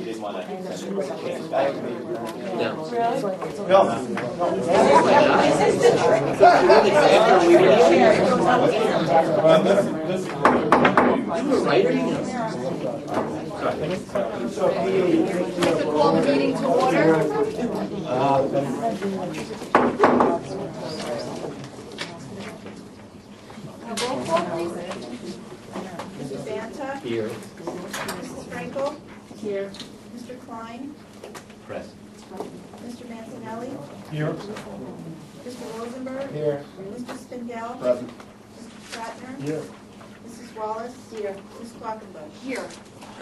didn't want to. Call the meeting to order. Roll call, please. Mr. Banta? Here. Mrs. Frankel? Here. Mr. Klein? Press. Mr. Mancinelli? Here. Mr. Rosenberg? Here. Mr. Spindell? Present. Mr. Stratner? Here. Mrs. Wallace? Here. Ms. Quackenbush? Here.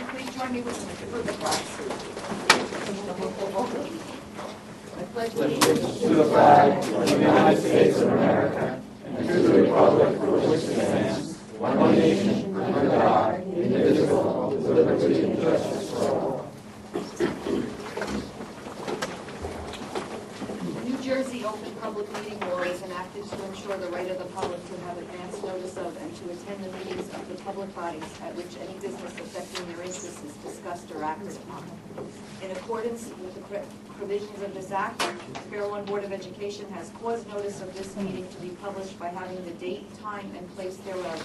Please join me with the flag. I pledge allegiance To the flag of the United States of America and to the republic for which it stands, one nation, under God, indivisible, with liberty and justice for all. New Jersey Open Public Meeting Law is enacted to ensure the right of the public to have advance notice of and to attend the meetings of the public bodies at which any business affecting their interests is discussed or acted upon. In accordance with the provisions of this Act, the Fairlawn Board of Education has caused notice of this meeting to be published by having the date, time, and place thereof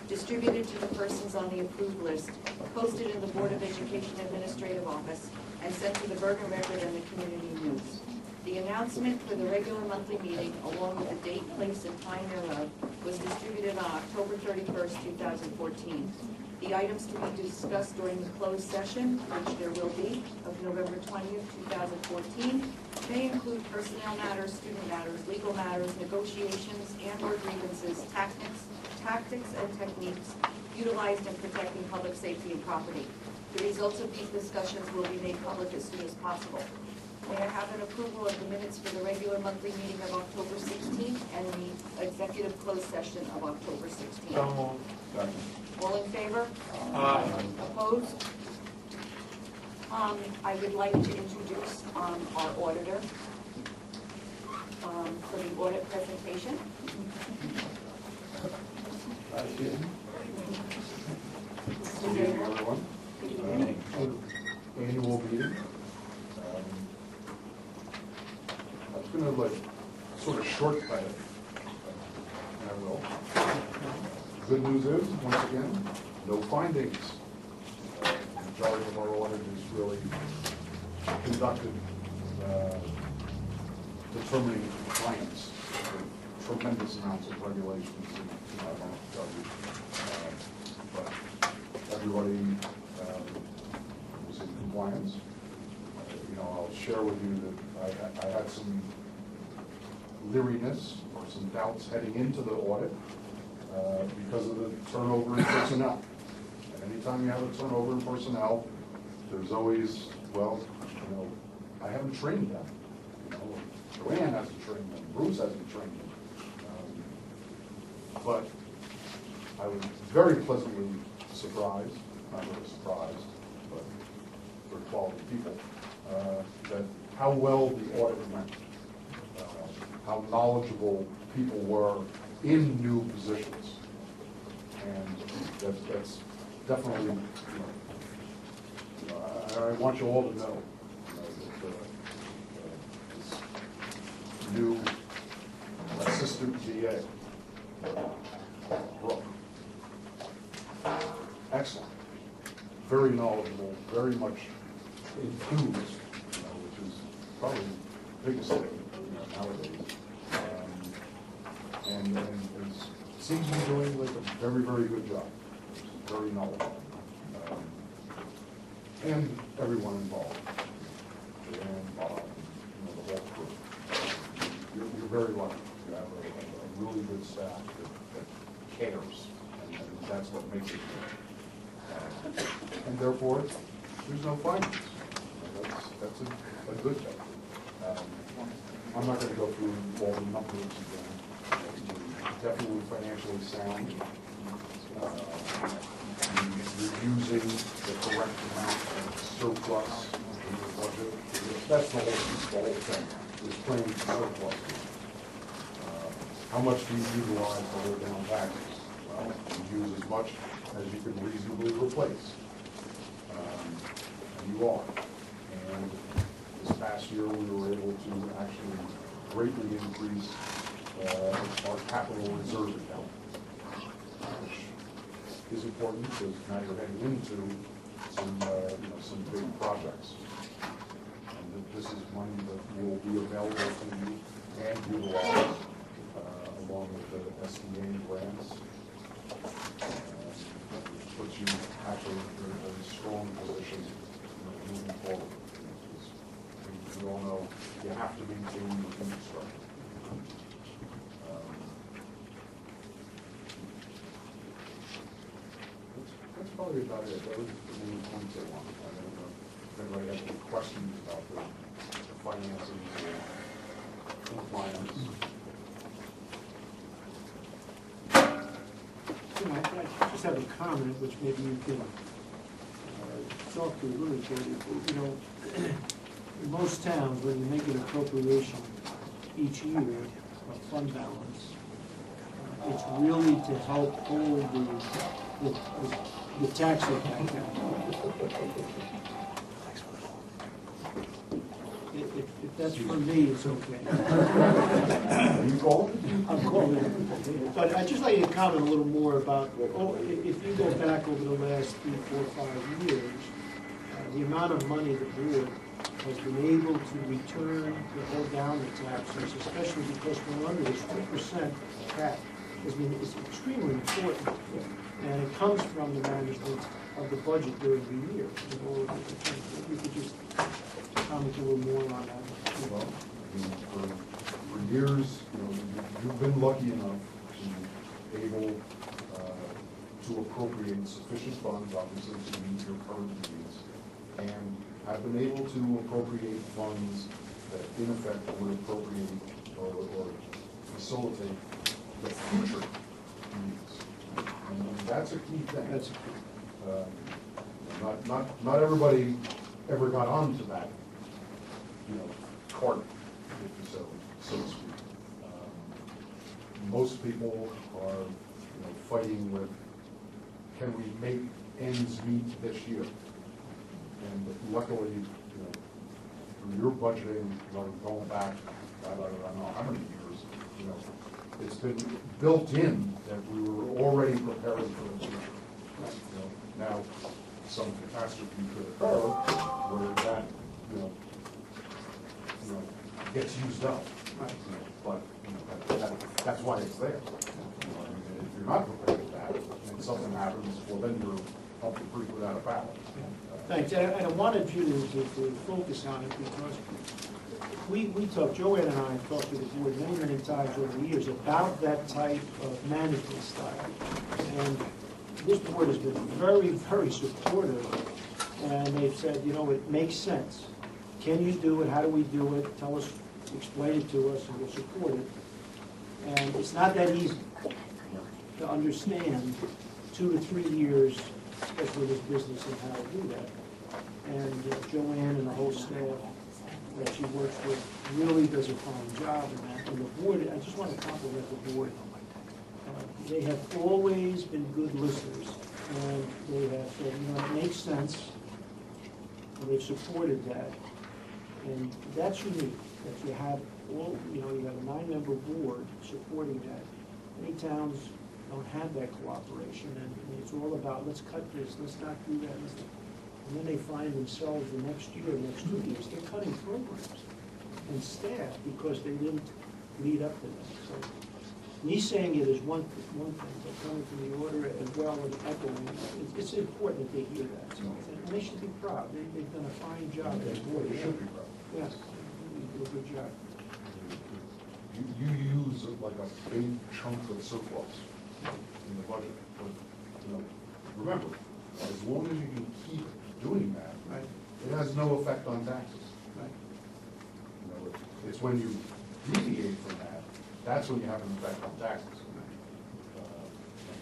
distributed to the persons on the approved list, posted in the Board of Education Administrative Office, and sent to the Bergen Record and the Community News. The announcement for the regular monthly meeting, along with the date, place, and time thereof, was distributed on October 31st, 2014. The items to be discussed during the closed session, which there will be, of November 20th, 2014, may include personnel matters, student matters, legal matters, negotiations and/or grievances, tactics and techniques utilized in protecting public safety and property. The results of these discussions will be made public as soon as possible. May I have an approval of the minutes for the regular monthly meeting of October 16th and the executive closed session of October 16th? All in favor? Opposed? I would like to introduce our auditor for the audit presentation. Good evening, everyone. Annual meeting. I was going to sort of shortcut it, and I will. Good news is, once again, no findings. The majority of our audit is really conducted determining compliance with tremendous amounts of regulations. And, I don't know to tell you, but everybody was in compliance. I'll share with you that I had some leeriness or some doubts heading into the audit because of the turnover in personnel. And anytime you have a turnover in personnel, there's always, I haven't trained them. Joanne hasn't trained them. Bruce hasn't trained them. But I was very pleasantly surprised, not really surprised, but they're quality people, that how well the audit went, how knowledgeable people were in new positions. And that's definitely, I want you all to know that this new assistant DA, Brooke, excellent, very knowledgeable, very much enthused, which is probably the biggest thing nowadays, and seems to be doing a very, very good job, very knowledgeable, and everyone involved, and the whole crew. You're very lucky. You have a really good staff that cares, and that's what makes it good. And therefore, there's no findings. That's a good thing. I'm not going to go through all the numbers again. Definitely financially sound. You're using the correct amount of surplus in your budget. That's the whole thing, is playing surplus. How much do you utilize to hold down taxes? Well, you use as much as you can reasonably replace. And you are. And this past year, we were able to actually greatly increase our capital reserve account, which is important because now you're heading into some big projects. And this is money that will be available to you and utilize along with the SDA grants. Which puts you actually in a very strong position moving forward. We all know you have to maintain your infrastructure. That's probably about it. Those are the main points I want. I don't know if anybody has any questions about the financing or compliance. I just have a comment, which maybe you can talk to a little bit. You know, in most towns, when you make an appropriation each year of fund balance, it's really to help hold the tax impact down. If that's for me, it's okay. You call? I'm calling. But I'd just like you to comment a little more about, if you go back over the last 3, 4, 5 years, the amount of money the board has been able to return to hold down the taxes, especially because we're under this 2% cap, is extremely important. And it comes from the management of the budget during the year. If you could just comment a little more on that. Well, for years, you've been lucky enough to be able to appropriate sufficient funds, obviously, to meet your current needs, and have been able to appropriate funds that, in effect, would appropriate or facilitate the future needs. And that's a key thing. That's Not everybody ever got onto that, cart, if you so to speak. Most people are, fighting with, can we make ends meet this year? And luckily, through your budgeting, going back, I don't know how many years, it's been built in that we were already preparing for the future. Now, some catastrophe could occur where that, gets used up. right. But that's why it's there. If you're not prepared for that, and something happens, well, then you're up the creek without a paddle. Thanks, and I wanted you to focus on it because we talked, Joanne and I have talked to the board many times over the years about that type of management style. And this board has been very supportive, and they've said, it makes sense. Can you do it? How do we do it? Tell us, explain it to us, and we'll support it. And it's not that easy to understand 2 to 3 years, especially this business, and how to do that. And Joanne and the whole staff that she works with really does a fine job in that. And the board, I just want to compliment the board. They have always been good listeners, and they have said, it makes sense, and they've supported that. And that's unique, that you have you have a 9-member board supporting that. Many towns don't have that cooperation, and it's all about, let's cut this, let's not do that. And then they find themselves the next year, next 2 years, they're cutting programs and staff because they didn't lead up to that. So me saying it is one thing, but coming from the order as well as echoing, it's important that they hear that. So, and they should be proud. They've done a fine job. They should be proud. Yes, they do a good job. You use like a big chunk of surplus in the budget, but remember, as long as you can keep doing that, Right. it has no effect on taxes. Right. It's when you deviate from that, that's when you have an effect on taxes. And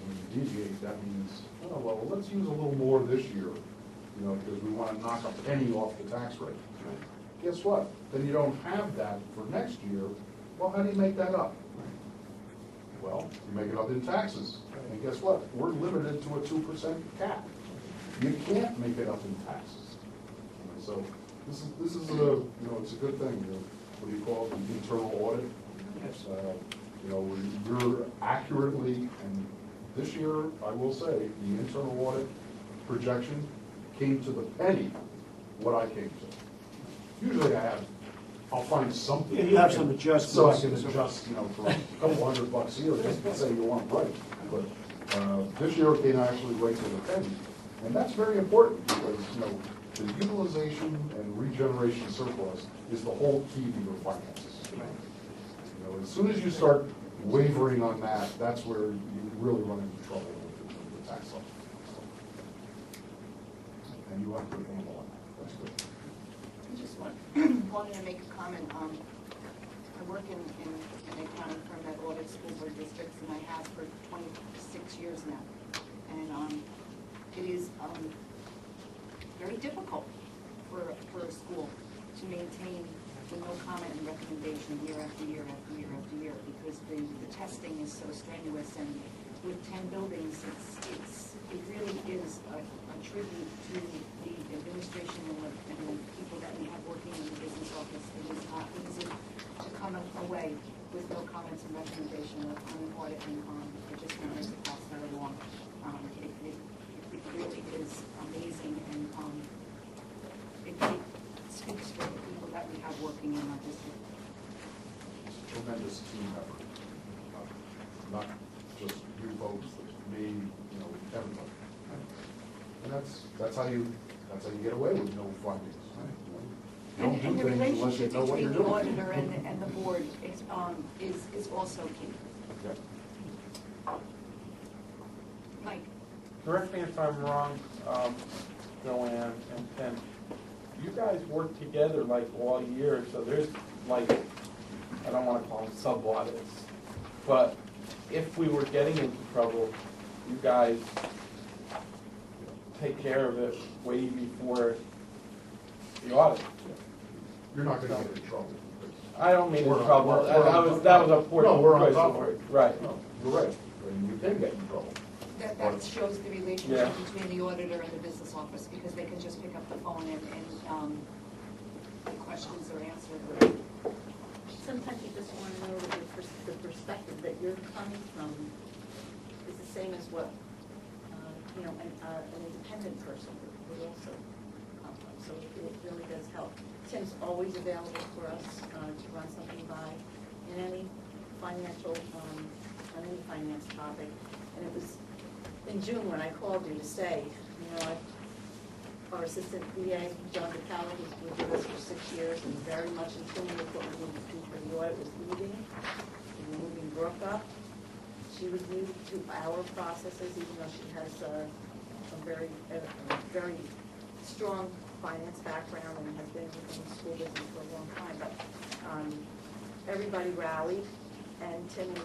when you deviate, that means, oh, well, let's use a little more this year, because we want to knock a penny off the tax rate. Guess what? Then you don't have that for next year. Well, how do you make that up? Well, you make it up in taxes. And guess what? We're limited to a 2% cap. You can't make it up in taxes. So This is a, you know, it's a good thing, you know, what do you call it, the internal audit? Yes. You know, we're accurately, and this year, I will say, the internal audit projection came to the penny what I came to. Usually I'll find something. Yeah, you have some adjustments. So I can adjust, you know, for a couple $100 here, just to say you weren't right. But this year it came actually right to the penny. And that's very important because, you know, the utilization and regeneration surplus is the whole key to your finances. You know, as soon as you start wavering on that, that's where you really run into trouble with the tax law. And you have to handle on that. That's good. I just wanted to make a comment. I work in an accounting firm that audits school board districts, and I have for 26 years now. And it is very difficult for a school to maintain the no comment and recommendation year after year after year after year, because the testing is so strenuous, and with 10 buildings, it really is a tribute to the administration and the people that we have working in the business office. It is not easy to come away with no comments and recommendation on an audit, and it just makes it pass very long. It really is amazing, and it speaks for the people that we have working in our district. Tremendous team effort. Not just you folks, me, you know, everybody. And that's how you get away with no findings. You don't And do the things unless you relationship know what between you're the doing. auditor and the board is also key. Yeah. Mike? Correct me if I'm wrong, Joanne and Ken, you guys work together like all year, so there's like, I don't want to call them sub-audits, but if we were getting into trouble, you guys take care of it way before the audit. You're not gonna get in trouble. I don't mean in We're on- trouble, we're on- that was a poor No, we're on choice top of of word. it. Right. No, you're right. And you can get in trouble. That shows the relationship Yeah. between the auditor and the business office, because they can just pick up the phone and the questions are answered. Sometimes you just want to know that the perspective that you're coming from is the same as what, you know, an independent person would also come from. So it really does help. Tim's always available for us to run something by in any financial, on any finance topic. And it was in June when I called you to say, you know, our assistant VA, John DeCalla, who's been with us for 6 years and very much in tune with what we needed to do for the audit, was leaving. We were moving Brooke up. She was new to our processes, even though she has a very strong finance background and has been in the school business for a long time. But everybody rallied, and Tim was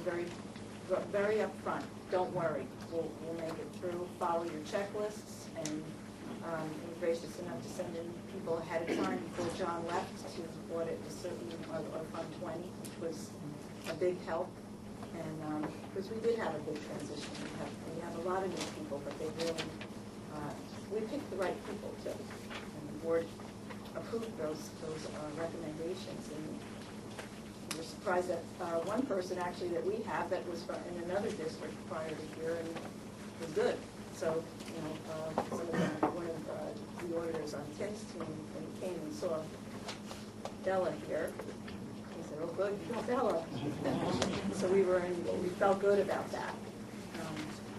very upfront. Don't worry, we'll make it through. Follow your checklists, and he was gracious enough to send in people ahead of time before John left to audit a certain of Fund 20, which was a big help. And because we did have a big transition, we have a lot of new people, but they really we picked the right people too, and the board approved those recommendations. And we were surprised that one person actually that we have that was in another district prior to here and was good. So, you know, one of the auditors on Tim's team, when he came and saw Bella here, he said, "Oh, good, you got Bella." So we felt good about that.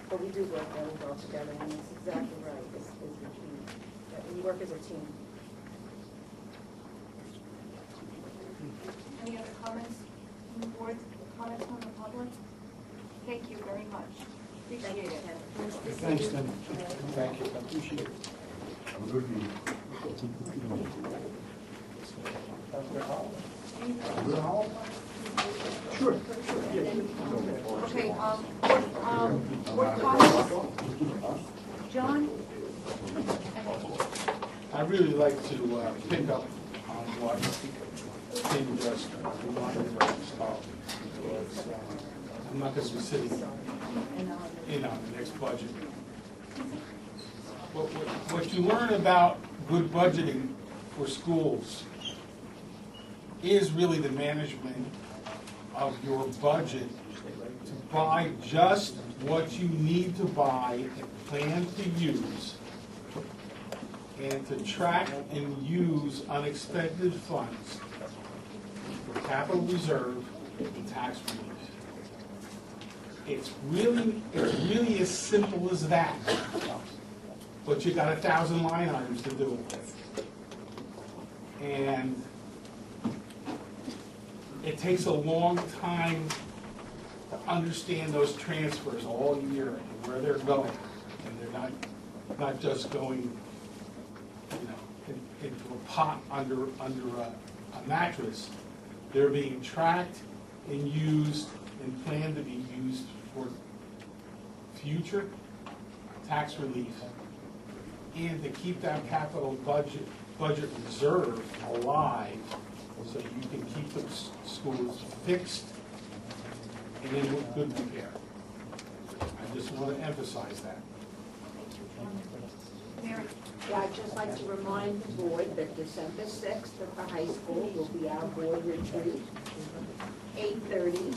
But we do work really well together, and it's exactly right. It's the key. That we work as a team. Any other comments from the board, comments from the public? Thank you very much. Appreciate it. Thanks, Tim. Thank you. Appreciate it. Have a good meeting. Good holiday. Sure. Okay, board comments? John? I'd really like to pick up on what Tim just reminded us of. Because, I'm not going to be sitting in on the next budget. What you learn about good budgeting for schools is really the management of your budget to buy just what you need to buy and plan to use, and to track and use unexpected funds for capital reserve and tax relief. It's really as simple as that. But you got 1,000 line items to do it with. And it takes a long time to understand those transfers all year and where they're going. And they're not just going, into a pot under a mattress. They're being tracked and used and planned to be used for future tax relief and to keep that capital budget reserve alive so you can keep the schools fixed and in good repair. I just want to emphasize that. Mary? Yeah, I'd just like to remind the board that December 6th at the high school will be our board retreat, 8:30.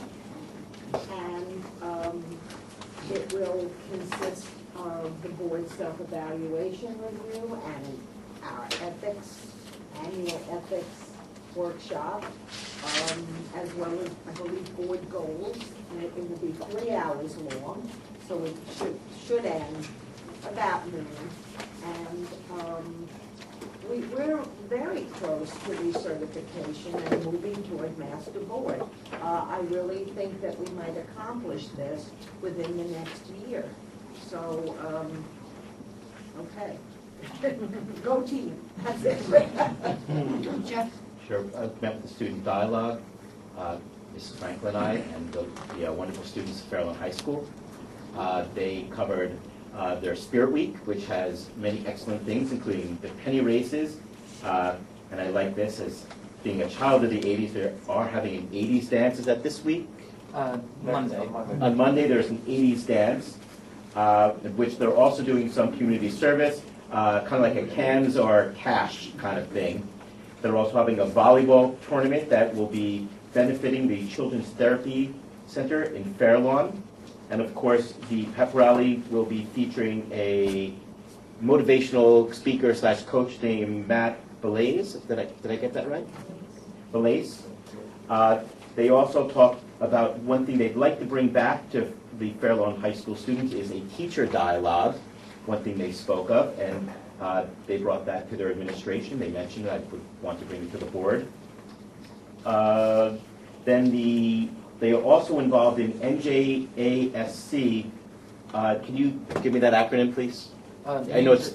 And it will consist of the board's self-evaluation review and our annual ethics workshop, as well as, I believe, board goals. And it will be 3 hours long, so it should end about noon. And we're very close to recertification and moving toward master board. I really think that we might accomplish this within the next year. So, okay. Go team, that's it. Jeff? Sure, I've met with the student dialogue, Mrs. Franklin and I, and the wonderful students at Fairlawn High School. They covered their Spirit Week, which has many excellent things, including the penny races. And I like this, as being a child of the 80s, they are having an 80s dance. Is that this week? Monday. On Monday, there's an 80s dance, in which they're also doing some community service, kind of like a cans or cash kind of thing. They're also having a volleyball tournament that will be benefiting the Children's Therapy Center in Fairlawn. And of course, the pep rally will be featuring a motivational speaker / coach named Matt Belaise. Did I get that right? Belaise. They also talked about one thing they'd like to bring back to the Fairlawn High School students is a teacher dialogue. One thing they spoke of, and they brought that to their administration. They mentioned I would want to bring it to the board. They are also involved in NJASC. Can you give me that acronym, please? I know it's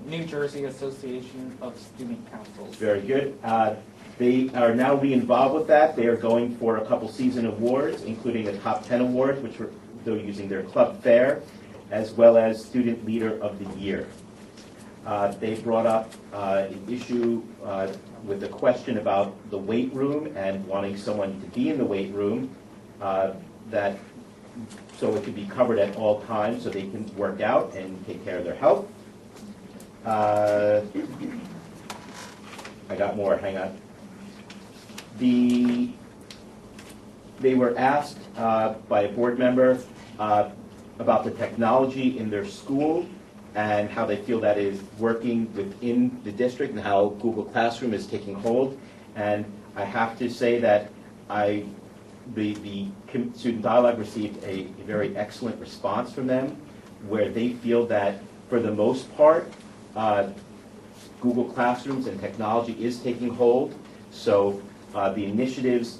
New Jersey Association of Student Councils. very good. They are now re-involved with that. They are going for a couple season awards, including a top 10 award, which they're using their club fair, as well as Student Leader of the Year. They brought up an issue with a question about the weight room and wanting someone to be in the weight room, so it can be covered at all times so they can work out and take care of their health. I got more, hang on. They were asked by a board member about the technology in their school and how they feel that is working within the district and how Google Classroom is taking hold. And I have to say that the student dialogue received a very excellent response from them, where they feel that for the most part, Google Classrooms and technology is taking hold. So the initiatives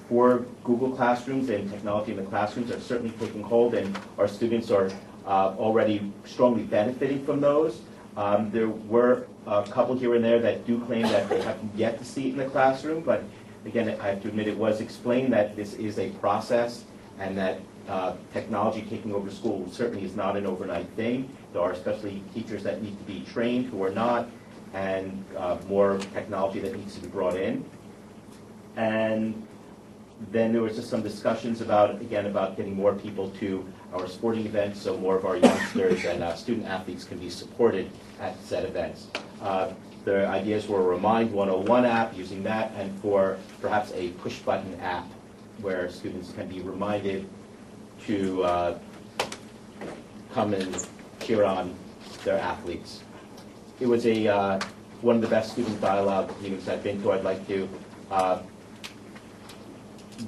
for Google Classrooms and technology in the classrooms are certainly taking hold, and our students are already strongly benefiting from those. There were a couple here and there that do claim that they haven't yet to see it in the classroom, but again, I have to admit it was explained that this is a process and that technology taking over school certainly is not an overnight thing. There are especially teachers that need to be trained who are not, and more technology that needs to be brought in. And then there was just some discussions about getting more people to our sporting events, so more of our youngsters and student athletes can be supported at said events. The ideas were a Remind 101 app, using that, and for perhaps a push-button app where students can be reminded to come and cheer on their athletes. It was one of the best student dialogue meetings I've been to. I'd like to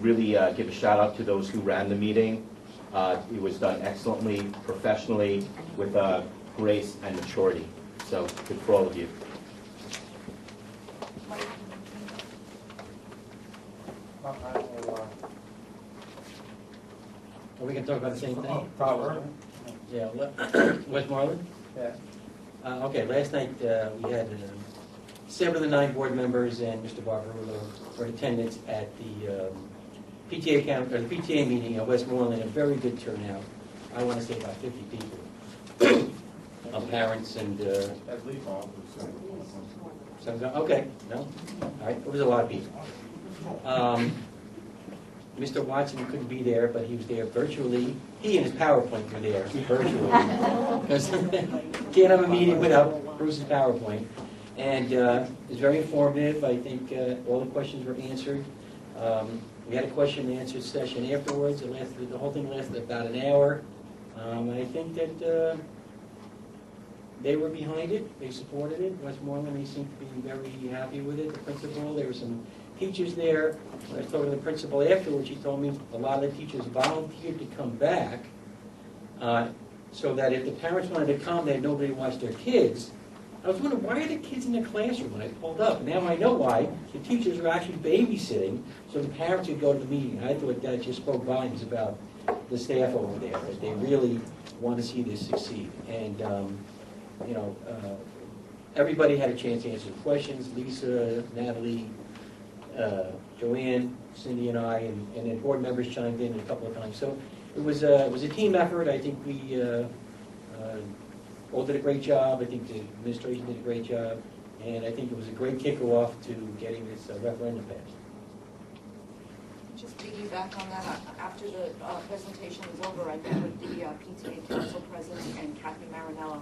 really give a shout out to those who ran the meeting. It was done excellently, professionally, with grace and maturity. So good for all of you. Well, we can talk about the same thing? Probably. Yeah, Westmoreland? Yeah. Okay, last night we had 7 of the 9 board members and Mr. Barber were in attendance at the PTA meeting at Westmoreland, a very good turnout. I want to say about 50 people, of parents and, At least. okay, no? All right, it was a lot of people. Mr. Watson couldn't be there, but he was there virtually. He and his PowerPoint were there virtually. Because can't have a meeting without Bruce's PowerPoint. And it was very informative. I think all the questions were answered. We had a question and answer session afterwards. The whole thing lasted about an hour. I think that they were behind it. They supported it. Westmoreland, they seemed to be very happy with it. The principal, there were some teachers there. When I was talking to the principal afterwards, she told me a lot of the teachers volunteered to come back so that if the parents wanted to come, they had nobody to watch their kids. I was wondering, why are the kids in the classroom when I pulled up? Now I know why. The teachers were actually babysitting, so the parents would go to the meeting. I thought that just spoke volumes about the staff over there, that they really want to see this succeed. And, everybody had a chance to answer questions. Lisa, Natalie, Joanne, Cindy, and I, and then board members chimed in a couple of times. So it was a team effort. I think we all did a great job. I think the administration did a great job. And I think it was a great kickoff to getting this referendum passed. Just piggyback on that, after the presentation was over, I met with the PTA Council President and Kathy Marinello.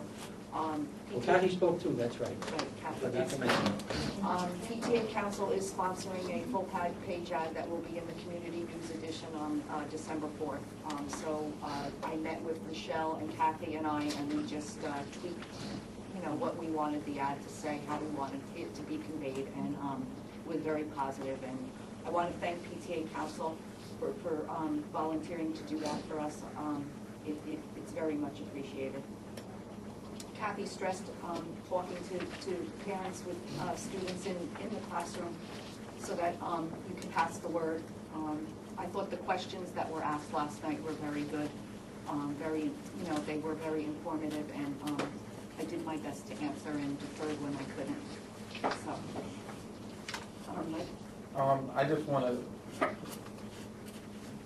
Well, Kathy spoke too, that's right. Right, Kathy Forgot did to speak. mention. PTA Council is sponsoring a full page ad that will be in the Community News Edition on December 4th. So I met with Michelle and Kathy and I, and we just tweaked, what we wanted the ad to say, how we wanted it to be conveyed, and it was very positive. And I want to thank PTA Council for volunteering to do that for us. It's very much appreciated. Kathy stressed talking to parents with students in the classroom so that you can pass the word. I thought the questions that were asked last night were very good, they were very informative, and I did my best to answer and deferred when I couldn't. So, I just want to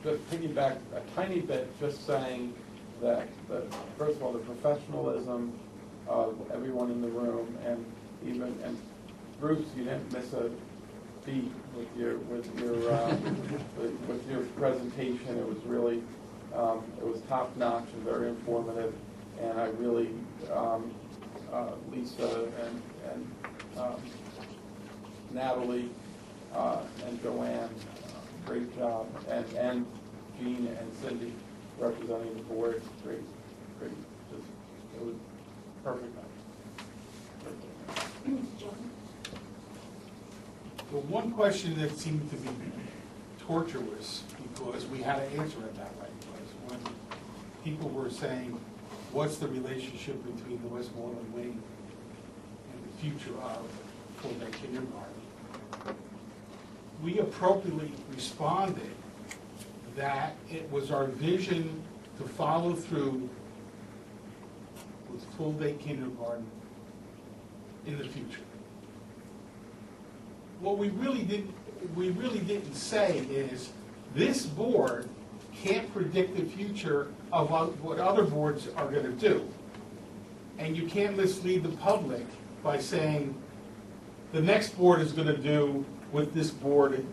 just piggyback a tiny bit, just saying that, first of all, the professionalism of everyone in the room, and Bruce, you didn't miss a beat with your with your presentation. It was really it was top notch and very informative, and I really Lisa and Natalie and Joanne, great job, and Jean and Cindy representing the board, great, just it was perfect night. Well, one question that seemed to be tortuous, because we had to answer it that way, was when people were saying, what's the relationship between the Westmoreland wing and the future of full-day kindergarten? We appropriately responded that it was our vision to follow through with full-day kindergarten in the future. What we really didn't say is this board can't predict the future of what other boards are going to do. And you can't mislead the public by saying the next board is going to do what this board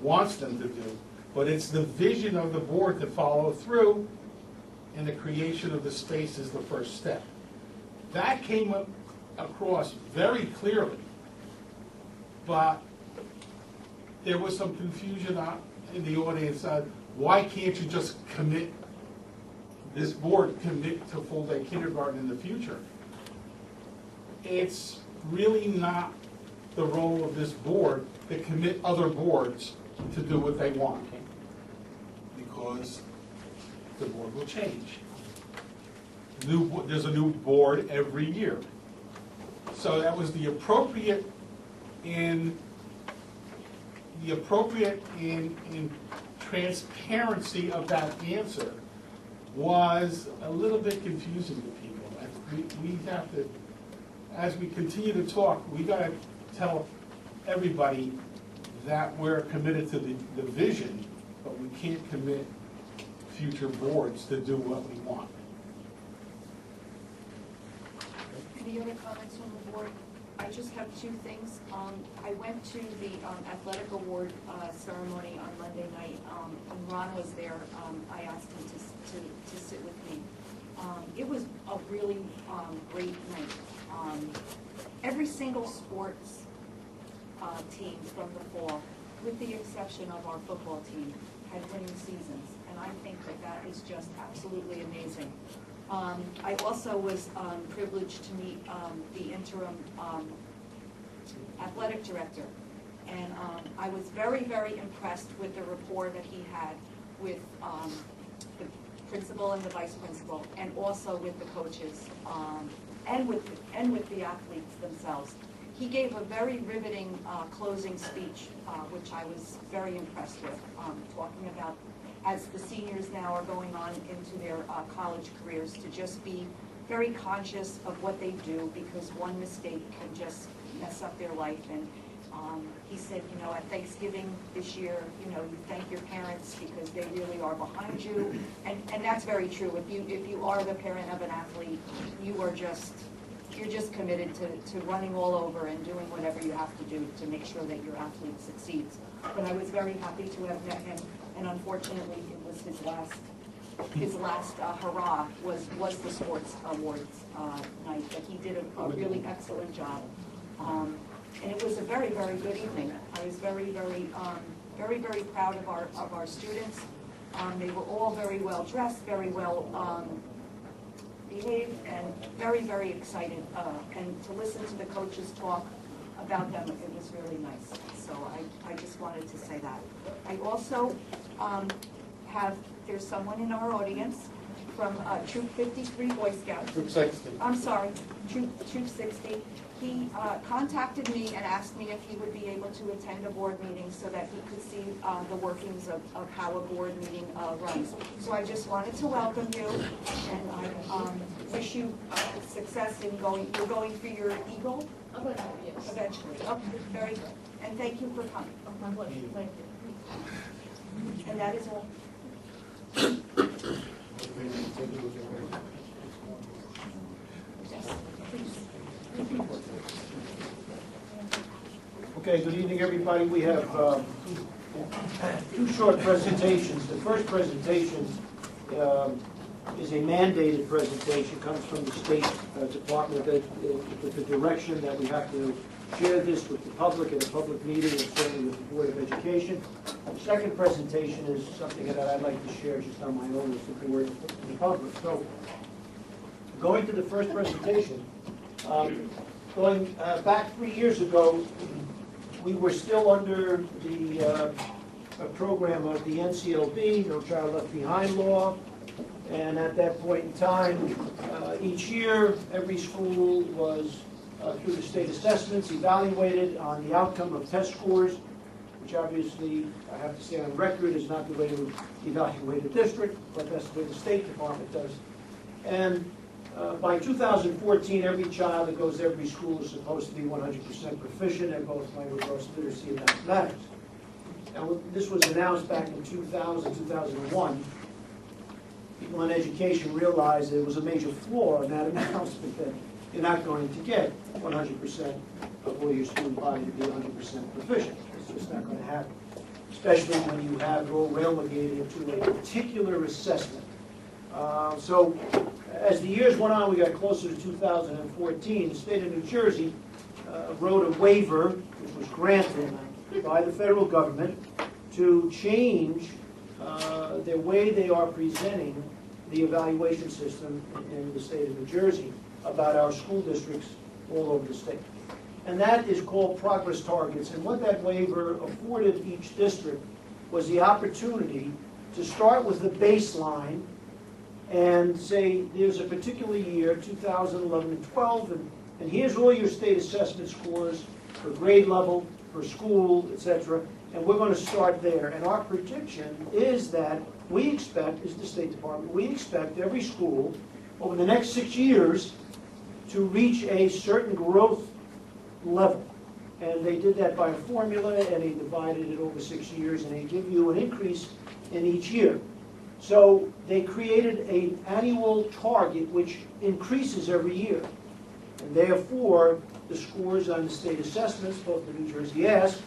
wants them to do. But it's the vision of the board to follow through, and the creation of the space is the first step. That came up across very clearly, but there was some confusion in the audience on why can't you just commit, this board commit to full-day kindergarten in the future? It's really not the role of this board to commit other boards to do what they want, because the board will change. There's a new board every year. So that was the appropriate in transparency of that answer was a little bit confusing to people. We have to, as we continue to talk, we got to tell everybody that we're committed to the vision, but we can't commit future boards to do what we want. Any other comments from the board? I just have two things. I went to the athletic award ceremony on Monday night. When Ron was there, I asked him to sit with me. It was a really great night. Every single sports team from the fall, with the exception of our football team, had winning seasons, and I think that is just absolutely amazing. I also was privileged to meet the interim athletic director, and I was very, very impressed with the rapport that he had with the principal and the vice principal, and also with the coaches, and with the athletes themselves. He gave a very riveting closing speech, which I was very impressed with, talking about, as the seniors now are going on into their college careers, to just be very conscious of what they do, because one mistake can just mess up their life. And he said, you know, at Thanksgiving this year, you know, you thank your parents because they really are behind you, and that's very true. If you are the parent of an athlete, you're just committed to running all over and doing whatever you have to do to make sure that your athlete succeeds. But I was very happy to have met him, and unfortunately, it was his last hurrah was the sports awards night. But he did a really excellent job, and it was a very, very good evening. I was very, very, very proud of our students. They were all very well dressed, very well behaved, and very, very excited. And to listen to the coaches talk about them, it was really nice. So I just wanted to say that. I also there's someone in our audience from Troop 53 Boy Scouts. Troop 60. I'm sorry, Troop 60. He contacted me and asked me if he would be able to attend a board meeting so that he could see the workings of how a board meeting runs. So I just wanted to welcome you, and I wish you success in going. You're going for your Eagle? I'm going to help you. Eventually. Okay, very good. And thank you for coming. My pleasure. Thank you. And that is all. Okay, good evening, everybody. We have two short presentations. The first presentation is a mandated presentation, comes from the State Department with the direction that we have to share this with the public at a public meeting, and certainly with the Board of Education. The second presentation is something that I'd like to share just on my own with the Board and the public. So, going to the first presentation, going back 3 years ago, we were still under the program of the NCLB, No Child Left Behind law, and at that point in time, each year, every school was, through the state assessments, evaluated on the outcome of test scores, which obviously, I have to say on record, is not the way to evaluate a district, but that's the way the State Department does. And by 2014, every child that goes to every school is supposed to be 100% proficient at both language arts, literacy, and mathematics. And this was announced back in 2000, 2001. People in education realized it was a major flaw in that announcement, that you're not going to get 100% of all your student body to be 100% proficient. It's just not going to happen, especially when you have it all relegated to a particular assessment. So As the years went on, we got closer to 2014, the state of New Jersey wrote a waiver, which was granted by the federal government, to change the way they are presenting the evaluation system in the state of New Jersey about our school districts all over the state. And that is called progress targets. And what that waiver afforded each district was the opportunity to start with the baseline and say there's a particular year, 2011 and 12, and here's all your state assessment scores for grade level, for school, etc. And we're going to start there. And our prediction is that we expect, as the State Department, we expect every school over the next 6 years to reach a certain growth level. And they did that by a formula, and they divided it over 6 years, and they give you an increase in each year. So they created an annual target which increases every year. And therefore, the scores on the state assessments, both the New Jersey Ask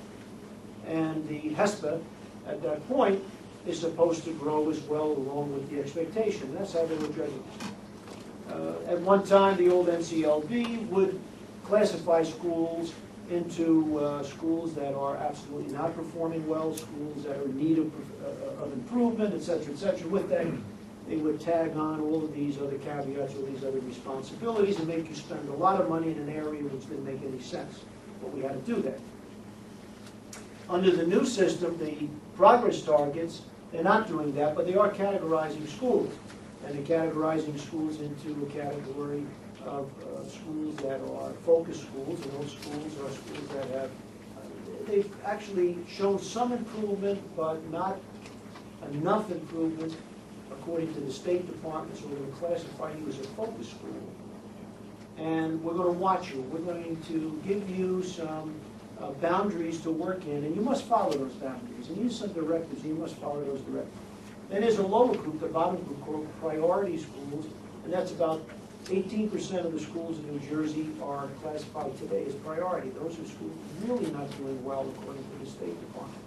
and the HESPA, at that point, is supposed to grow as well along with the expectation. That's how they were judging it. At one time, the old NCLB would classify schools into schools that are absolutely not performing well, schools that are in need of improvement, et cetera, with that, they would tag on all of these other caveats, all these other responsibilities, and make you spend a lot of money in an area which didn't make any sense. But we had to do that. Under the new system, the progress targets, they're not doing that, but they are categorizing schools. And they're categorizing schools into a category of schools that are focus schools, and those schools are schools that have, they've actually shown some improvement, but not enough improvement according to the State Department, so we're going to classify you as a focus school. And we're going to watch you. We're going to give you some boundaries to work in, and you must follow those boundaries. And use some directives, and you must follow those directives. Then there's a lower group, the bottom group, called priority schools, and that's about 18% of the schools in New Jersey are classified today as priority. Those are schools really not doing well according to the State Department.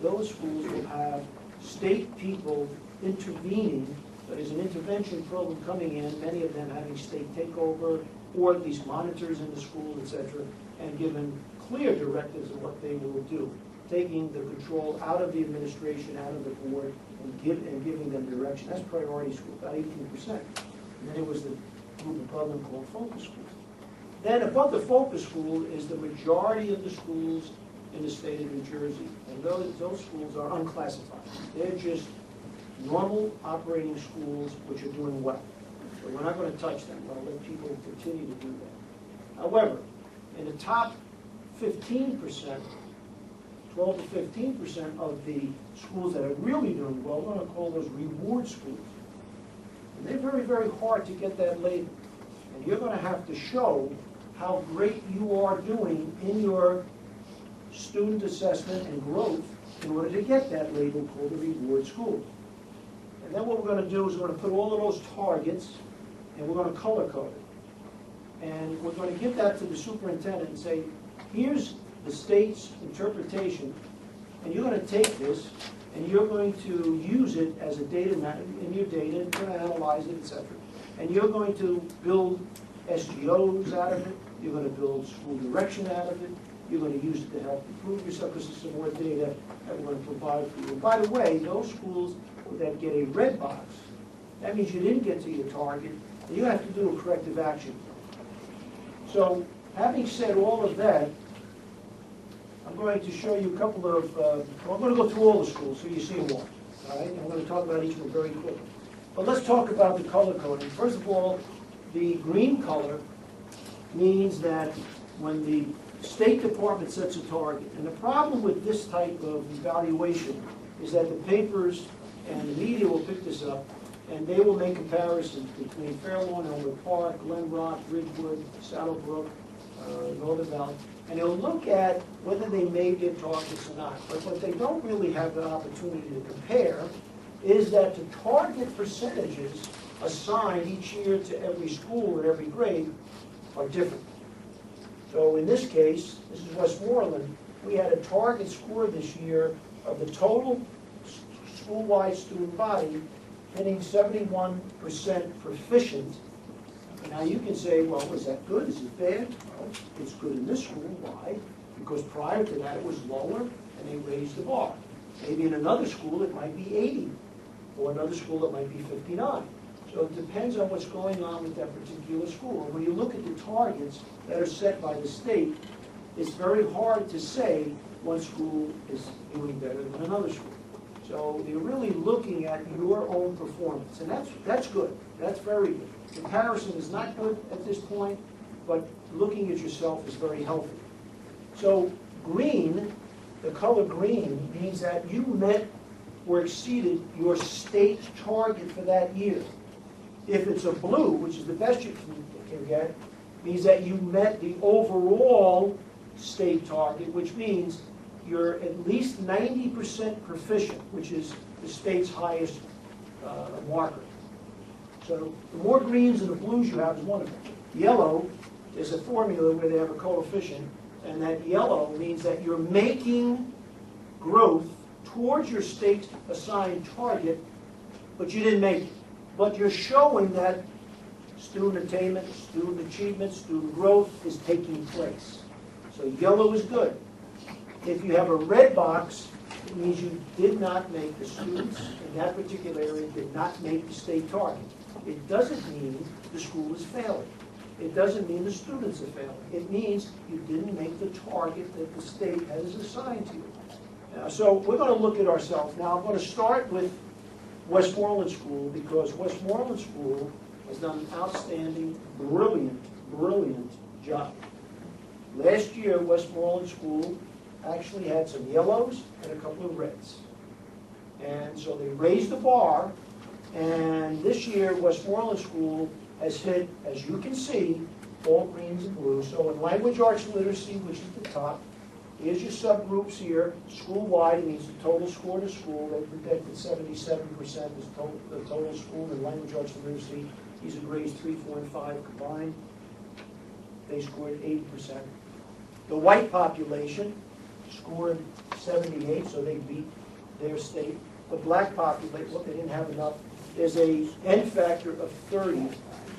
Those schools will have state people intervening. There's an intervention program coming in, many of them having state takeover, or at least monitors in the school, etc., and given clear directives of what they will do, taking the control out of the administration, out of the board, and giving them direction. That's priority school, about 18%. And then it was the group above them called focus schools. Then above the focus school is the majority of the schools in the state of New Jersey, and those schools are unclassified. They're just normal operating schools which are doing well. So we're not going to touch them. We're going to let people continue to do that. However, in the top 15%, 12 to 15% of the schools that are really doing well, we're going to call those reward schools. And they're very, very hard to get that label. And you're going to have to show how great you are doing in your student assessment and growth in order to get that label called a reward school. And then what we're going to do is we're going to put all of those targets and we're going to color code it. And we're going to give that to the superintendent and say, here's the state's interpretation, and you're going to take this and you're going to use it as a data in your data, and you're going to analyze it, etc. And you're going to build SGOs out of it, you're going to build school direction out of it, you're going to use it to help improve yourself, because there's some more data that we're going to provide for you. And by the way, those schools that get a red box, that means you didn't get to your target, and you have to do a corrective action. So, having said all of that, I'm going to show you a couple of, I'm going to go through all the schools so you see them all. All right? I'm going to talk about each one very quickly. But let's talk about the color coding. First of all, the green color means that when the State Department sets a target, and the problem with this type of evaluation is that the papers and the media will pick this up, and they will make comparisons between Fairlawn, Elmer Park, Glen Rock, Ridgewood, Saddlebrook, Northern Valley, and they'll look at whether they made their targets or not. But what they don't really have the opportunity to compare is that the target percentages assigned each year to every school and every grade are different. So in this case, this is Westmoreland, we had a target score this year of the total school-wide student body hitting 71% proficient. Now you can say, well, is that good? Is it bad? Well, it's good in this school. Why? Because prior to that it was lower and they raised the bar. Maybe in another school it might be 80, or another school it might be 59. So it depends on what's going on with that particular school. And when you look at the targets that are set by the state, it's very hard to say one school is doing better than another school. So you're really looking at your own performance, and that's good. That's very good. Comparison is not good at this point, but looking at yourself is very healthy. So green, the color green, means that you met or exceeded your state target for that year. If it's a blue, which is the best you can get, means that you met the overall state target, which means you're at least 90% proficient, which is the state's highest marker. So the more greens and the blues you have is wonderful. Yellow is a formula where they have a coefficient, and that yellow means that you're making growth towards your state assigned target, but you didn't make it. But you're showing that student attainment, student achievement, student growth is taking place. So yellow is good. If you have a red box, it means you did not make, the students in that particular area did not make the state target. It doesn't mean the school is failing. It doesn't mean the students are failing. It means you didn't make the target that the state has assigned to you. So we're going to look at ourselves. Now I'm going to start with Westmoreland School, because Westmoreland School has done an outstanding, brilliant job. Last year, Westmoreland School actually had some yellows and a couple of reds. And so they raised the bar, and this year, Westmoreland School has hit, as you can see, all greens and blues. So in language arts and literacy, which is the top, here's your subgroups here. School-wide, it means the total score to school. They predicted 77% is the total school in language arts and literacy. These are grades 3, 4, and 5 combined. They scored 80%. The white population scored 78, so they beat their state. The black population, well, they didn't have enough. There's a N factor of 30.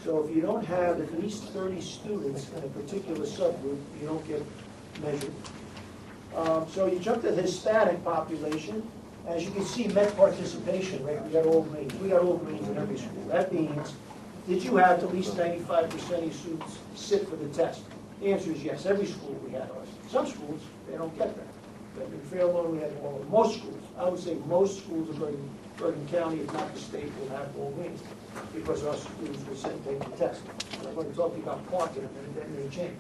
So if you don't have at least 30 students in a particular subgroup, you don't get measured. So you jump to the Hispanic population. As you can see, met participation rate, we got all greens. We got all greens in every school. That means, did you have at least 95% of your students sit for the test? The answer is yes. Every school we had ours. Some schools, they don't get that. But in Fairlawn, we had all of most schools. I would say most schools of Bergen County, if not the state, will have all greens, because our students will sit and take the test. And I'm going to talk to you about Parkland, and that may change.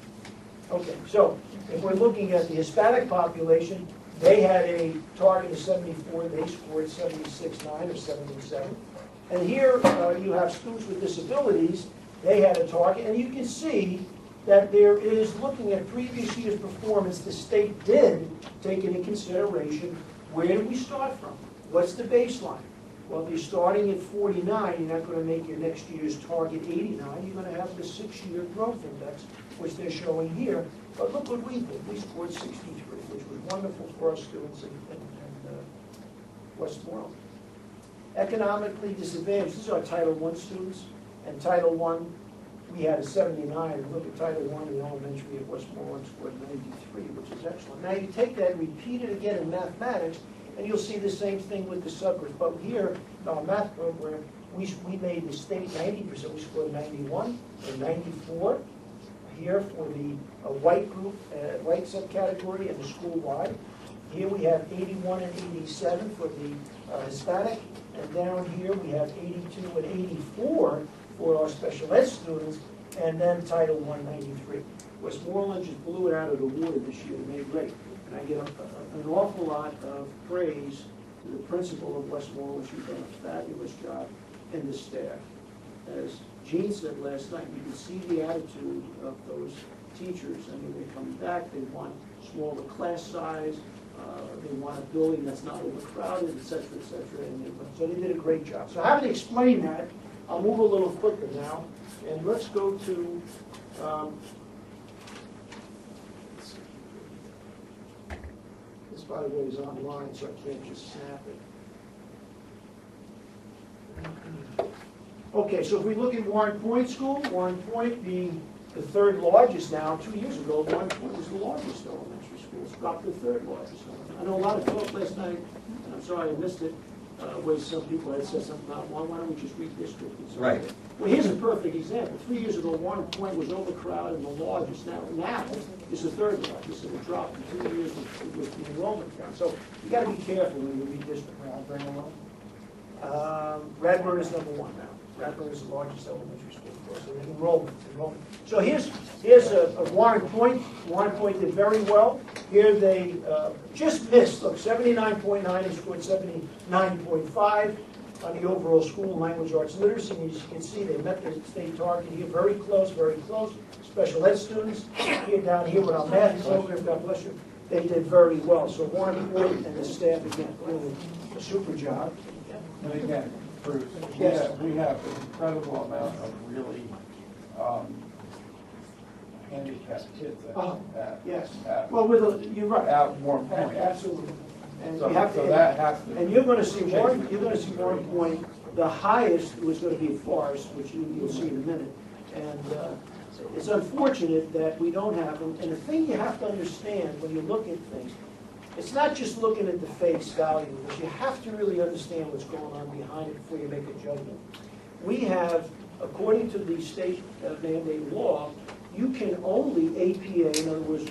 Okay, so if we're looking at the Hispanic population, they had a target of 74, they scored 76.9 or 77. And here you have students with disabilities, they had a target, and you can see that there is, looking at previous year's performance, the state did take into consideration, where did we start from? What's the baseline? Well, if you're starting at 49, you're not going to make your next year's target 89. You're going to have the 6-year growth index, which they're showing here. But look what we did. We scored 63, which was wonderful for our students in Westmoreland. Economically disadvantaged. These are our Title I students. And Title I, we had a 79. And look at Title I in the elementary at Westmoreland, scored 93, which is excellent. Now you take that and repeat it again in mathematics, and you'll see the same thing with the subgroups. But here, in our math program, we made the state 90%. We scored 91 and 94 here for the white group, white subcategory, and the school-wide. Here we have 81 and 87 for the Hispanic, and down here we have 82 and 84 for our special ed students, and then Title I 93. Westmoreland just blew it out of the water this year. They made great. And I get an awful lot of praise to the principal of Westmoreland. She's done a fabulous job, and the staff. As Gene said last night, you can see the attitude of those teachers. I mean, they come back, they want smaller class size, they want a building that's not overcrowded, et cetera, and so they did a great job. So having explained that, I'll move a little quicker now, and let's go to this, by the way, is online, so I can't just snap it. Okay, so if we look at Warren Point School, Warren Point being the third largest now, 2 years ago, Warren Point was the largest elementary school. It's dropped to the third largest. I know a lot of talk last night, and I'm sorry I missed it, where some people had said something about, why don't we just redistrict it? So, Right. Well, here's a perfect example. 3 years ago, Warren Point was overcrowded and the largest. Now it's the third largest, and it dropped in 2 years with the enrollment count. So you got to be careful when you redistrict. Radburn is number one now. Radburn is the largest elementary school, of course, in enrollment. So here's a Warren Point. Warren Point did very well. Here they just missed, look, 79.9 and scored 79.5 on the overall school language arts literacy. And as you can see, they met the state target here, very close, very close. Special ed students, here down here with our math program, God bless you, they did very well. So Warren Point and the staff, again, doing a super job. And again, Bruce, Yes. we have an incredible amount of really handicapped kids Yes. at Well, you're right. Warren Point. Absolutely. And So you have so to, that has to. and you're going to see Warren Point, the highest was going to be at Forest, which you'll see in a minute. And it's unfortunate that we don't have them. And the thing you have to understand when you look at things, it's not just looking at the face value, but you have to really understand what's going on behind it before you make a judgment. We have, according to the state mandated law, you can only APA, in other words,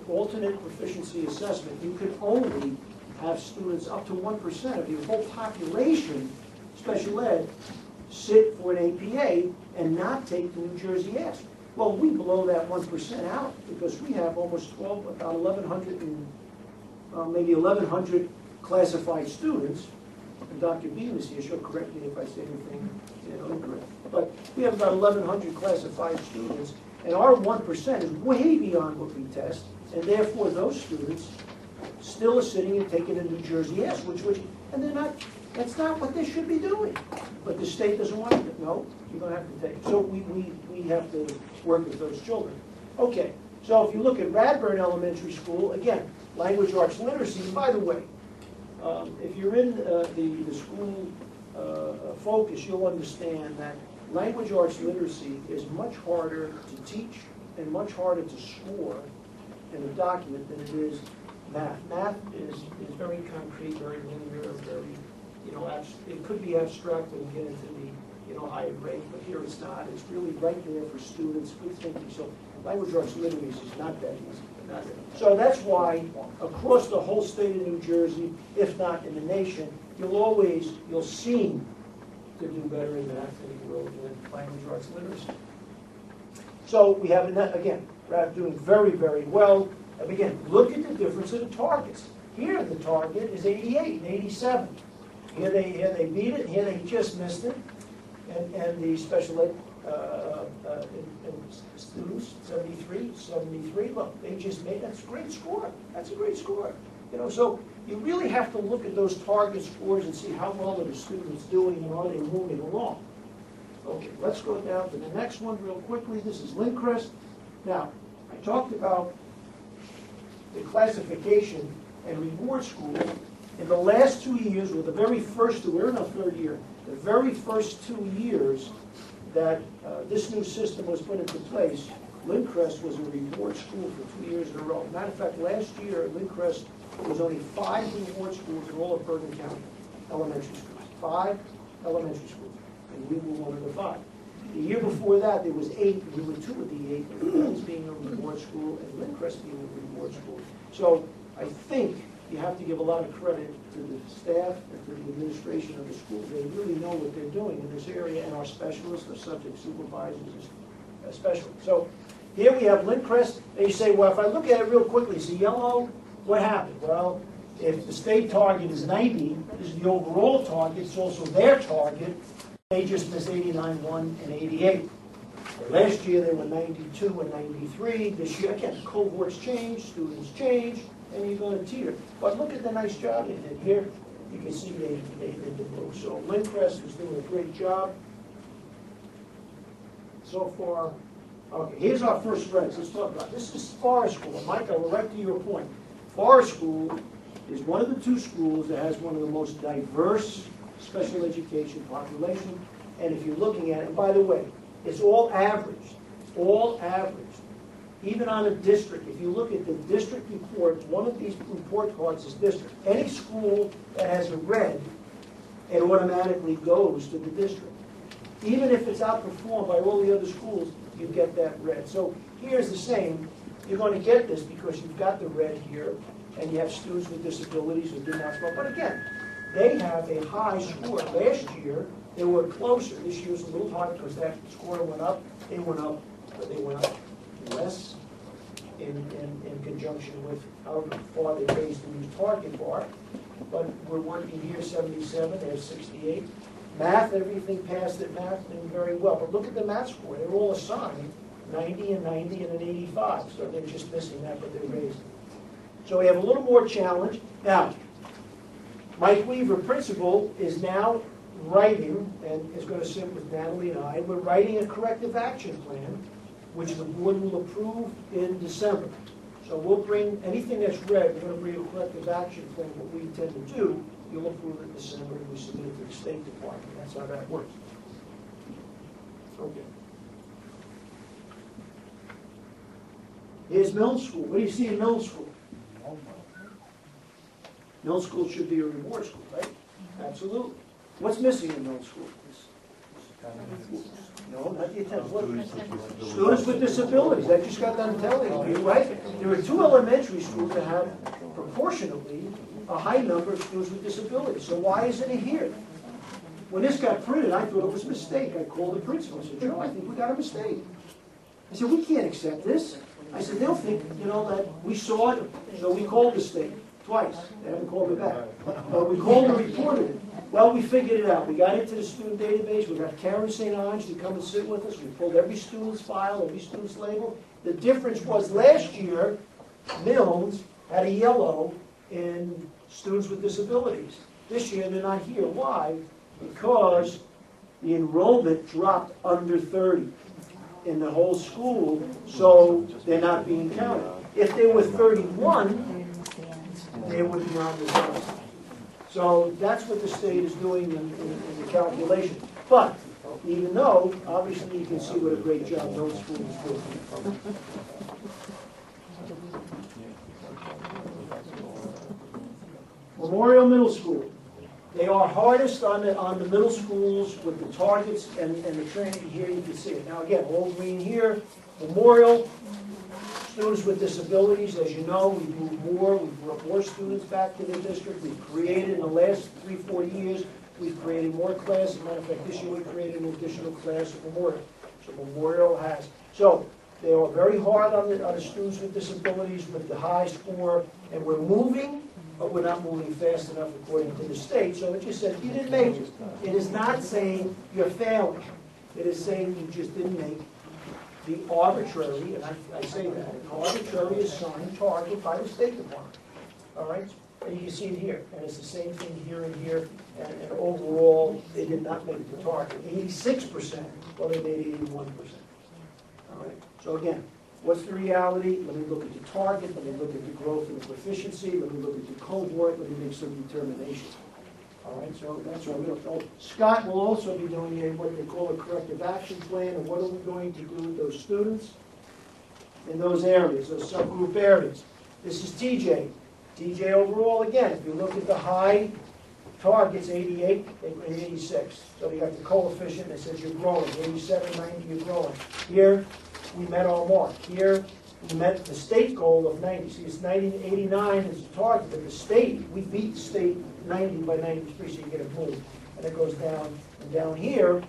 alternate proficiency assessment, you can only have students up to 1% of your whole population, special ed, sit for an APA and not take the New Jersey S. Well, we blow that 1% out because we have almost about 1,100 and maybe 1,100 classified students. And Dr. Beam is here, she'll correct me if I say anything incorrect. But we have about 1,100 classified students, and our 1% is way beyond what we test, and therefore those students still are sitting and taking a New Jersey S, and they're not, that's not what they should be doing. But the state doesn't want it. No, you're going to have to take it. So we have to work with those children. Okay, so if you look at Radburn Elementary School, again, language arts literacy, by the way, if you're in the school focus, you'll understand that language arts literacy is much harder to teach and much harder to score in a document than it is math. Math is very concrete, very linear, very, it could be abstract and get into the, higher grade, but here it's not. It's really right there for students, good thinking. So language arts literacy is not that easy. So that's why across the whole state of New Jersey, if not in the nation, you'll seem to do better in math than you will in language arts literacy. So we have, again, doing very, very well. And again, look at the difference in the targets. Here the target is 88 and 87. Here they beat it, here they just missed it. And the special ed students, 73, look, they just made, that's a great score. That's a great score. So you really have to look at those target scores and see how well are the students doing and are they moving along. Okay, let's go down to the next one real quickly. This is Lindcrest. Now, I talked about the classification and reward school. In the last 2 years, or the very first two, we're in our third year, the very first 2 years that this new system was put into place, Lindcrest was a reward school for 2 years in a row. Matter of fact, last year, Lindcrest was only 5 reward schools in all of Bergen County, elementary schools. 5 elementary schools, and we were one of the 5. The year before that, there was 8, we were 2 of the 8, Queens being a reward school and Lindcrest being a reward school. So I think you have to give a lot of credit to the staff and to the administration of the school. They really know what they're doing in this area, and our specialists, our subject supervisors, especially. So here we have Lindcrest, and you say, well, if I look at it real quickly, see yellow, what happened? Well, if the state target is 90, this is the overall target, it's also their target, they just missed 89, 1, and 88. Last year they were 92 and 93. This year, again, cohorts change, students change, and you're going to teeter. But look at the nice job they did here. You can see they did the blue. So Lindcrest is doing a great job so far. Okay, here's our first strengths. Let's talk about it. This is Forest School. Mike, I'll right to your point. Forest School is one of the 2 schools that has one of the most diverse special education population, And if you're looking at it, and by the way, it's all averaged, all averaged. Even on a district, if you look at the district report, one of these report cards is district. Any school that has a red, it automatically goes to the district. Even if it's outperformed by all the other schools, you get that red. So here's the same. You're going to get this because you've got the red here, and you have students with disabilities who did not score. But again, they have a high score. Last year, they were closer. This year was a little harder because that score went up. They went up, but they went up less in conjunction with how far they raised the new target bar. But we're working here 77, they have 68. Math, everything passed at math, doing very well. But look at the math score. They're all assigned 90 and 90 and an 85. So they're just missing that, but they're raised. So we have a little more challenge. Now, Mike Weaver, principal, is now writing, and is going to sit with Natalie and I, we're writing a corrective action plan, which the board will approve in December. So we'll bring, anything that's red, we're going to bring a corrective action plan, what we intend to do, you'll approve it in December, and we submit it to the State Department. That's how that works. Okay. Here's middle school. What do you see in middle school? Middle school should be a reward school, right? Absolutely. What's missing in middle school? No, not the attendance. What? Students with disabilities. I just got done telling you, right? There are 2 elementary schools that have proportionately a high number of students with disabilities. So why isn't it here? When this got printed, I thought it was a mistake. I called the principal. I said, Joe, I think we got a mistake. I said, we can't accept this. I said, they'll think, that we saw it, so we called the state twice. They haven't called it back. We called and reported it. Well, we figured it out. We got into the student database. We got Karen St. Ange to come and sit with us. We pulled every student's file, every student's label. The difference was last year, Milnes had a yellow in students with disabilities. This year, they're not here. Why? Because the enrollment dropped under 30 in the whole school, so they're not being counted. If they were 31, they would be on the list. So that's what the state is doing in the calculation. But even though, obviously, you can see what a great job those schools do. Memorial Middle School. They are hardest on the middle schools with the targets and the training. Here you can see it. Now again, all green here. Memorial, students with disabilities, as you know, we've moved more. We've brought more students back to the district. We've created, in the last 3-4 years, we've created more classes. As a matter of fact, this year we created an additional class at Memorial. So Memorial has. So they are very hard on the students with disabilities with the high score, and we're moving, but we're not moving fast enough according to the state. So it just says you didn't make it. It is not saying you're failing. It is saying you just didn't make the arbitrary, and I say that, an arbitrary assigned target by the State Department. All right? And you can see it here. And it's the same thing here and here. And overall, they did not make the target. 86%, well, they made 81%. All right? So again, what's the reality? Let me look at the target. Let me look at the growth and the proficiency. Let me look at the cohort. Let me make some determinations. All right, so that's what we're doing. Scott will also be doing what they call a corrective action plan, and what are we going to do with those students in those areas, those subgroup areas. This is TJ. TJ overall, again, if you look at the high targets, 88, they were 86. So you got the coefficient that says you're growing, 87, 90, you're growing. Here, we met our mark. Here, we met the state goal of 90. See, it's 90 to 89 is the target, but the state, we beat the state 90 by 93, so you get a move. And it goes down. And down here,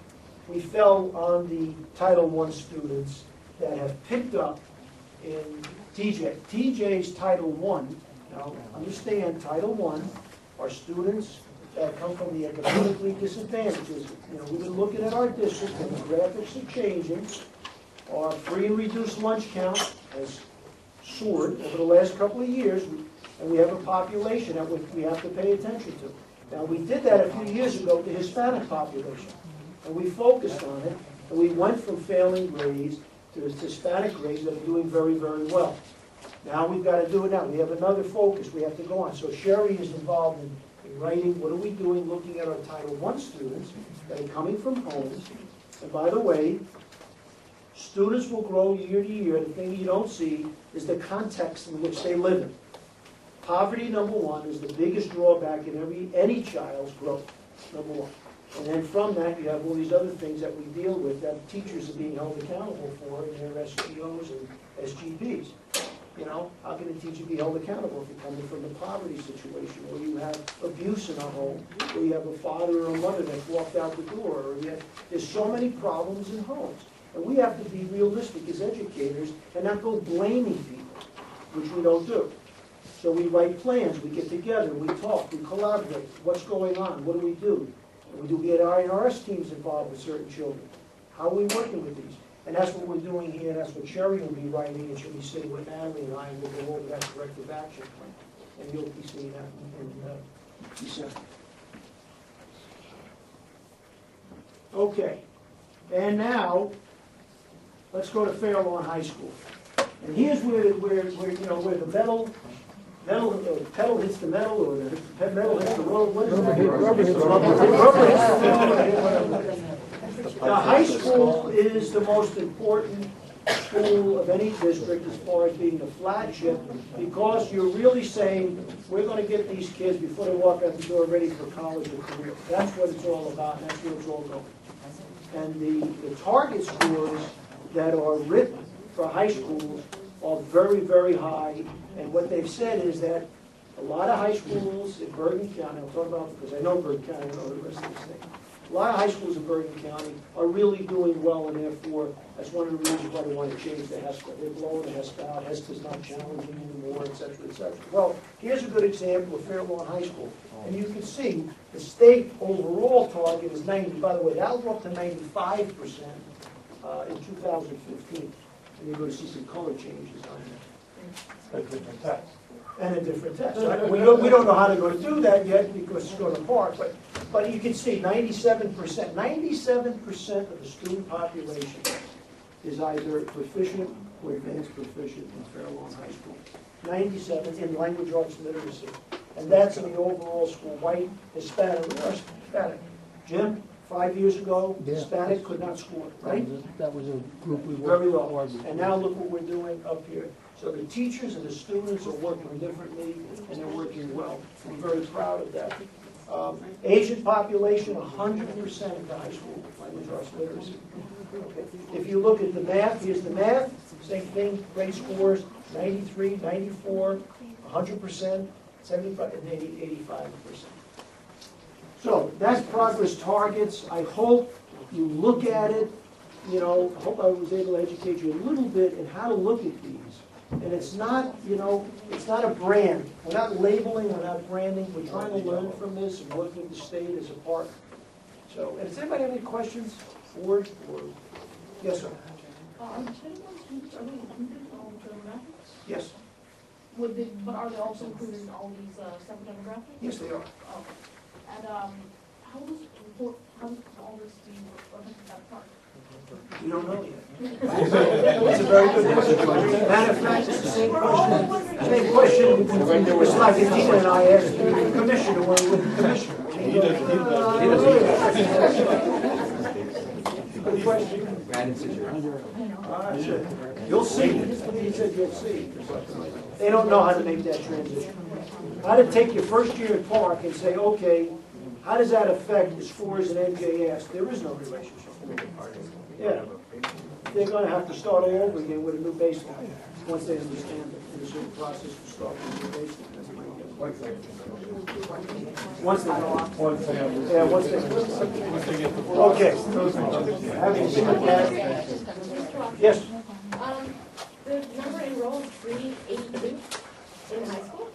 we fell on the Title I students that have picked up in TJ. TJ's Title I, now understand, Title I are students that come from the economically disadvantaged. We've been looking at our district, and the graphics are changing. Our free and reduced lunch count has soared over the last couple of years, and we have a population that we have to pay attention to. Now, we did that a few years ago with the Hispanic population, and we focused on it, and we went from failing grades to Hispanic grades that are doing very, very well. Now we've got to do it now. We have another focus we have to go on. So Sherry is involved in in writing, what are we doing looking at our Title I students that are coming from homes? And by the way, students will grow year to year. The thing you don't see is the context in which they live in. Poverty, number one, is the biggest drawback in any child's growth, number one. And then from that, you have all these other things that we deal with that teachers are being held accountable for in their SGOs and SGPs. You know, how can a teacher be held accountable if you're coming from a poverty situation, or you have abuse in a home, or you have a father or a mother that walked out the door, or there's so many problems in homes. And we have to be realistic as educators and not go blaming people, which we don't do. So we write plans, we get together, we talk, we collaborate. What's going on? What do we do? And we get our INRS teams involved with certain children. How are we working with these? And that's what we're doing here, that's what Sherry will be writing, and she'll be sitting with Natalie and I, and we'll go over that corrective action plan. And you'll be seeing that in December. Okay, and now, let's go to Fairlawn High School. And here's where you know, where the pedal hits the metal, or the metal hits the road. What is that? Rubber hits the road. Now, high school is the most important school of any district as far as being the flagship, because you're really saying, we're going to get these kids before they walk out the door ready for college or career. That's what it's all about, and that's where it's all going. And the target scores that are written for high schools are very, very high. And what they've said is that a lot of high schools in Bergen County, I'll talk about, because I know Bergen County, I know the rest of the state. A lot of high schools in Bergen County are really doing well, and therefore, that's one of the reasons why they want to change the HESPA. They're blowing the HESPA out. HESPA's not challenging anymore, et cetera, et cetera. Well, here's a good example of Fairlawn High School. And you can see the state overall target is 90. By the way, that'll go up to 95% in 2015. And you're going to see some color changes on that. A different text. And a different test. We don't know how they're going to do that yet because it's going to park, but you can see 97%. 97% of the student population is either proficient or advanced proficient in Fairlawn High School. 97 in language arts literacy. And that's in the overall school. White, Hispanic, Hispanic. Jim, 5 years ago, Hispanic could not score, right? That was a group we Very worked low. hard with. And now look what we're doing up here. So the teachers and the students are working differently, and they're working well. I'm very proud of that. Asian population, 100% of the high school language arts literacy. Okay. If you look at the math, here's the math, same thing, grade scores, 93, 94, 100%, 75, and 85%. So that's progress targets. I hope you look at it. You know, I hope I was able to educate you a little bit in how to look at these. And it's not, you know, it's not a brand. We're not labeling, we're not branding. We're trying to learn from this and work with the state as a partner. So, and does anybody have any questions? Or yes, sir. Are the Title I students, are they included in all the demographics? Yes. But are they also included in all these separate demographics? Yes, they are. Oh. And how does all this do that part? You don't know yet. That's a very good question. Matter of fact, it's the same question. Same question. It's like if Tina and I asked the commissioner when we were the commissioner. Good question. You'll see. He said you'll see. They don't know how to make that transition. How to take your first year at Park and say, okay, how does that affect the scores in NJS? There is no relationship. Yeah. They're going to have to start all over again with a new baseline once they understand it. There's a certain process to start with a new baseline. Once they go on. Yeah, once they get the okay. Having seen that. Yes. The number enrolled is 382 in high school.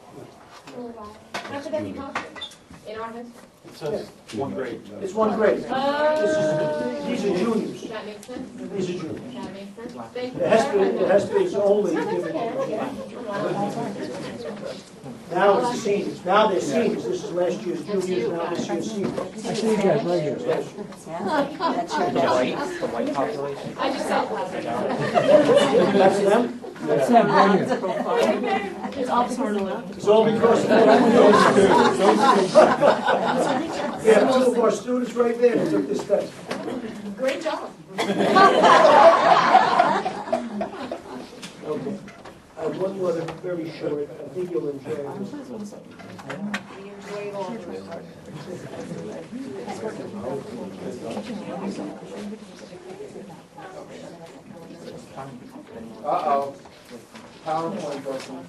How could that be possible in our high school? It says one grade. It's one grade. These are juniors. That makes sense. These are juniors. That makes sense. Thank you. The HESPA is only No, that's given. okay. Now it's the seniors. Now they're seniors. This is last year's juniors, now this year's seniors. I see you guys right here. The white population. I just saw it. That's them? That's them right here. It's all sort of. It's all because of Yeah, two of our students right there that took this test. Great job. Okay. I have one more that's very short. I think you'll enjoy it. We enjoy it all. Uh-oh. PowerPoint doesn't.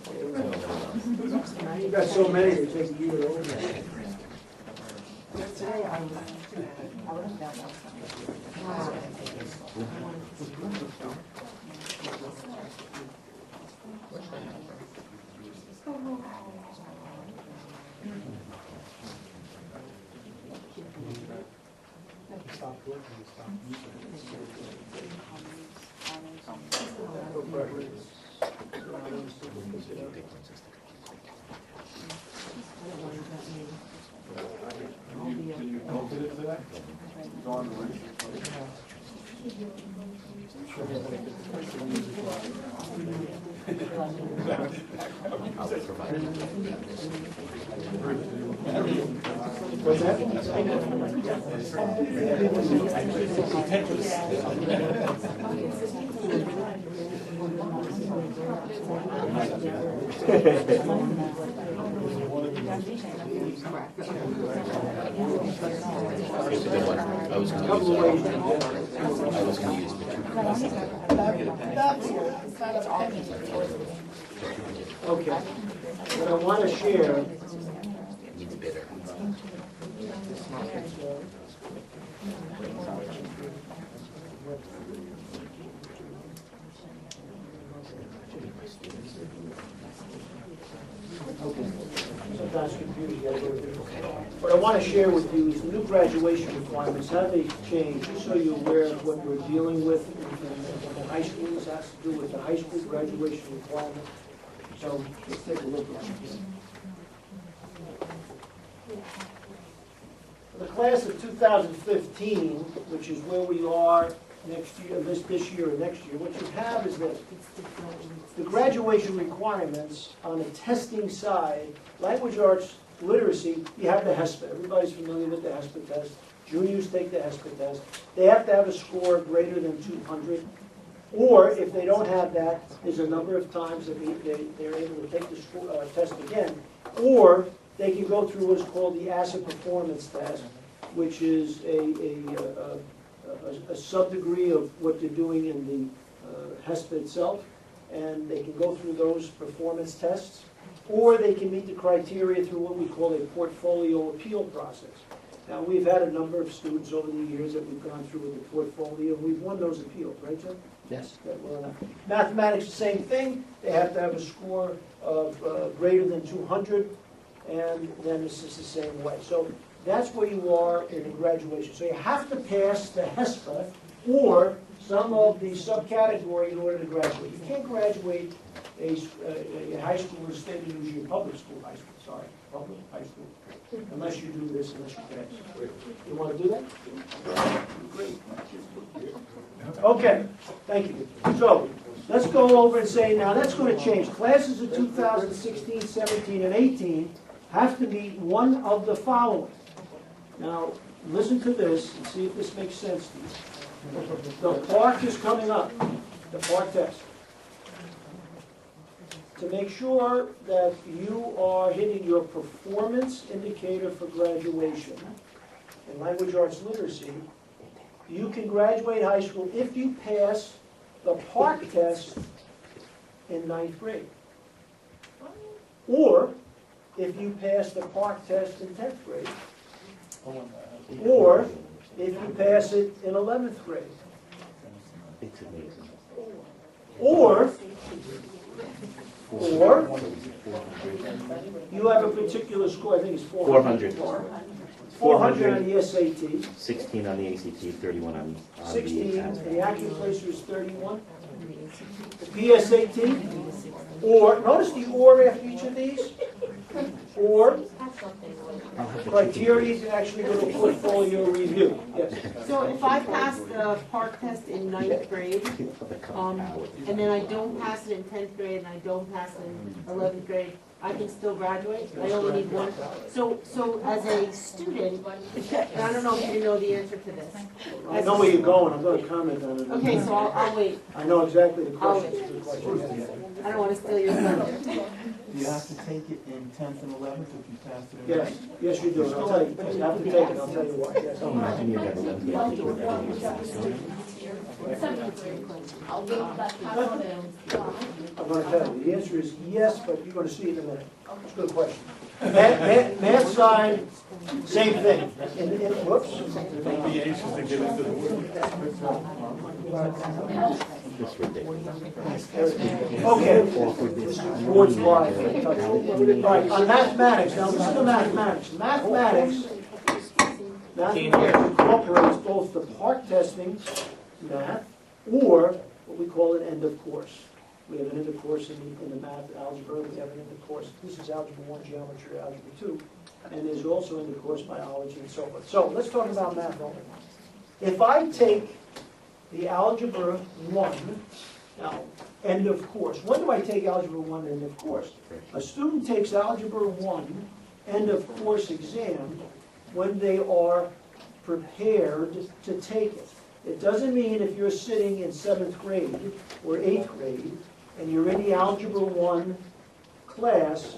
You've got so many, it takes a year to open. Did you go to it today? Go on the link. What's that? I was going to use Okay. What I want to share. Needs bitter. Sometimes computers get a little bit. What I want to share with you is the new graduation requirements, how they change, just so you're aware of what we're dealing with in high school. This has to do with the high school graduation requirement. So let's take a look at it. For the class of 2015, which is where we are next year, this year and next year, what you have is that the graduation requirements on the testing side, language arts, literacy, you have the HESPA. Everybody's familiar with the HESPA test. Juniors take the HESPA test. They have to have a score greater than 200. Or if they don't have that, there's a number of times that they're able to take the test again. Or they can go through what's called the ASSA performance test, which is a sub-degree of what they're doing in the HESPA itself. And they can go through those performance tests. Or they can meet the criteria through what we call a portfolio appeal process. Now, we've had a number of students over the years that we've gone through with the portfolio. We've won those appeals, right, Jim? Yes. Mathematics, the same thing. They have to have a score of greater than 200, and then it's just the same way. So that's where you are in the graduation. So you have to pass the HESPA or some of the subcategory in order to graduate. You can't graduate a high school in the state of New Jersey, public school high school, sorry, public high school, unless you do this, unless you pass. You want to do that? Great. Okay, thank you. So, let's go over and say, now that's going to change. Classes of 2016, 17, and 18 have to meet one of the following. Now, listen to this and see if this makes sense to you. The PARCC is coming up, the PARCC test. To make sure that you are hitting your performance indicator for graduation in language arts literacy, you can graduate high school if you pass the PARCC test in 9th grade. Or if you pass the PARCC test in 10th grade. Or if you pass it in 11th grade. It's amazing. Or you have a particular score, I think it's 400. 400 on the SAT. 16 on the ACT, 31 on the 16, ASVAB. the Accuplacer is 31. The PSAT, or, notice the or after each of these? criteria is actually go to portfolio review, yes. So if I pass the park test in ninth grade, and then I don't pass it in 10th grade, and I don't pass it in 11th grade, I can still graduate? I only need one? So as a student, and I don't know if you know the answer to this. I know where you're going, I'm gonna comment on it. Okay, so I'll wait. I know exactly the I'll question. wait. I don't want to steal your thunder. Do you have to take it in 10th and 11th if you pass it in Yes, yes, you do, and I'll tell you, you have to take it, I'll tell you why, yes. Oh, imagine you got 11 years. I'll leave that comment. I'm gonna tell you, the answer is yes, but you're gonna see it in a minute. It's a good question. Math side, same thing. Whoops. Don't be anxious to get into the word. It's ridiculous. Okay. Board's wide. Right, on mathematics, now listen to mathematics. Mathematics incorporates both the part testing, math, or what we call an end of course. We have an end of course in the math, algebra, we have an end of course. This is algebra 1, geometry, algebra 2. And there's also end of course biology and so forth. So let's talk about math only. If I take the algebra 1, now, end of course. When do I take algebra 1 end of course? A student takes algebra 1 end of course exam when they are prepared to take it. It doesn't mean if you're sitting in 7th grade or 8th grade and you're in the algebra 1 class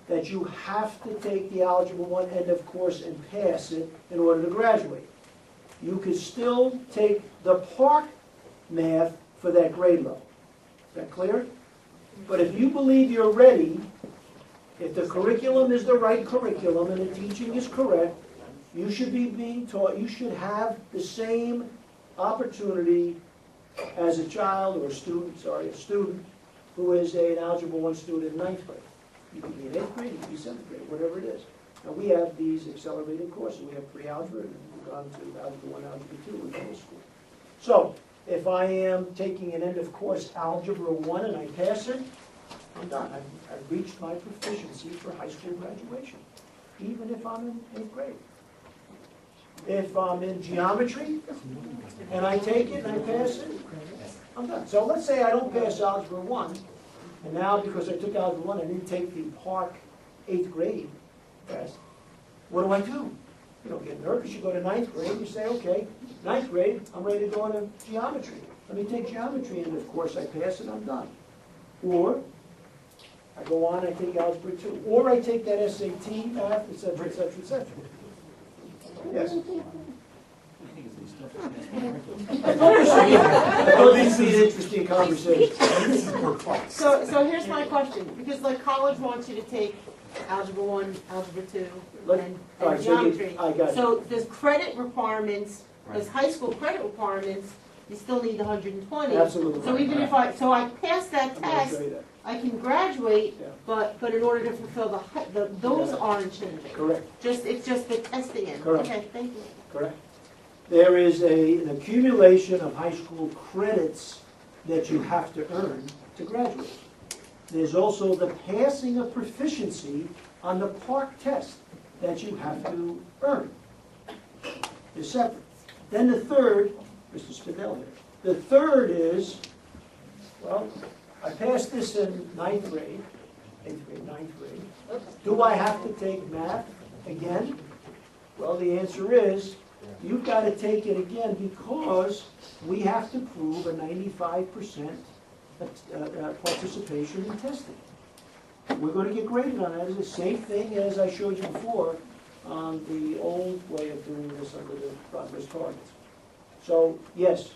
that you have to take the algebra 1 end of course and pass it in order to graduate. You could still take the part math for that grade level. Is that clear? But if you believe you're ready, if the curriculum is the right curriculum and the teaching is correct, you should be being taught, you should have the same opportunity as a child or a student who is an algebra 1 student in 9th grade. You can be in 8th grade, you can be 7th grade, whatever it is. Now we have these accelerated courses. We have pre-algebra and we've gone to algebra 1, algebra 2 in middle school. So if I am taking an end of course algebra 1 and I pass it, I'm done. I've reached my proficiency for high school graduation, even if I'm in 8th grade. If I'm in geometry and I take it and I pass it, I'm done. So let's say I don't pass algebra 1, and now because I took algebra 1, I didn't take the Park 8th grade test. What do? You don't get nervous. You go to 9th grade, you say, okay, 9th grade, I'm ready to go into geometry. Let me take geometry, and of course I pass it, I'm done. Or I go on, I take algebra 2. Or I take that SAT, math, et cetera, et cetera, et cetera. Yes? I thought this would be an interesting conversation. So here's my question, because like college wants you to take algebra 1, algebra 2, and geometry. I got you. So there's credit requirements, there's high school credit requirements, you still need 120. Absolutely. So even if I pass that I'm gonna test, show you that. I can graduate, Yeah. but in order to fulfill those aren't changing. Correct. It's just the testing end. Correct. Okay, thank you. Correct. There is an accumulation of high school credits that you have to earn to graduate. There's also the passing of proficiency on the PARCC test that you have to earn. They're separate. Then the third, Mr. Spindell here, the third is, well, I passed this in 9th grade, 8th grade, 9th grade. Do I have to take math again? Well, the answer is, you've got to take it again because we have to prove a 95% participation in testing. We're going to get graded on that. It's the same thing as I showed you before on the old way of doing this under the progress targets. So, yes.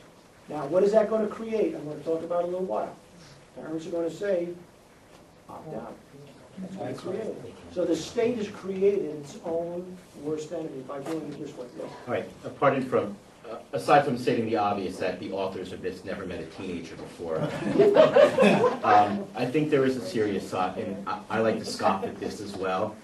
Now, what is that going to create? I'm going to talk about it in a little while. Parents are going to say, opt out. That's what it's created. So the state has created its own worst enemy by doing it this way. Yes. All right, aside from stating the obvious that the authors of this never met a teenager before, I think there is a serious side, and I like to scoff at this as well.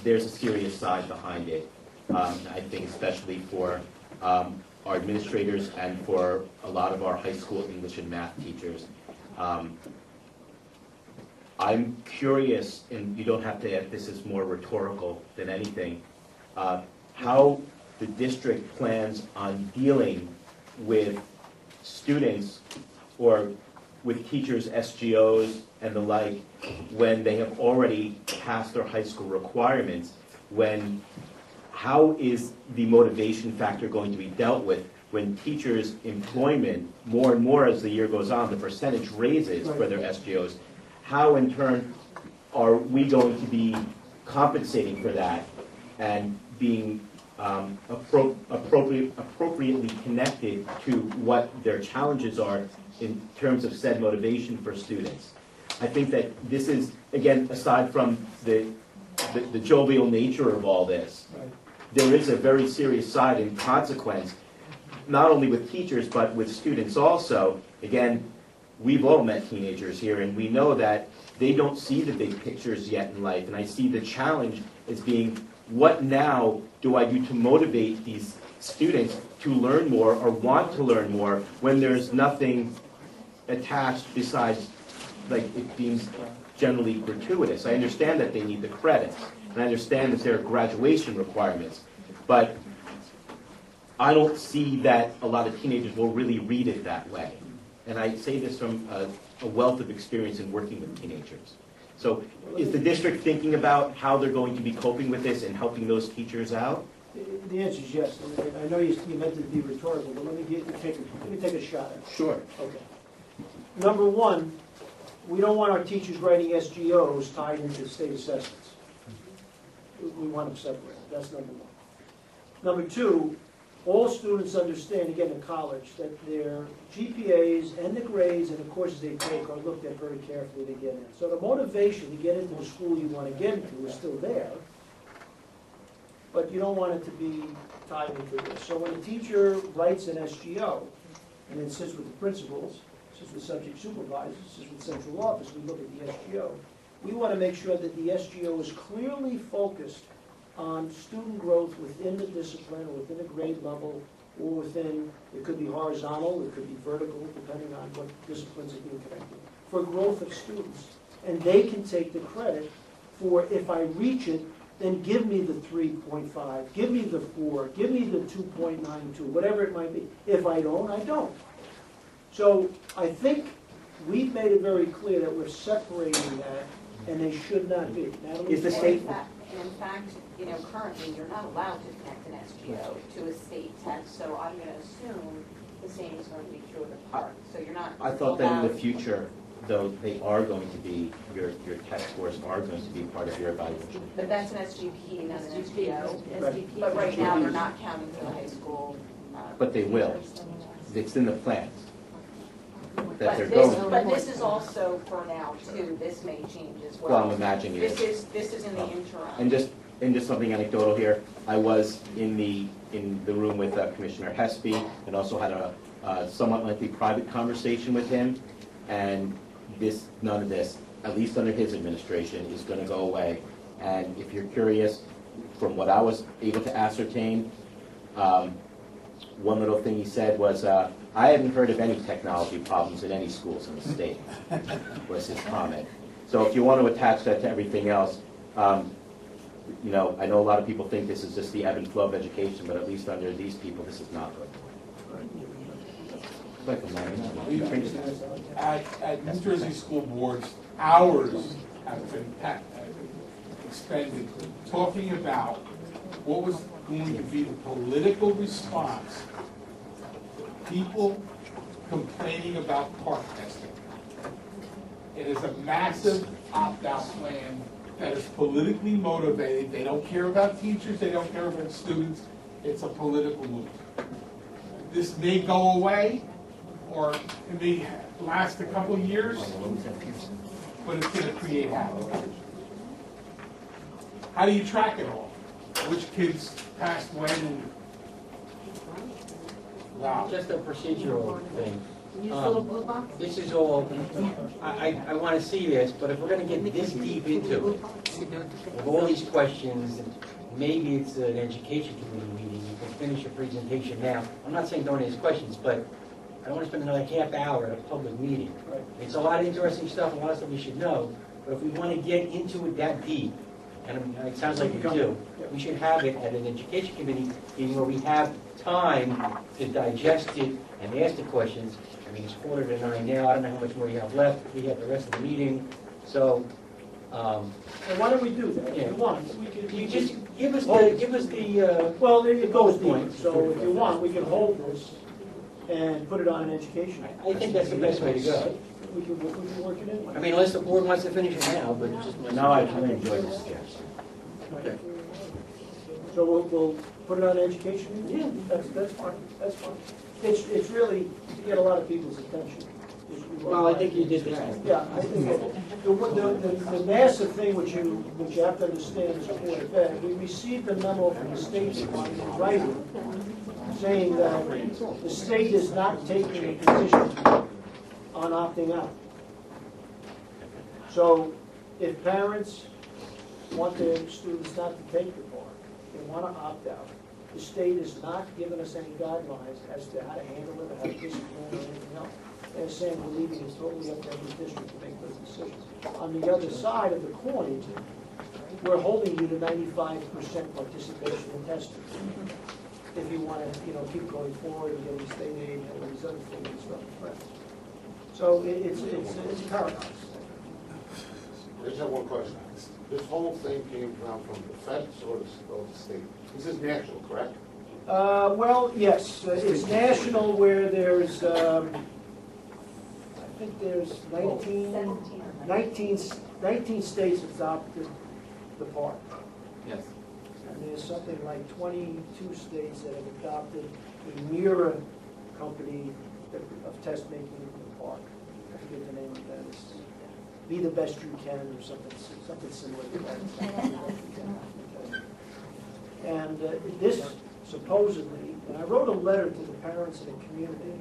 There's a serious side behind it. I think especially for our administrators and for a lot of our high school English and math teachers. I'm curious, and you don't have to, this is more rhetorical than anything, how the district plans on dealing with students or with teachers, SGOs, and the like, when they have already passed their high school requirements, how is the motivation factor going to be dealt with when teachers' employment, more and more as the year goes on, the percentage raises for their SGOs? How in turn are we going to be compensating for that and being appropriately connected to what their challenges are in terms of said motivation for students? I think that this is, again, aside from the jovial nature of all this, there is a very serious side and consequence, not only with teachers, but with students also. Again, we've all met teenagers here, and we know that they don't see the big pictures yet in life. And I see the challenge as being, what now do I do to motivate these students to learn more or want to learn more when there's nothing attached besides, like, it being generally gratuitous? I understand that they need the credits, and I understand that there are graduation requirements, but I don't see that a lot of teenagers will really read it that way. And I say this from a wealth of experience in working with teenagers. So is the district thinking about how they're going to be coping with this and helping those teachers out? The answer is yes. I know you meant it to be rhetorical, but let me take a shot at it. Sure. Okay. Number one, we don't want our teachers writing SGOs tied into state assessments. We want them separated. That's number one. Number two, all students understand, again in college, that their GPAs and the grades and the courses they take are looked at very carefully to get in. So the motivation to get into the school you want to get into is still there, but you don't want it to be tied into this. So when a teacher writes an SGO and then sits with the principals, sits with subject supervisors, sits with central office, we look at the SGO. We want to make sure that the SGO is clearly focused on student growth within the discipline or within a grade level, or within, it could be horizontal, it could be vertical, depending on what disciplines are being connected, for growth of students. And they can take the credit for, if I reach it, then give me the 3.5, give me the 4, give me the 2.92, whatever it might be. If I don't, I don't. So I think we've made it very clear that we're separating that, and they should not be. Natalie? Is the state... And in fact, you know, currently, you're not allowed to connect an SGO to a state test, so I'm going to assume the same is going to be true of the park. So you're not I thought that in the allowed- future, though, they are going to be, your test scores are going to be part of your evaluation. But that's an SGP, not an SGO. Right. But right now, they're not counting for the high school. But they will. It's in the plans that they're But going. this is also for now, too. This may change as well. Well, I'm imagining it. This is in the interim. And just something anecdotal here, I was in the room with Commissioner Hespy and also had a somewhat lengthy private conversation with him, and none of this, at least under his administration, is going to go away. And if you're curious, from what I was able to ascertain, one little thing he said was, I haven't heard of any technology problems in any schools in the state, was his comment. So if you want to attach that to everything else, you know, I know a lot of people think this is just the ebb and flow of education, but at least under these people, this is not good. At New Jersey school boards, hours have been expended talking about what was going to be the political response to people complaining about park testing. It is a massive opt-out plan that is politically motivated. They don't care about teachers, they don't care about students. It's a political move. This may go away, or it may last a couple of years, but it's going to create havoc. How do you track it all? Which kids passed when? And wow. Just a procedural thing. Use the little blue box? This is all, I want to see this, but if we're going to get this deep into it, with all these questions, maybe it's an education committee meeting, you can finish your presentation now. I'm not saying don't ask questions, but I don't want to spend another half hour at a public meeting. It's a lot of interesting stuff, a lot of stuff you should know, But if we want to get into it that deep, and it sounds like we do, we should have it at an education committee meeting where we have time to digest it and ask the questions. I mean, it's 8:45 now, I don't know how much more you have left, we have the rest of the meeting, so, And why don't we do that? If Yeah. you want, we can. you just give us the, Well, it goes deep, Point. so if you want, we can hold this and put it on an education. I think that's the best way to go. We can work it in. I mean, unless the board wants to finish it now, but just. No, I really enjoyed this, yes. Okay. So we'll put it on education? Yeah. That's fine, that's fine. It's really to get a lot of people's attention. Well, I think you did that. Yeah, I think the massive thing which you have to understand as a Board of Ed, we received a memo from the state in writing saying that the state is not taking a position on opting out. So if parents want their students not to take the part, they want to opt out, the state is not giving us any guidelines as to how to handle it, or how to discipline, or anything else. They're saying we're leaving it totally up to every district to make those decisions. On the other side of the coin, we're holding you to 95% participation in testing. If you want to, keep going forward and getting state aid and all these other things and stuff. So it's a paradox. I just have one question. This whole thing came down from the feds or the state? This is national, correct? Well, yes, it's national where there's, I think there's 19 states adopted the park. Yes. And there's something like 22 states that have adopted a Mira company of test making in the park. I forget the name of that. It's Be the Best You Can or something similar to that. And this supposedly, and I wrote a letter to the parents and the community,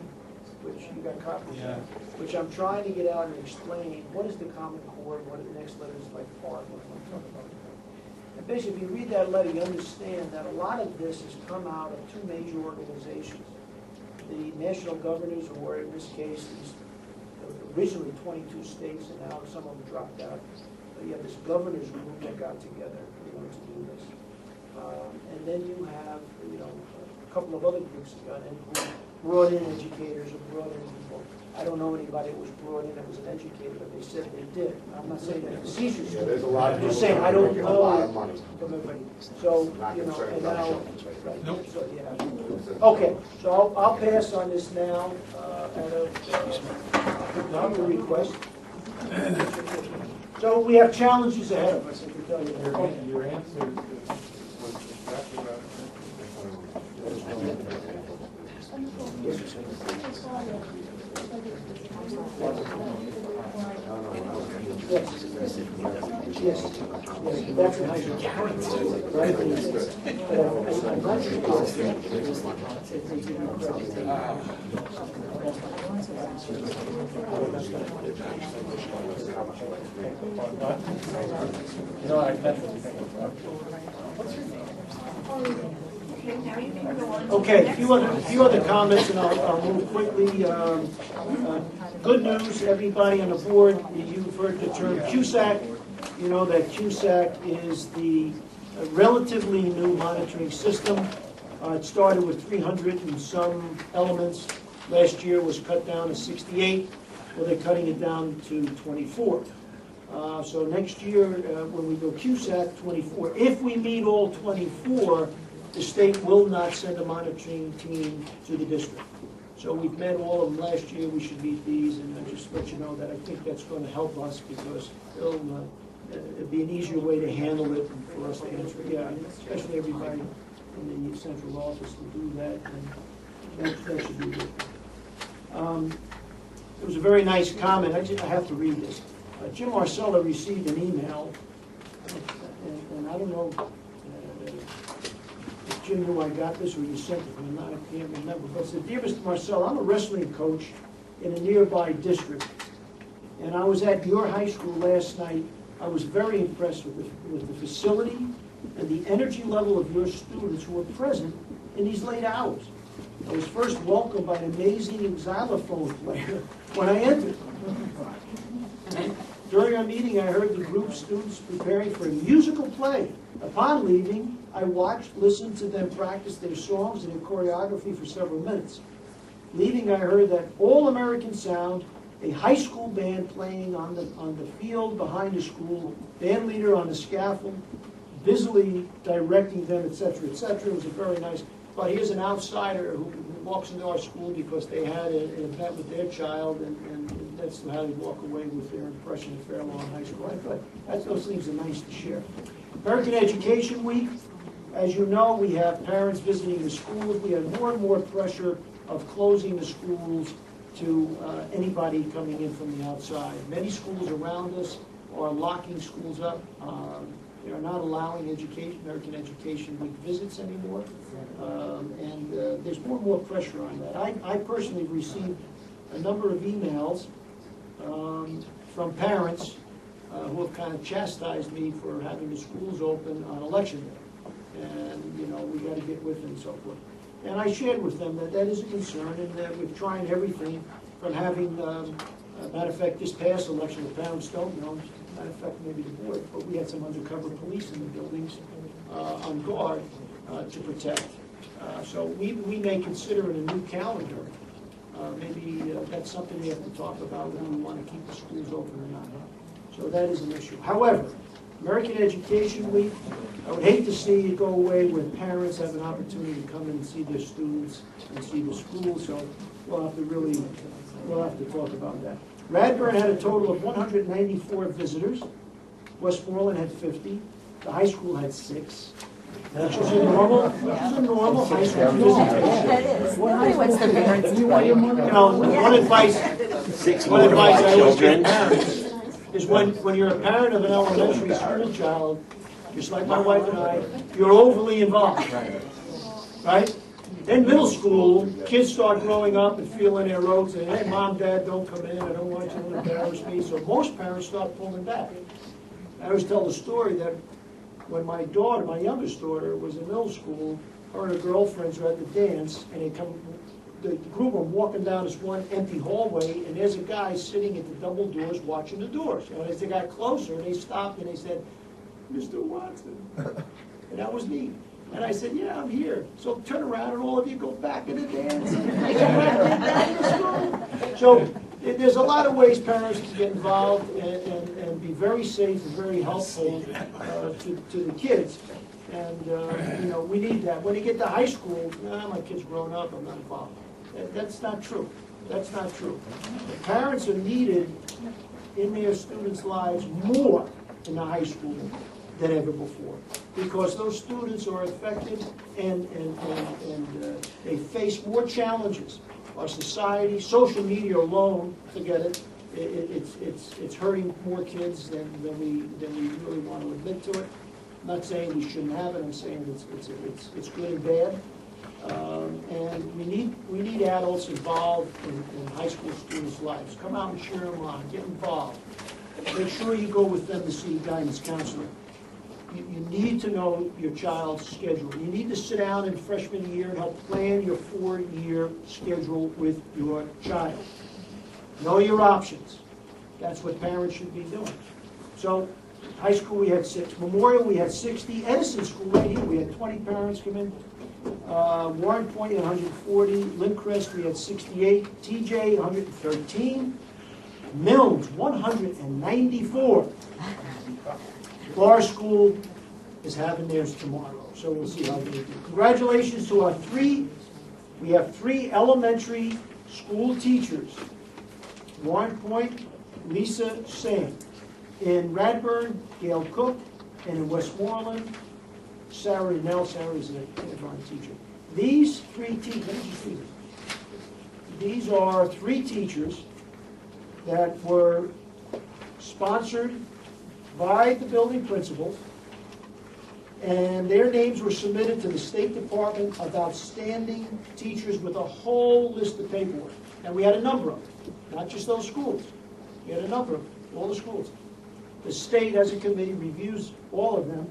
which you got copies of, which I'm trying to get out and explain what is the Common Core, what the next letter is like part, what I'm talking about. And basically, if you read that letter, you understand that a lot of this has come out of two major organizations. The national governors, who were in this case, originally 22 states, and now some of them dropped out. But you have this governors group that got together, to do this. And then you have, a couple of other groups that got in, who brought in educators, who brought in people. I don't know anybody that was brought in that was an educator, but they said they did. I'm not saying that facetious. Yeah, there's a lot of I'm just people saying, I don't making a lot of know money. from everybody. So, Not and concerned now, about right, Nope. so, yeah. Okay, so I'll pass on this now, out of, number request. So we have challenges ahead of us, I can tell you that. Your answer was exactly right. Yes. Yes. That's an idea. Right? Okay, a few other comments, and I'll move quickly. Good news, everybody on the board, you've heard the term CUSAC. You know that CUSAC is the relatively new monitoring system. It started with 300 and some elements. Last year was cut down to 68. Well, they're cutting it down to 24. So next year, when we go CUSAC 24, if we meet all 24, the state will not send a monitoring team to the district. So we've met all of them last year, we should meet these, and I just let you know that I think that's going to help us because it'll be an easier way to handle it and for us to answer. Yeah, especially everybody in the central office to do that, and that should be good. There was a very nice comment, I have to read this. Jim Marcella received an email, and I don't know if Jim knew I got this or you sent it, I can't remember. But it said, "Dear Mr. Marcella, I'm a wrestling coach in a nearby district, and I was at your high school last night. I was very impressed with the facility and the energy level of your students who were present in these late hours. I was first welcomed by an amazing xylophone player when I entered. During our meeting, I heard the group students preparing for a musical play. Upon leaving, I watched, listened to them practice their songs and their choreography for several minutes. Leaving, I heard that All American Sound, a high school band playing on the field behind the school, band leader on the scaffold, busily directing them, etc., etc. It was a very nice, but here's an outsider who walks into our school because they had an event with their child, and that's how they walk away with their impression of Fair Lawn High School. I thought those things are nice to share. American Education Week, as you know, we have parents visiting the schools. We have more and more pressure of closing the schools to anybody coming in from the outside. Many schools around us are locking schools up. They are not allowing American Education Week visits anymore. And there's more and more pressure on that. I personally received a number of emails from parents who have kind of chastised me for having the schools open on election day. And, you know, we got to get with it and so forth. And I shared with them that that is a concern, and that we're trying everything from having, matter of fact, this past election, the parents don't know, matter of fact, maybe the board, but we had some undercover police in the buildings on guard to protect. So we may consider it a new calendar. Maybe that's something we have to talk about, whether we want to keep the schools open or not. So that is an issue. However, American Education Week, I would hate to see it go away when parents have an opportunity to come in and see their students and see the school, so we'll have to talk about that. Radburn had a total of 194 visitors. Westmoreland had 50. The high school had 6. Which is a normal high school visitation. That is. What's the parents' One advice I always give parents is when you're a parent of an elementary school child, just like my wife and I, you're overly involved. Right? In middle school, kids start growing up and feeling their oats, and hey, Mom, Dad, don't come in, I don't want you to embarrass me. So most parents start pulling back. I always tell the story that when my daughter, my youngest daughter, was in middle school, her and her girlfriends were at the dance, and the group were walking down this one empty hallway, and there's a guy sitting at the double doors watching the doors. And as they got closer, they stopped and they said, "Mr. Watson." And that was me. And I said, "Yeah, I'm here." So turn around and all of you go back in the dance. So there's a lot of ways parents can get involved and be very safe and very helpful to the kids. And, you know, we need that. When you get to high school, my kid's grown up, I'm not involved. That's not true. That's not true. The parents are needed in their students' lives more in the high school than ever before, because those students are affected and they face more challenges. Our society, social media alone, forget it. It's hurting more kids than we really want to admit to it. I'm not saying we shouldn't have it. I'm saying it's good and bad. And we need adults involved in high school students' lives. Come out and cheer them on. Get involved. Make sure you go with them to see a guidance counselor. You need to know your child's schedule. You need to sit down in freshman year and help plan your 4-year schedule with your child. Know your options. That's what parents should be doing. So, high school we had 6. Memorial we had 60. Edison School right here we had 20 parents come in. Warren Point 140. Lindcrest we had 68. TJ 113. Mills 194. Bar School is having theirs tomorrow, so we'll see how they do. Congratulations to our we have 3 elementary school teachers. Warren Point, Lisa Singh. In Radburn, Gail Cook. And in Westmoreland, Sarah Nell. Sarah is a kindergarten teacher. These 3 teachers, these are 3 teachers that were sponsored by the building principals, and their names were submitted to the State Department of Outstanding Teachers with a whole list of paperwork. And we had a number of them, not just those schools. We had a number of them, all the schools. The state, as a committee, reviews all of them,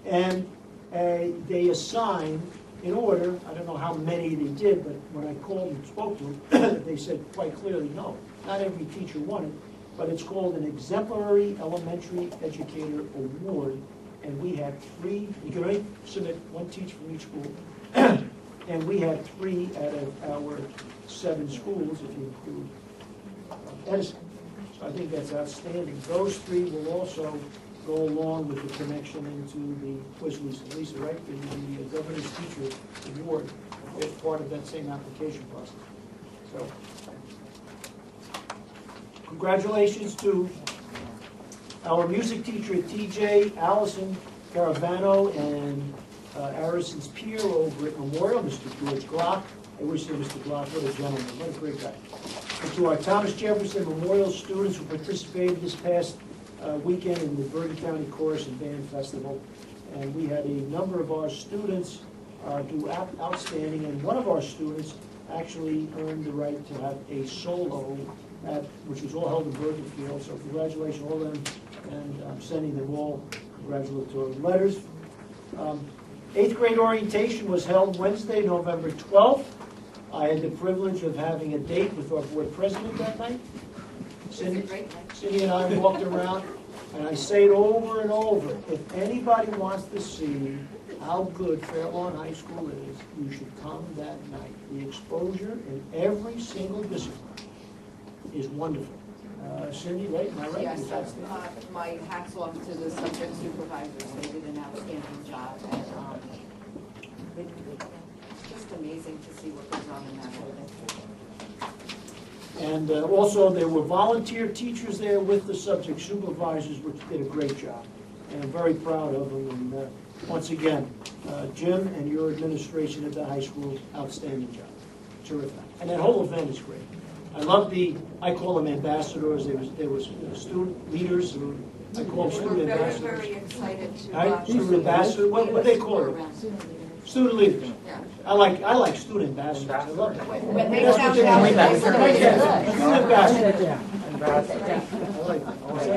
and they assign, in order, I don't know how many they did, but when I called and spoke to them, they said quite clearly, no, not every teacher wanted. but it's called an Exemplary Elementary Educator Award, and we had 3, you can only submit 1 teacher from each school, and we had 3 out of our 7 schools, if you include Edison. So I think that's outstanding. Those 3 will also go along with the connection into the, where's Lisa, right? The Governor's Teacher Award as part of that same application process. So, congratulations to our music teacher at TJ, Allison Caravano, and Harrison's peer over at Memorial, Mr. George Glock. I wish there was Mr. Glock, what a gentleman, what a great guy. And to our Thomas Jefferson Memorial students who participated this past weekend in the Bergen County Chorus and Band Festival. And we had a number of our students do outstanding, and one of our students actually earned the right to have a solo, which was all held in Bergen Field. So congratulations all of them, and I'm sending them all congratulatory letters. 8th grade orientation was held Wednesday, November 12th. I had the privilege of having a date with our board president that night. Cindy and I walked around, and I say it over and over, if anybody wants to see how good Fairlawn High School is, you should come that night. The exposure in every single discipline is wonderful. Cindy, right? Am I right? Yes, my hat's off to the subject supervisors. They did an outstanding job, and it's just amazing to see what goes on in that building. And also, there were volunteer teachers there with the subject supervisors, which did a great job. And I'm very proud of them. And once again, Jim and your administration at the high school, outstanding job. Terrific. And that whole event is great. I love I call them ambassadors. There was student leaders, or I call them student ambassadors. We're very excited to. Student ambassadors, what they call it? Student leaders. Yeah. I like student ambassadors. I love that. When they found out. I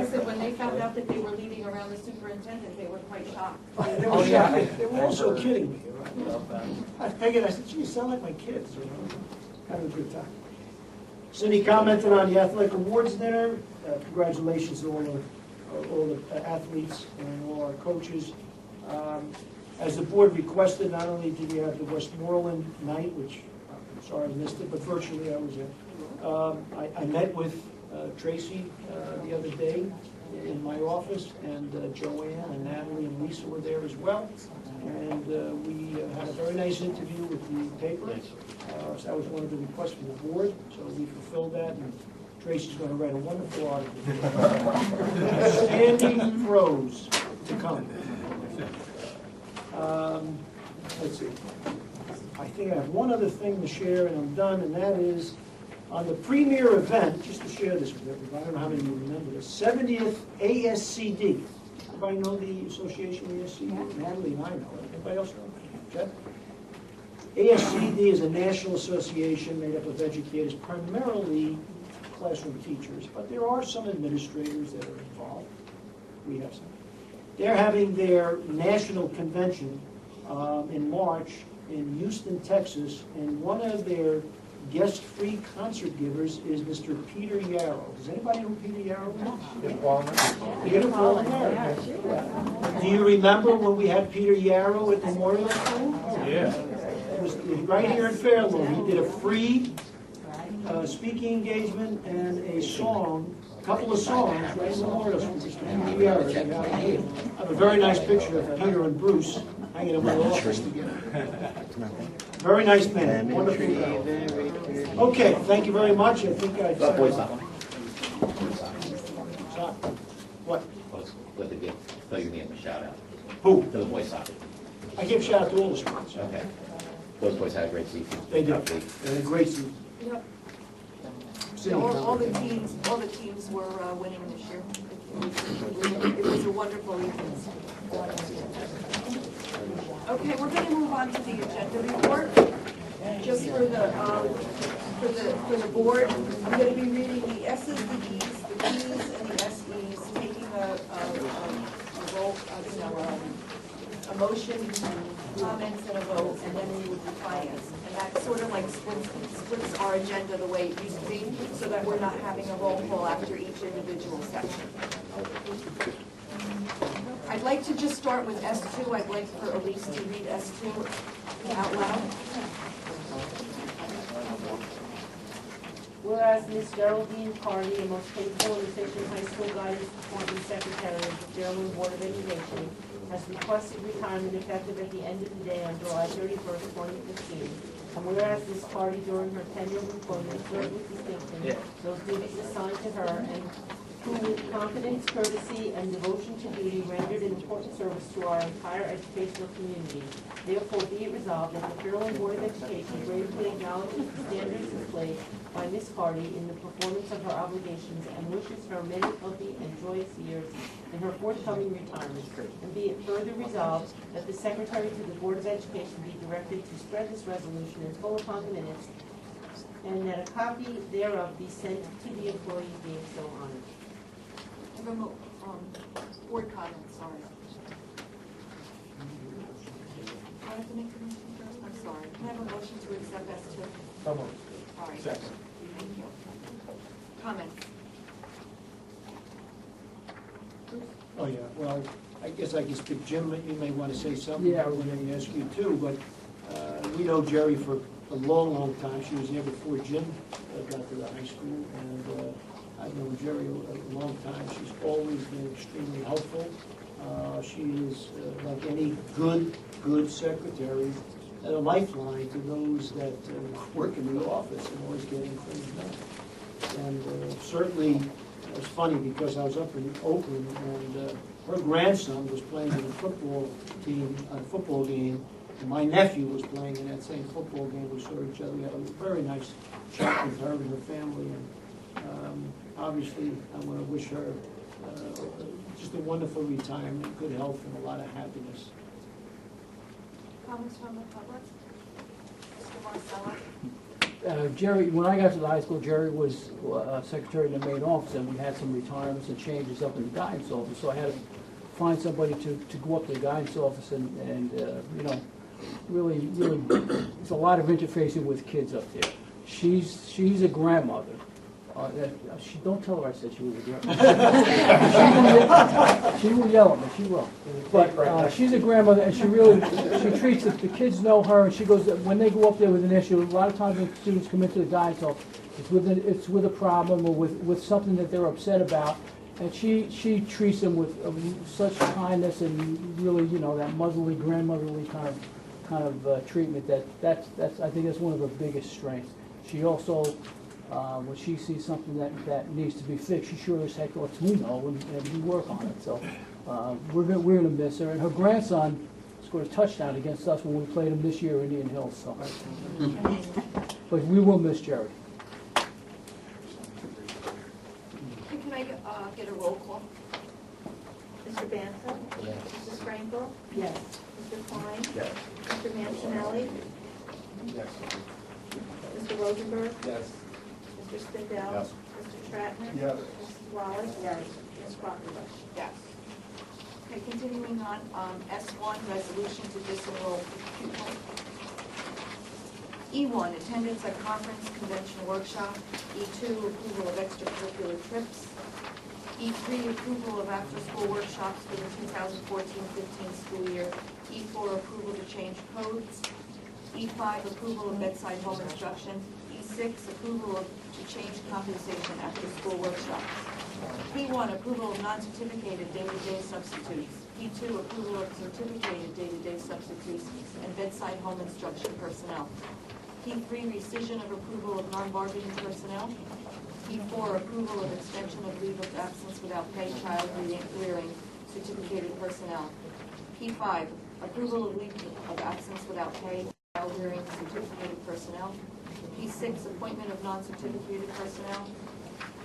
said, when they found out that they were leading around the superintendent, they were quite shocked. Oh, yeah. They were also kidding me, right? I figured, I said, gee, you sound like my kids. Having a good time. Cindy commented on the athletic awards dinner. Congratulations to all the athletes and all our coaches. As the board requested, not only did we have the Westmoreland night, which I'm sorry I missed it, but virtually I was there. I met with Tracy the other day in my office, and Joanne and Natalie and Lisa were there as well. And we had a very nice interview with the paper. So that was one of the requests from the board, so we fulfilled that. And Tracy's going to write a wonderful article. Standing pros to come. Let's see. I think I have one other thing to share, and I'm done, and that is on the premier event, just to share this with everybody, I don't know how many of you remember this, 70th ASCD. Everybody know the association with ASCD? Yeah. Natalie and I know it. Anybody else know? Jeff? ASCD is a national association made up of educators, primarily classroom teachers, but there are some administrators that are involved. We have some. They're having their national convention in March in Houston, Texas, and one of their guest-free concert givers is Mr. Peter Yarrow. Does anybody know who Peter Yarrow is? Peter Walner. Do you remember when we had Peter Yarrow at Memorial School? Yeah. It was right here in Fairlawn. He did a free speaking engagement and a song, a couple of songs, right in Memorial School. I have a very nice picture of Peter and Bruce hanging in my office together. Very nice man, wonderful guy. Okay, thank you very much. I think I. What? Let the gift, throw your name a shout out. Who? To the boys soccer. I give shout out to all the sports. Okay. Those boys had a great season. They did. They had a great season. Yep. All the teams were winning this year. It was a wonderful evening. Okay, we're going to move on to the agenda report. Just for the board, I'm going to be reading the S's, the E's, the P's, and the SE's, taking a motion, comments, and a vote, and then we would do finance. And that sort of like splits our agenda the way it used to be, so that we're not having a roll call after each individual section. I'd like to just start with S2. I'd like for Elise to read S2 out loud. Whereas Ms. Geraldine Carney, the most capable and efficient high school guidance department secretary of the Fairlawn Board of Education, has requested retirement effective at the end of the day on July 31st, 2015. And whereas Ms. Carney, during her tenure of employment, served with distinction those duties assigned to her, and who with confidence, courtesy, and devotion to duty rendered an important service to our entire educational community. Therefore, be it resolved that the Fairlawn Board of Education gratefully acknowledges the standards displayed by Ms. Carney in the performance of her obligations and wishes her many healthy and joyous years in her forthcoming retirement. And be it further resolved that the Secretary to the Board of Education be directed to spread this resolution in full upon the minutes, and that a copy thereof be sent to the employee being so honored. Board comments, sorry. I have to make the motion first? I'm sorry. Can I have a motion to accept S2? So moved. All right. Second. Thank you. Comments? Oh, yeah, well, I guess I can speak. Jim, you may want to say something. Yeah. I was going to ask you too, but we know Jerry for a long, long time. She was there before Jim got to the high school, and I've known Jerry a long time. She's always been extremely helpful. She is, like any good secretary, a lifeline to those that work in the office and always getting things done. And certainly, it was funny because I was up in Oakland, and her grandson was playing in a football game, and my nephew was playing in that same football game. We saw each other. We had a very nice chat with her and her family, and obviously, I want to wish her just a wonderful retirement, good health, and a lot of happiness. Comments from the public? Mr. Marcella? Jerry, when I got to the high school, Jerry was secretary in the main office, and we had some retirements and changes up in the guidance office, so I had to find somebody to go up to the guidance office and you know, really, it's a lot of interfacing with kids up there. She's a grandmother. Don't tell her I said she was a grandmother. She will yell at me, she will. But she's a grandmother, and she treats the kids know her, and she goes, when they go up there with an issue, a lot of times when students come into the guidance office, it's with a problem or with something that they're upset about, and she treats them with such kindness and really, you know, that motherly, grandmotherly kind of treatment that's I think that's one of her biggest strengths. She also, when she sees something that needs to be fixed, she sure as heck lets me know, and we work on it. So we're gonna miss her. And her grandson scored a touchdown against us when we played him this year in Indian Hills. So, but we will miss Jerry. Can I get a roll call? Mr. Banta? Yes. Mrs. Frankel? Yes. Mr. Klein? Yes. Mr. Mancinelli? Yes. Mr. Rosenberg? Yes. Mr. Spindell? Yes. Mr. Stratton? Yes. Mrs. Wallace? Yes. Ms. Quackenbush? Yes. Okay, continuing on, S1, resolution to disenroll pupil. E1, attendance at conference, convention, workshop. E2, approval of extracurricular trips. E3, approval of after-school workshops for the 2014-15 school year. E4, approval to change codes. E5, approval of bedside home instruction. E6, approval to change compensation after-school workshops. P1, approval of non-certificated day-to-day substitutes. P2, approval of certificated day-to-day substitutes and bedside home instruction personnel. P3, rescission of approval of non-bargaining personnel. P4, approval of extension of leave of absence without pay, child rearing, certificated personnel. P5, approval of leave of absence without pay, child rearing, certificated personnel. P6, appointment of non-certificated personnel.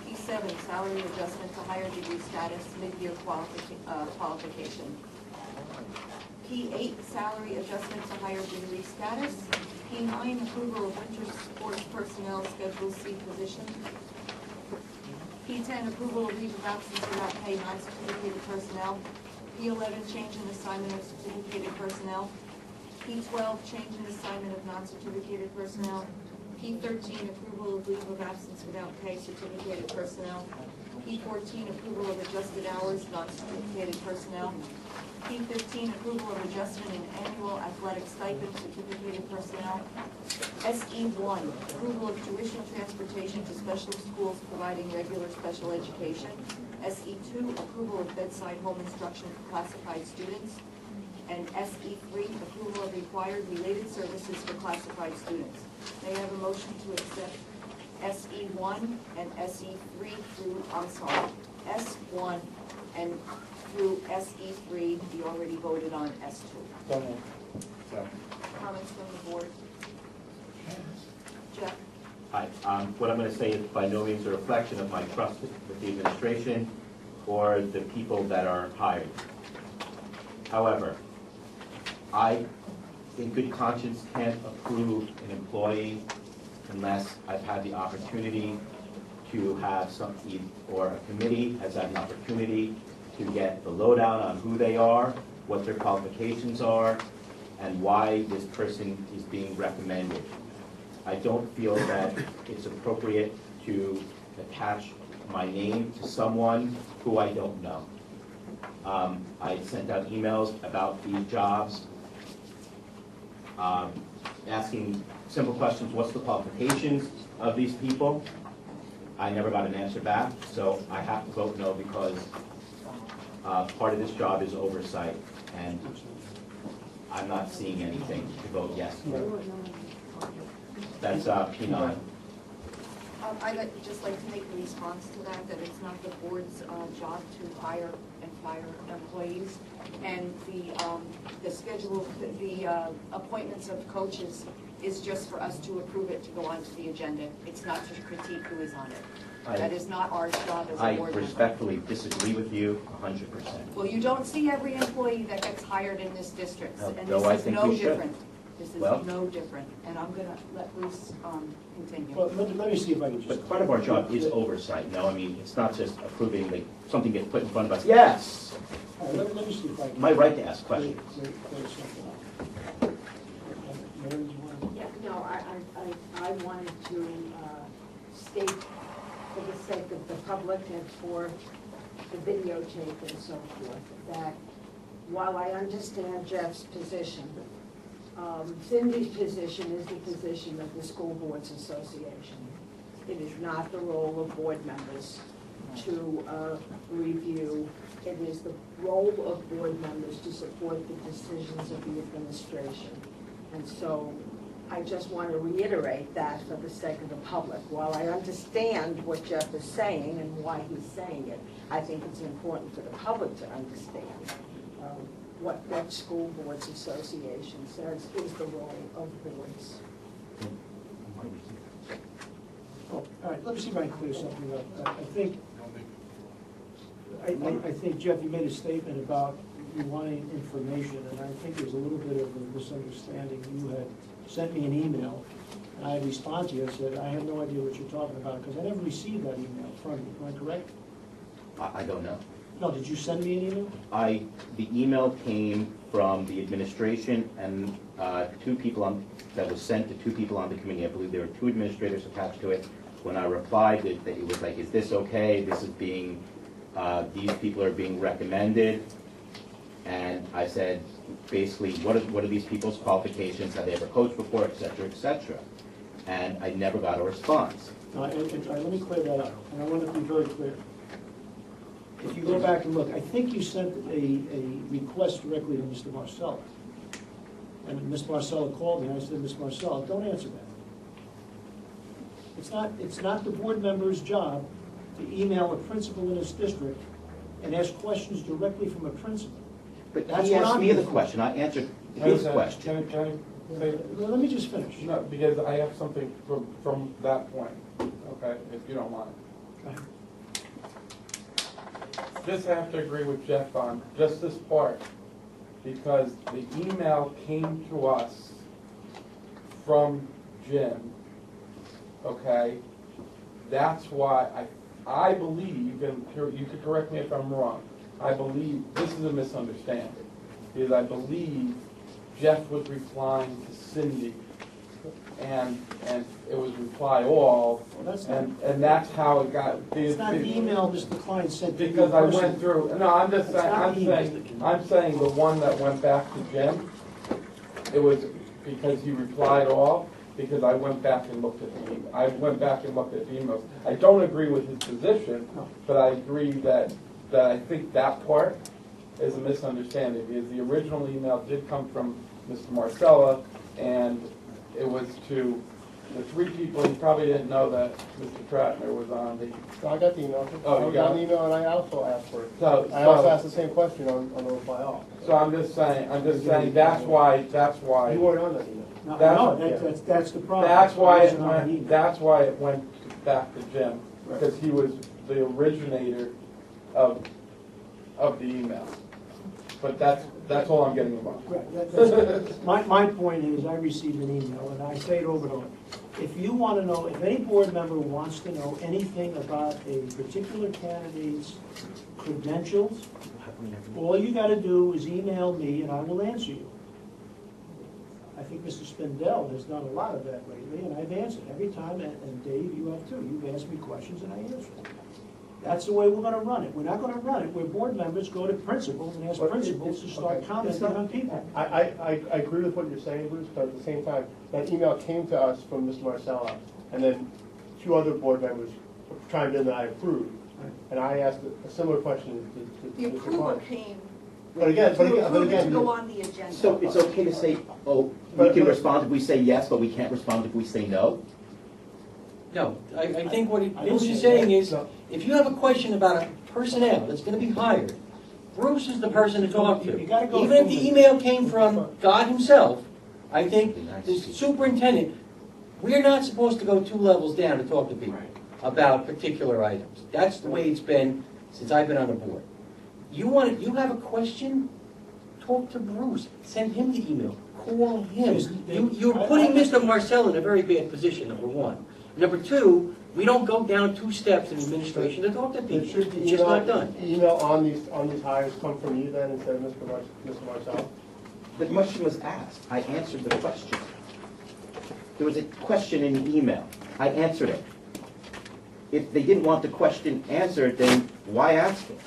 P7, salary adjustment to higher degree status, mid-year qualification. P8, salary adjustment to higher degree status. P9, approval of winter sports personnel Schedule C position. P10, approval of leave of absence without pay, non-certificated personnel. P11, change in assignment of certificated personnel. P12, change in assignment of non-certificated personnel. P13, approval of leave of absence without pay, certificated personnel. P14, approval of adjusted hours, non-certificated personnel. P15, approval of adjustment in annual athletic stipend, certificated personnel. SE1, approval of tuition transportation to special schools providing regular special education. SE2, approval of bedside home instruction for classified students. And SE3, approval of required related services for classified students. May I have a motion to accept SE1 and SE3 through, S1 and through SE3, we already voted on S2. So moved. Comments from the board? Jeff? Hi, what I'm gonna say is by no means a reflection of my trust with the administration or the people that are hired. However, I, in good conscience, can't approve an employee unless I've had the opportunity to have or a committee has had an opportunity to get the lowdown on who they are, what their qualifications are, and why this person is being recommended. I don't feel that it's appropriate to attach my name to someone who I don't know. I sent out emails about these jobs, asking simple questions, what's the qualifications of these people? I never got an answer back, so I have to vote no because part of this job is oversight, and I'm not seeing anything to vote yes for. That's P9. I'd just like to make a response to that it's not the board's job to hire and fire employees. And the schedule, the appointments of coaches is just for us to approve it to go onto the agenda. It's not to critique who is on it. That is not our job as a I board member. respectfully disagree with you 100%. Well, you don't see every employee that gets hired in this district, No, and no, I this is think no we should. different. This is Well- no different, and I'm gonna let Bruce continue. Well, let me see if I can just. But part of our job is oversight. No, I mean, it's not just approving, like, something gets put in front of us. Yes! All right, let me see if I can. My right to ask questions. Clear something up. Mary, do you want to? Yeah, no, I wanted to state for the sake of the public and for the videotape and so forth, that while I understand Jeff's position, Cindy's position is the position of the School Boards Association. It is not the role of board members to review. It is the role of board members to support the decisions of the administration. And so I just want to reiterate that for the sake of the public. While I understand what Jeff is saying and why he's saying it, I think it's important for the public to understand what School Boards Association says is the role of boards. Oh, all right, let me see if I can clear something up. I think, Jeff, you made a statement about you wanting information, and I think there's a little bit of a misunderstanding. You had sent me an email, and I responded to you, I said, I have no idea what you're talking about, because I never received that email from you. Am I correct? I don't know. No, did you send me an email? The email came from the administration and two people that was sent to two people on the committee. I believe there were two administrators attached to it. When I replied, it was like, is this okay? This is being, these people are being recommended. And I said, basically, what are these people's qualifications? Have they ever coached before, et cetera, et cetera? And I never got a response. All right, let me clear that up, and I want to be very clear. If you go back and look, I think you sent a request directly to Mr. Marcella. And Ms. Marcella called me, and I said, Ms. Marcella, don't answer that. It's not the board member's job to email a principal in his district and ask questions directly from a principal. But That's he what asked I'm me here the for. question. I answered his question. Can I say? Let me just finish. No, because I have something from that point, okay, if you don't mind. Okay. Just have to agree with Jeff on just this part, because the email came to us from Jim, okay? That's why I believe, and you could correct me if I'm wrong, I believe, this is a misunderstanding, because I believe Jeff was replying to Cindy, and it was reply all, Well, that's not, and that's how it got. it's not the email Mr. Klein sent to you Because I personally. went through, no, I'm just That's saying, not I'm saying the one that went back to Jim, it was because he replied all, because I went back and looked at the emails. I don't agree with his position, but I agree that I think that part is a misunderstanding, because the original email did come from Mr. Marcella, and it was to the three people. He probably didn't know that Mr. Tratner was on the. So I got the email. Oh, you I was got on the it? email, and I also asked for it. So I also asked the same question on the reply all. So I'm just saying that's why. You weren't on that email. No, That's- that's the problem. That's why It it wasn't on the went, email. that's why it went back to Jim, Right. because he was the originator of the email. But that's all I'm getting about. Right, that's- my point is, I received an email, and I say it over and over. If you want to know, if any board member wants to know anything about a particular candidate's credentials, all you got to do is email me, and I will answer you. I think Mr. Spindell has done a lot of that lately, and I've answered every time, and Dave, you have too. You've asked me questions, and I answer them. That's the way we're gonna run it. We're not gonna run it where board members go to principals and ask But principals to start okay. commenting on people. I agree with what you're saying, Bruce, but at the same time, that email came to us from Mr. Marcella, and then two other board members chimed in that I approved. And I asked a similar question to The Mr. approval Klein. came. But again, To go on the agenda. So it's okay to say, oh, we can respond if we say yes, but we can't respond if we say no? No, I think what I didn't Bruce is say saying that. is, No. if you have a question about a personnel that's gonna be hired, Bruce is the person to talk to. You gotta go Even if through the the- email came from God himself, I think the superintendent, we're not supposed to go 2 levels down to talk to people about particular items. That's the way it's been since I've been on the board. You have a question, talk to Bruce, send him the email, call him. You're putting Mr. Marcel in a very bad position, number one. Number two, we don't go down 2 steps in administration to talk to people. Should the It's just not done. email on these hires come from you then instead of Mr. Marcella? The question was asked. I answered the question. There was a question in the email. I answered it. If they didn't want the question answered, then why ask it?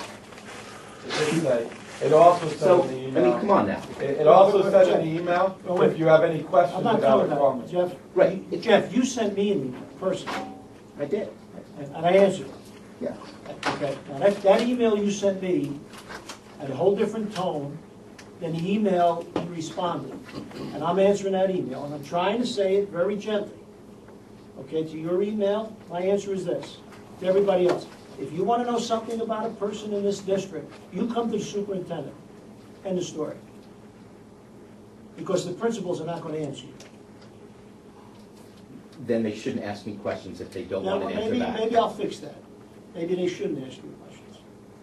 It also said So, in the I email. mean, come on now. It also said in the email, if you have any questions I'm not about talking it, about call it, me. Jeff. Right. Jeff, you sent me an email personally, I did. and I answered it. Yeah. Okay, now that email you sent me had a whole different tone than the email you responded. And I'm answering that email, and I'm trying to say it very gently. Okay, to your email, my answer is this. To everybody else, if you want to know something about a person in this district, you come to the superintendent. End of story. Because the principals are not going to answer you. Then they shouldn't ask me questions if they don't Now, want to answer maybe, back. maybe I'll fix that. Maybe they shouldn't ask you questions.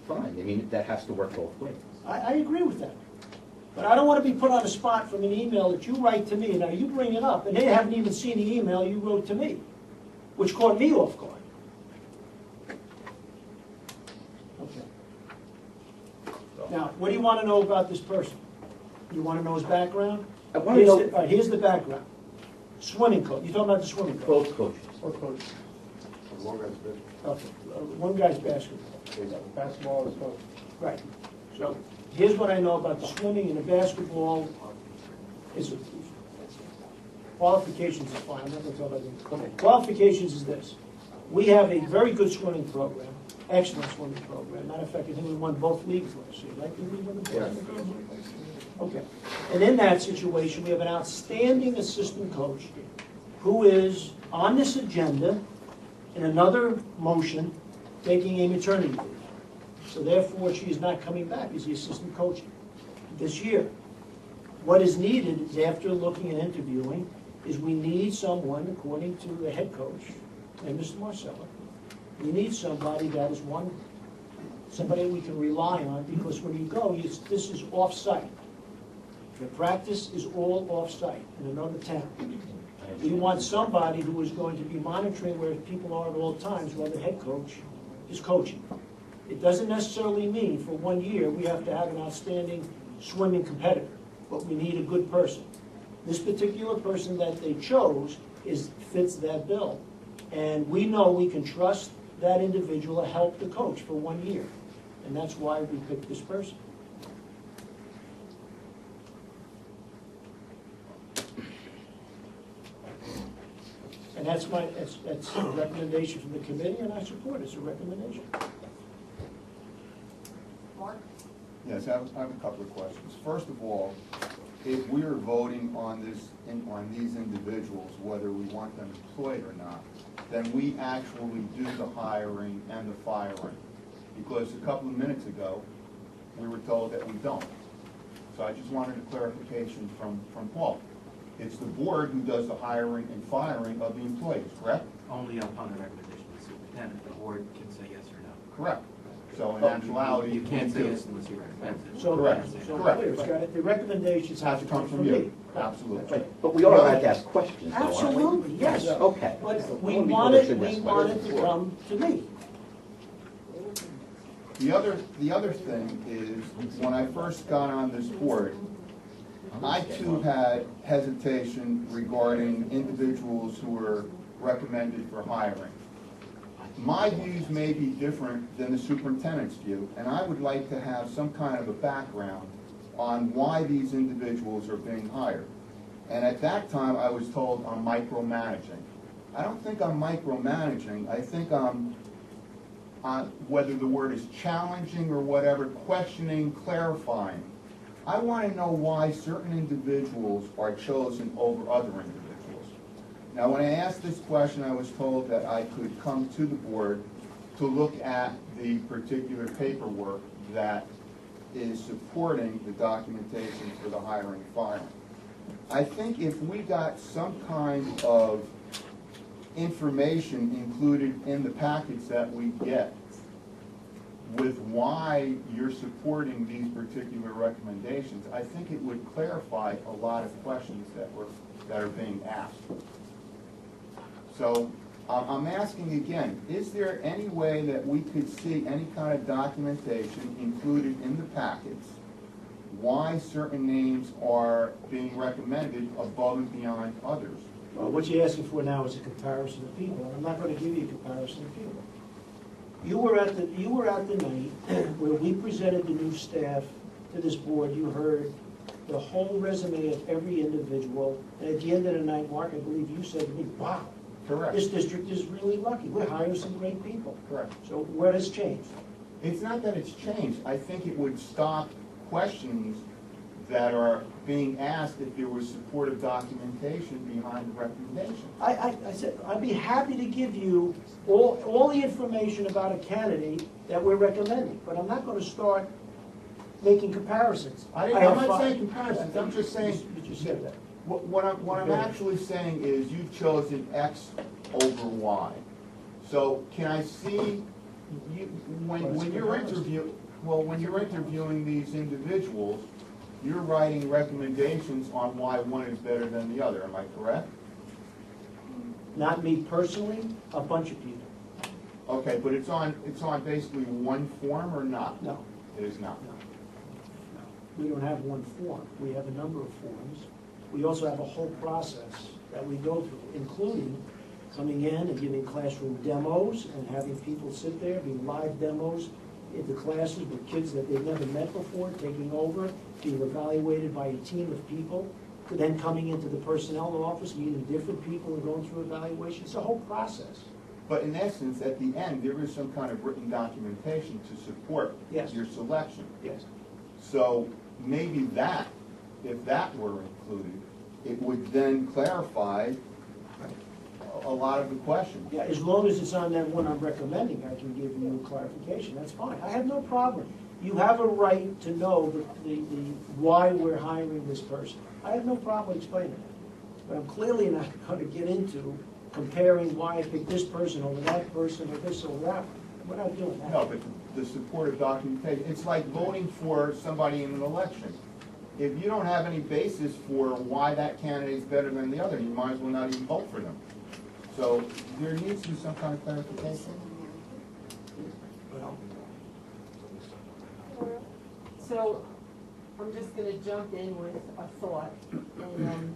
Fine. I mean, that has to work both ways. I agree with that. But I don't want to be put on the spot from an email that you write to me. Now, you bring it up, and they haven't even seen the email you wrote to me, which caught me off guard. Okay. Now, what do you want to know about this person? You want to know his background? I want to know All right, here's the background. Swimming coach. You're talking about the swimming coach? both coaches. Or coach? Okay. One guy's basketball. Basketball is coach. Right. So here's what I know about the swimming and the basketball. Is qualifications is fine. I'm not going to talk about it. Qualifications is this. We have a very good swimming program, excellent swimming program. Matter of fact, I think we won both leagues last year, right? Did we win the program? Okay. And in that situation, we have an outstanding assistant coach who is on this agenda in another motion taking a maternity leave. So therefore, she is not coming back as the assistant coach this year. What is needed is, after looking and interviewing, is we need someone, according to the head coach, and Mr. Marcella, we need somebody that is somebody we can rely on, because when you go, this is off-site. The practice is all off-site in another town. We want somebody who is going to be monitoring where people are at all times while the head coach is coaching. It doesn't necessarily mean for 1 year we have to have an outstanding swimming competitor, but we need a good person. This particular person that they chose fits that bill. And we know we can trust that individual to help the coach for 1 year. And that's why we picked this person. And that's a recommendation from the committee, and I support it. It's a recommendation. Mark? Yes, I have a couple of questions. First of all, if we are voting on these individuals, whether we want them employed or not, then we actually do the hiring and the firing. Because a couple of minutes ago, we were told that we don't. So I just wanted a clarification from Paul. It's the board who does the hiring and firing of the employees, correct? Only upon the recommendation of the superintendent, the board can say yes or no. Correct. So in actuality, You can't say yes unless he recommends it. So, Correct. so Correct. clear. It's got the recommendations have to come from me. Absolutely. But we are allowed to ask questions, though, aren't we? Absolutely, yes. Okay. But we Well, want people it shouldn't ask questions. to come to me. The other thing is, when I first got on this board, I too had hesitation regarding individuals who were recommended for hiring. My views may be different than the superintendent's view, and I would like to have some kind of a background on why these individuals are being hired. And at that time, I was told I'm micromanaging. I don't think I'm micromanaging. I think I'm, whether the word is challenging or whatever, questioning, clarifying. I want to know why certain individuals are chosen over other individuals. Now, when I asked this question, I was told that I could come to the board to look at the particular paperwork that is supporting the documentation for the hiring and firing. I think if we got some kind of information included in the package that we get with why you're supporting these particular recommendations, I think it would clarify a lot of questions that are being asked. So I'm asking again, is there any way that we could see any kind of documentation included in the packets why certain names are being recommended above and beyond others? Well, what you're asking for now is a comparison of people, and I'm not going to give you a comparison of people. You were at the night where we presented the new staff to this board. You heard the whole resume of every individual, and at the end of the night, Mark, I believe you said to me, wow, Correct. this district is really lucky. We're hiring some great people. Correct. So what has changed? It's not that it's changed. I think it would stop questions that are being asked if there was supportive documentation behind the recommendation. I said, I'd be happy to give you all the information about a candidate that we're recommending, but I'm not going to start making comparisons. I'm not saying comparisons, I'm just saying, You just said that. what I'm actually saying is you've chosen X over Y. So can I see, when you're interviewing these individuals, you're writing recommendations on why one is better than the other, am I correct? Not me personally, a bunch of people. Okay, but it's on basically one form or not? No. It is not. We don't have one form. We have a number of forms. We also have a whole process that we go through, including coming in and giving classroom demos and having people sit there, being live demos into classes with kids that they've never met before, taking over, being evaluated by a team of people, then coming into the personnel office, meeting different people and going through evaluation. It's a whole process. But in essence, at the end, there is some kind of written documentation to support Yes. your selection. Yes. So maybe that, if that were included, it would then clarify a lot of the questions. Yeah, as long as it's on that one I'm recommending, I can give you clarification, that's fine. I have no problem. You have a right to know the why we're hiring this person. I have no problem explaining it. But I'm clearly not going to get into comparing why I picked this person over that person or this or that. We're not doing that. No, but the supportive documentation, it's like voting for somebody in an election. If you don't have any basis for why that candidate is better than the other, you might as well not even vote for them. So there needs to be some kind of clarification. Well, So, I'm just gonna jump in with a thought, and,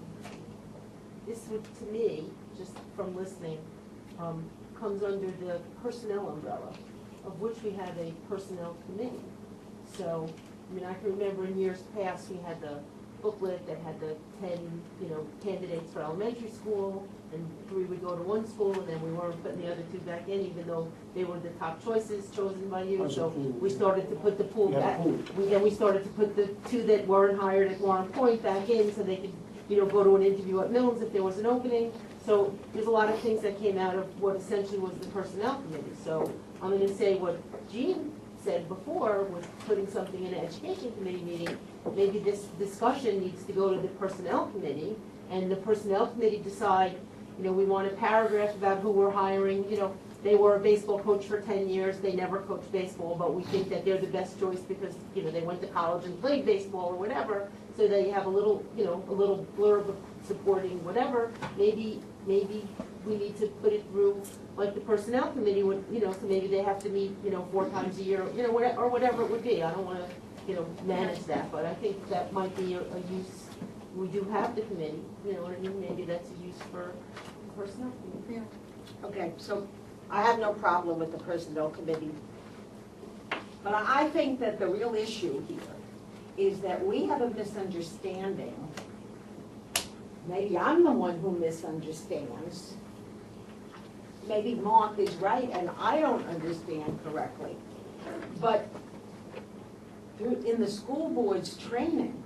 this would, to me, just from listening, comes under the personnel umbrella, of which we have a personnel committee. So, I mean, I can remember in years past, we had the booklet that had the 10, candidates for elementary school, and 3 would go to one school, and then we weren't putting the other 2 back in, even though they were the top choices chosen by you. So we started to put the pool back. We started to put the 2 that weren't hired at Warren Point back in, so they could, go to an interview at Mills if there was an opening. So there's a lot of things that came out of what essentially was the personnel committee. So I'm going to say what Jean said before, with putting something in an education committee meeting. Maybe this discussion needs to go to the personnel committee, and the personnel committee decide, we want a paragraph about who we're hiring. They were a baseball coach for 10 years, they never coached baseball, but we think that they're the best choice because, they went to college and played baseball or whatever, so they have a little, a little blurb supporting whatever. Maybe we need to put it through, like the personnel committee would, so maybe they have to meet, 4 times a year, or whatever it would be. I don't want to, manage that, but I think that might be a use. We do have the committee, what I mean? Maybe that's a use for personnel committee. Okay, so I have no problem with the personnel committee. But I think that the real issue here is that we have a misunderstanding. Maybe I'm the one who misunderstands. Maybe Mark is right and I don't understand correctly. But in the school board's training,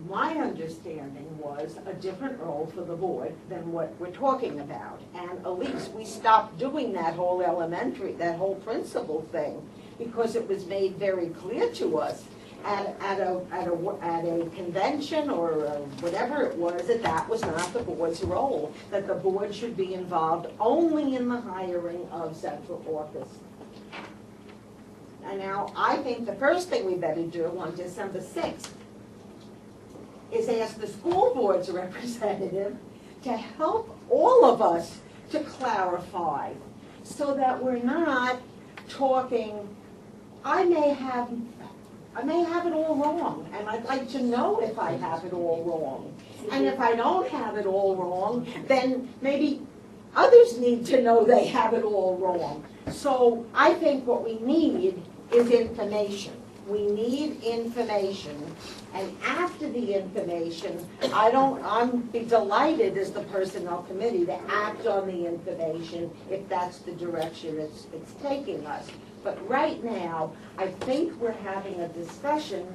my understanding was a different role for the board than what we're talking about. And at least we stopped doing that whole principal thing, because it was made very clear to us at a convention or whatever it was, that was not the board's role, that the board should be involved only in the hiring of central office. And now I think the first thing we better do on December 6th is ask the school board's representative to help all of us to clarify, so that we're not talking, I may have it all wrong, and I'd like to know if I have it all wrong. And if I don't have it all wrong, then maybe others need to know they have it all wrong. So I think what we need is information. We need information, and after the information, I'm be delighted as the personnel committee to act on the information if that's the direction it's taking us. But right now, I think we're having a discussion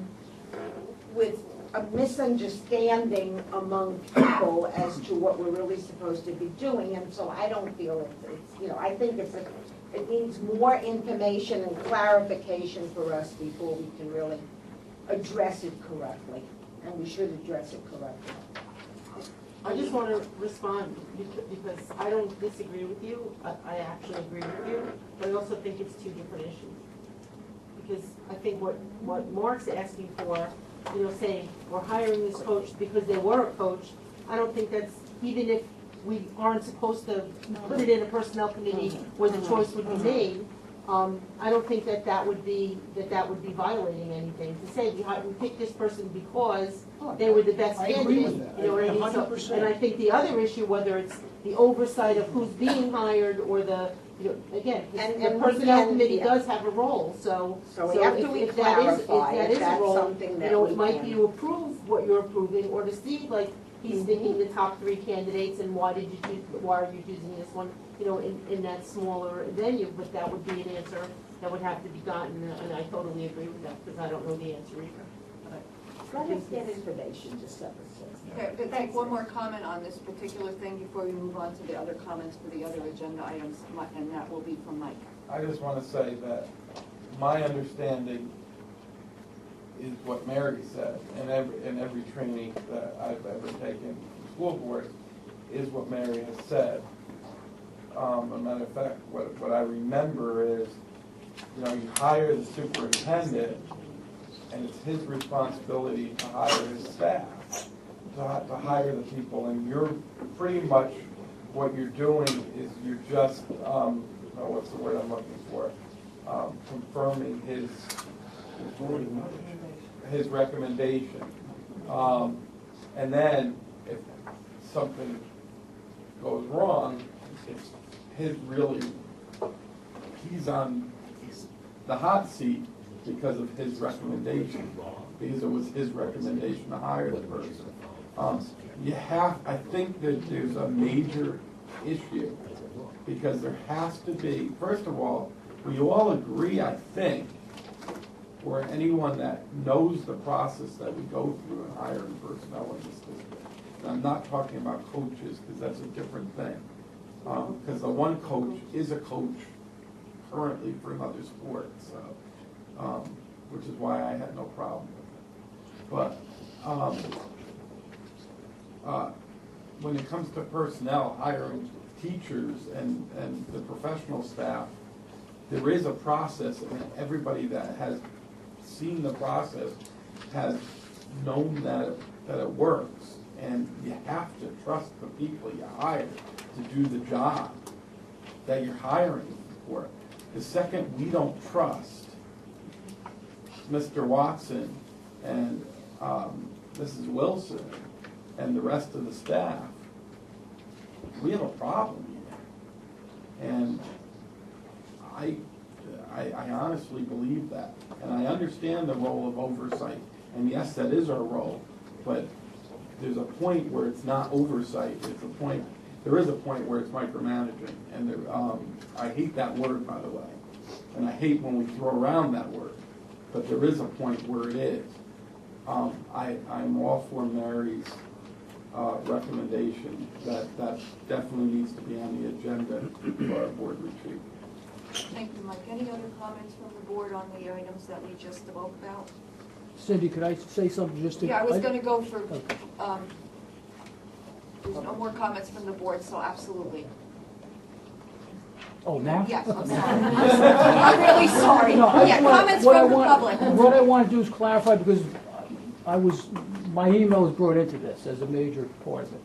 with a misunderstanding among people as to what we're really supposed to be doing, and so I don't feel it's I think it needs more information and clarification for us before we can really address it correctly, and we should address it correctly. I just want to respond because I don't disagree with you. I actually agree with you, but I also think it's 2 different issues. Because I think what Mark's asking for, saying we're hiring this coach because they were a coach, I don't think that's, even if we aren't supposed to put it in a personnel committee where the choice would be made, I don't think that would be violating anything. To say we picked this person because they were the best candidate. I agree with that. You know what I mean? 100%. And I think the other issue, whether it's the oversight of who's being hired or the, again, the personnel committee does have a role. So if that is a role, something that it might be to approve what you're approving, or to see, like, he's thinking the top 3 candidates, and why are you choosing this one, in that smaller venue. But that would be an answer that would have to be gotten, and I totally agree with that, because I don't know the answer either. Let us get information December 6th. Okay, but thank one more comment on this particular thing before we move on to the other comments for the other agenda items, and that will be from Mike. I just want to say that my understanding is what Mary said, and every training that I've ever taken from school board is what Mary has said. As a matter of fact, what I remember is, you hire the superintendent, and it's his responsibility to hire his staff, to hire the people, and you're pretty much, what you're doing is you're just, what's the word I'm looking for, confirming his his recommendation. And then if something goes wrong, it's his really, he's on the hot seat because of his recommendation, because it was his recommendation to hire the person. I think that there's a major issue, because there has to be, first of all, we all agree, I think, or anyone that knows the process that we go through in hiring personnel in this district. And I'm not talking about coaches, because that's a different thing. Because the one coach is a coach currently for another sport, so, which is why I had no problem with it. But when it comes to personnel, hiring teachers and the professional staff, there is a process, and everybody that has seen the process has known that it works. And you have to trust the people you hire to do the job that you're hiring for. The second we don't trust Mr. Watson and Mrs. Wilson and the rest of the staff, we have a problem here. And I honestly believe that. And I understand the role of oversight. And yes, that is our role. But there's a point where it's not oversight. There is a point where it's micromanaging. And I hate that word, by the way. And I hate when we throw around that word. But there is a point where it is. I'm all for Mary's recommendation that definitely needs to be on the agenda for our board retreat. Thank you, Mike. Any other comments from the board on the items that we just spoke about? Cindy, could I say something just to? Yeah, I was going to go for, there's no more comments from the board, so absolutely. Oh, now? Yes, I'm sorry. I'm really sorry. No, Yeah, comments from the public. What I want to do is clarify, because my email was brought into this as a major part of it.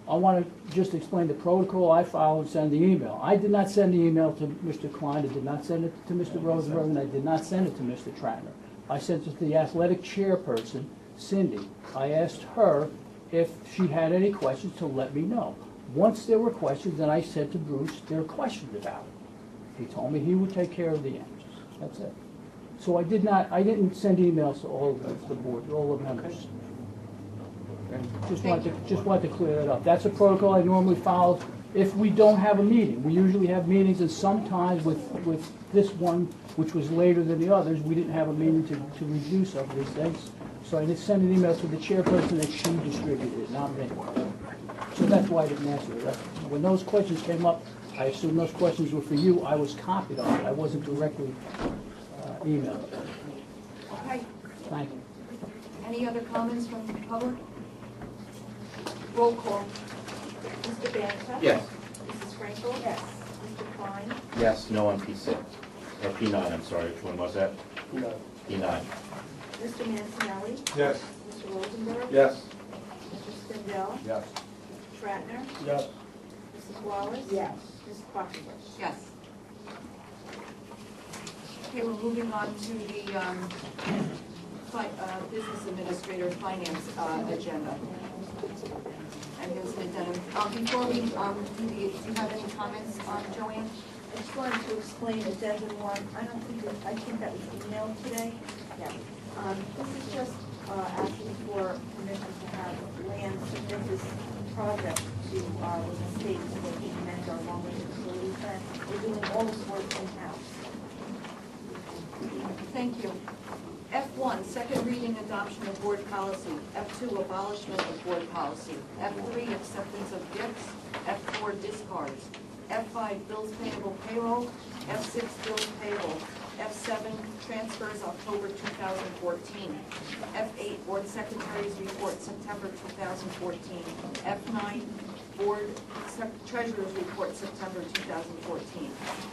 I want to just explain the protocol I follow and send the email. I did not send the email to Mr. Klein, I did not send it to Mr. Rosenberg, and I did not send it to Mr. Tratner. I sent it to the athletic chairperson, Cindy. I asked her if she had any questions to let me know. Once there were questions, then I said to Bruce, there are questions about it. He told me he would take care of the answers. That's it. So I didn't send emails to all of the board, all the members. Just wanted to clear that up. That's a protocol I normally follow if we don't have a meeting. We usually have meetings, and sometimes with this one, which was later than the others, we didn't have a meeting to review some of these things. So I did send an email to the chairperson that she distributed it, not me. So that's why I didn't answer it. When those questions came up, I assume those questions were for you. I was copied on it. I wasn't directly emailed. Okay. Thank you. Any other comments from the public? Roll call. Mr. Banta? Yes. Mrs. Frankel? Yes. Mr. Klein? Yes, no on P6. Or P9, I'm sorry. Which one was that? P9. Mr. Mancinelli? Yes. Mr. Rosenberg? Yes. Mr. Spindell? Yes. Mr. Shatner? Yes. Mrs. Wallace? Yes. Mrs. Quackenbush? Yes. Okay, we're moving on to the business administrator finance agenda. And there's an addendum. Before we do you have any comments, Joanne? I just wanted to explain addendum one. I think that was emailed today. Yeah. This is just asking for permission to have land submit this project to the state so that we can amend our long-range facility plan. We're doing all this work in-house. Thank you. F1, second reading adoption of board policy. F2, abolishment of board policy. F3, acceptance of gifts. F4, discards. F5, bills payable payroll. F6, bills payable. F7, transfers October 2014. F8, board secretary's report September 2014. F9, board treasurer's report September 2014.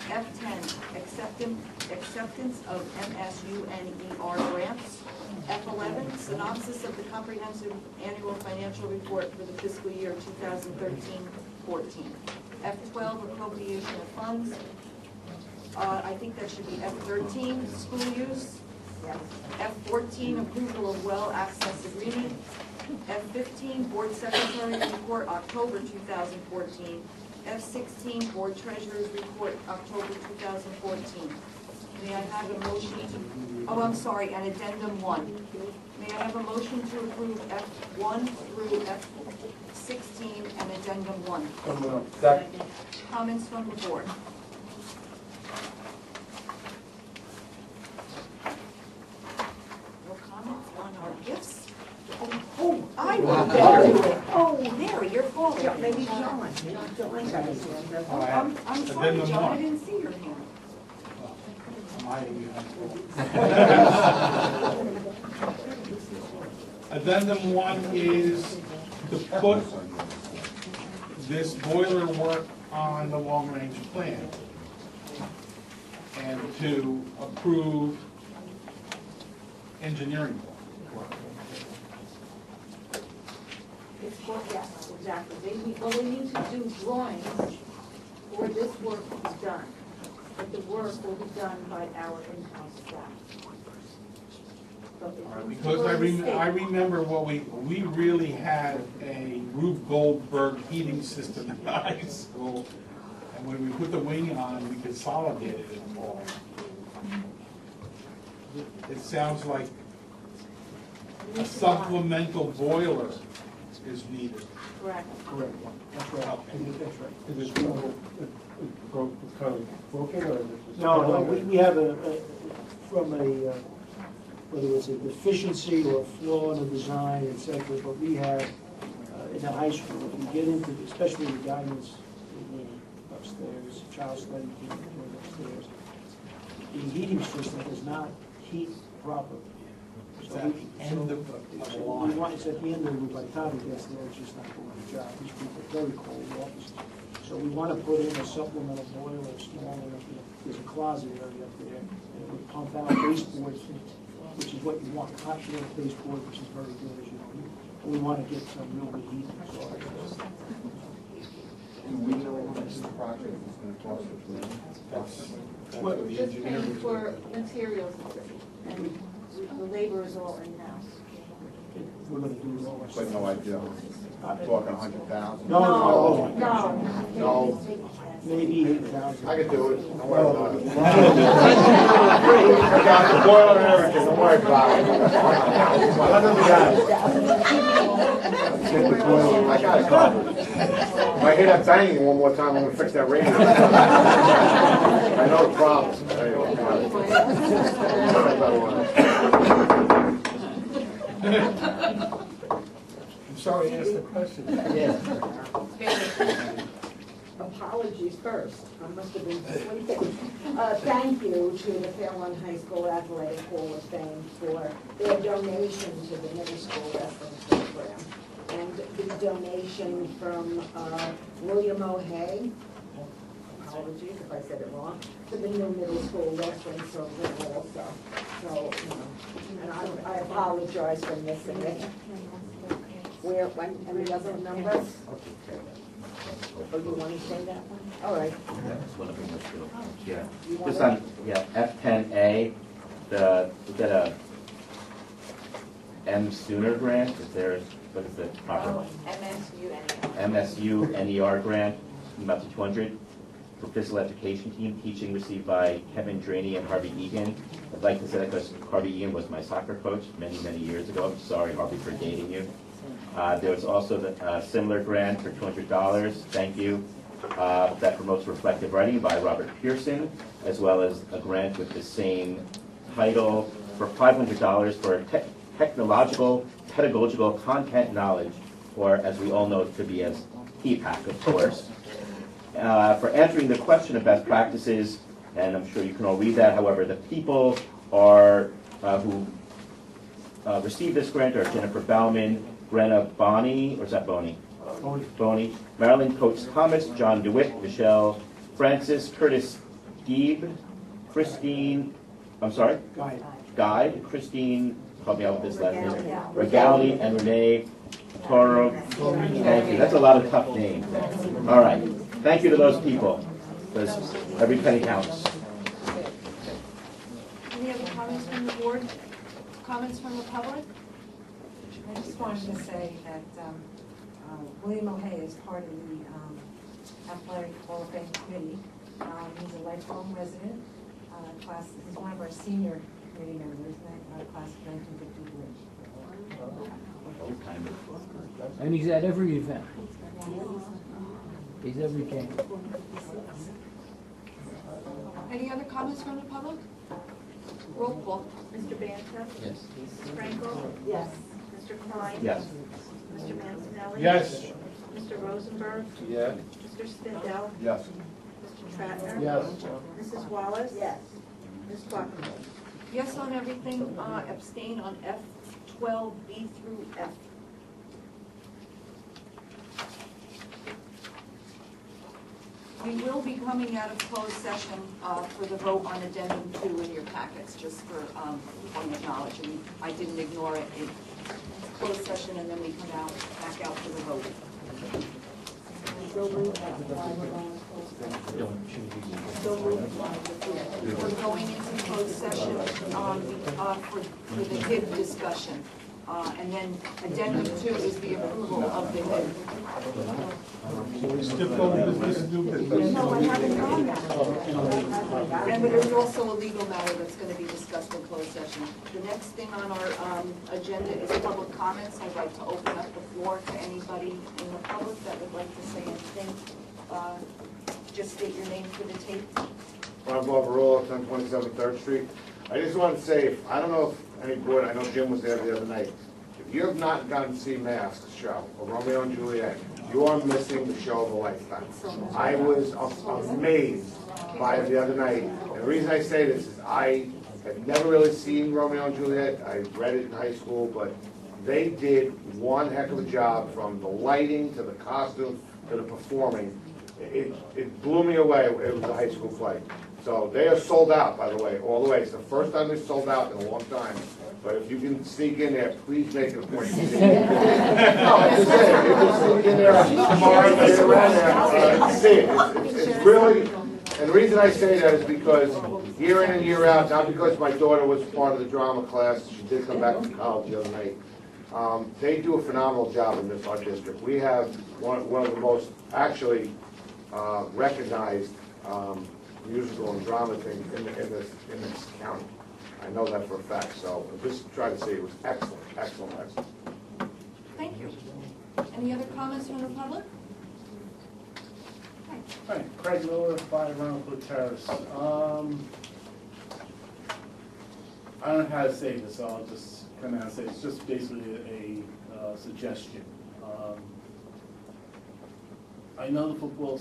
F10, acceptance of MSUNER grants. F11, synopsis of the comprehensive annual financial report for the fiscal year 2013-14. F12, appropriation of funds. I think that should be F13, school use. F14, approval of well access agreement. F15, board secretary report, October 2014. F16, board treasurer's report, October 2014. May I have a motion to, oh, I'm sorry, and addendum 1. May I have a motion to approve F1 through F16 and addendum 1? Second. Comments from the board? No comments on our gifts? Oh, I will. Oh, Mary, you're falling. Maybe John. John got his hand up. I'm sorry, John, I didn't see your hand. Addendum 1 is to put this boiler work on the long-range plan and to approve engineering work. It's for, yes, exactly. They need to do drawings for this work to be done. But the work will be done by our in-house staff. Because I remember what we really had a Rube Goldberg heating system in high school, and when we put the wing on, we consolidated it all. It sounds like a supplemental boiler is needed. Correct. Correct. That's right. Okay. That's right. Is it kind of broken or is it just? No, we have from a, whether it's a deficiency or a flaw in the design, et cetera, but we have, in the high school, if you get into, especially the guidance upstairs, child study team upstairs, the heating system does not heat properly. It's at the end of the line. It's at the end of the, by the time it gets there, it's just not doing the job. These people are very cold offices. So we want to put in a supplemental boiler, small enough, there's a closet area up there, and it would pump out baseboard, which is what you want, hot air baseboard, which is very good, as you know. We want to get some real good heat. Do we know how much this project is going to cost us? What the Just paying engineer for materials and the labor is all in-house. We're going to do it all. But no idea. Talking 100,000? No. No. Maybe 8,000. I can do it. Don't worry about it. I got the boiler and everything. Don't worry about it. I got it covered. If I hear that banging one more time, I'm gonna fix that radio. I know the problem. I'm sorry I asked the question. Apologies first, I must have been sleeping. Thank you to the Fairlawn High School Athletic Hall of Fame for their donation to the middle school wrestling program. And the donation from William O'Hay, apologies if I said it wrong, to the new middle school wrestling program also. So, and I apologize for missing it. Where, when, any other numbers? Oh, you want to say that one? All right. That's one of them, let's go. Yeah, just on, F10A, is that a M Sooner grant? Is there, what is the proper? MSU NER grant, about to 200 for physical education team, teaching received by Kevin Draney and Harvey Egan. I'd like to say that because Harvey Egan was my soccer coach many, many years ago. I'm sorry, Harvey, for dating you. There was also a similar grant for $200, thank you, that promotes reflective writing by Robert Pearson, as well as a grant with the same title for $500 for technological, pedagogical content knowledge, or as we all know it could be as TPAC, of course. For answering the question of best practices, and I'm sure you can all read that, however, the people are who received this grant are Jennifer Bauman, Brenna Bonney, or is that Boney? Boney. Marilyn Coates Thomas, John DeWitt, Michelle Francis, Curtis Gieb, Christine, I'm sorry? Guide, Christine, help me out with this last name, Regali, and Renee Toro. Thank you. That's a lot of tough names. All right. Thank you to those people, because every penny counts. Any other comments from the board, comments from the public? I just wanted to say that William O'Hay is part of the Athletic Hall of Fame Committee. He's a lifelong resident. He's one of our senior committee members, class of 1953. And he's at every event. He's every game. Any other comments from the public? Roll call. Mr. Banta? Yes. Mrs. Frankel? Yes. Mr. Klein? Yes. Mr. Mancinelli? Yes. Mr. Rosenberg? Yeah. Mr. Spindel? Yes. Mr. Shatner? Yes. Mrs. Wallace? Yes. Ms. Buckley? Yes on everything, abstain on F, 12B through F. We will be coming out of closed session for the vote on addendum 2 in your packets, just for point of knowledge. And I didn't ignore it in closed session, and then we come out, back out for the vote. We're going into closed session for the HIB discussion. And then addendum 2 is the approval of the HIB. No, I haven't done that. And there's also a legal matter that's going to be discussed in closed session. The next thing on our agenda is public comments. I'd like to open up the floor to anybody in the public that would like to say anything. Just state your name for the tape. Ron Barbarola, 1027 3rd Street. I just wanted to say, I don't know if any board, I know Jim was there the other night. If you have not gotten to see Mask's show, or Romeo and Juliet, you are missing the show of a lifetime. I was amazed by it the other night. And the reason I say this is I have never really seen Romeo and Juliet. I read it in high school, but they did one heck of a job, from the lighting to the costumes to the performing. It blew me away. It was a high school play. So they are sold out, by the way, all the way. It's the first time they're sold out in a long time. But if you can sneak in there, please make it a point. No, I'm just saying, if you can sneak in there tomorrow, later around there, see it. It's really, and the reason I say that is because year in and year out, not because my daughter was part of the drama class, she did come back from college the other night. They do a phenomenal job in this art district. We have one of the most, actually, recognized musical and drama things in this county. I know that for a fact, so just try to see, it was excellent, excellent, excellent. Thank you. Any other comments from the public? Hi, Craig Miller, 5 Roundwood Terrace. I don't know how to say this, so I'll just come out and say it's just basically a suggestion. I know the football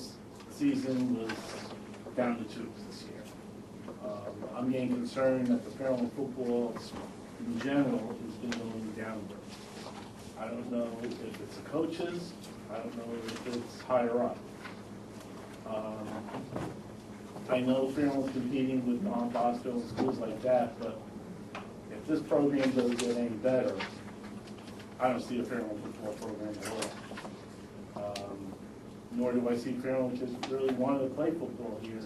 season was down the tubes this year. I'm getting concerned that the Fairlawn football in general has been going downward. I don't know if it's the coaches, I don't know if it's higher up. I know Fairlawn's competing with Don Bosco and schools like that, but if this program doesn't get any better, I don't see a Fairlawn football program at all. Nor do I see Fairlawn just really wanting to play football here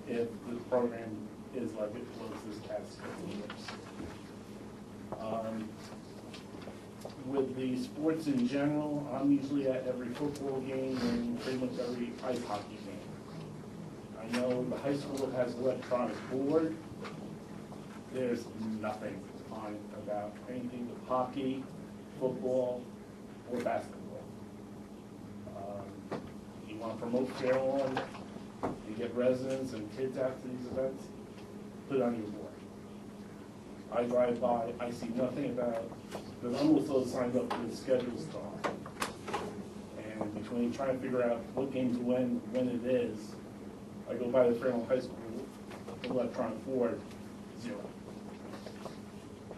if the program is like it was this past couple of years. With the sports in general, I'm usually at every football game and pretty much every ice hockey game. I know the high school has electronic board. There's nothing on it about anything with hockey, football, or basketball. You want to promote Fairlawn, you get residents and kids out to these events, put it on your board. I drive by, I see nothing about, because I'm also signed up for the schedule stuff. And between trying to figure out what games when it is, I go by the Fairlawn High School electronic board, 0.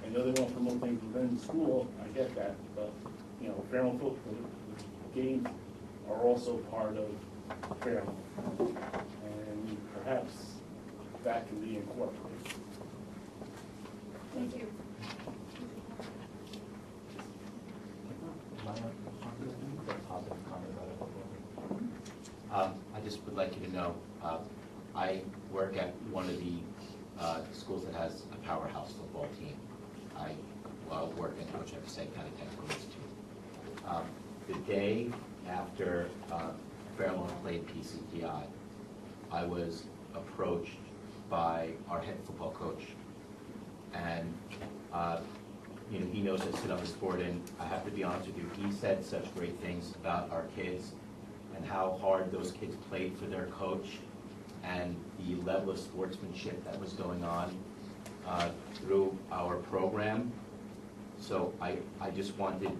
I know they want to promote things within the school, I get that, but, you know, Fairlawn football games are also part of Fairlawn. And perhaps that can be incorporated. Thank you. I just would like you to know, I work at one of the schools that has a powerhouse football team. coach, I have to say, kind of technical institute. The day after Fairlawn played PCTI, I was approached by our head football coach, and he knows I sit on the sport, and I have to be honest with you, he said such great things about our kids and how hard those kids played for their coach, and the level of sportsmanship that was going on through our program. So I just wanted,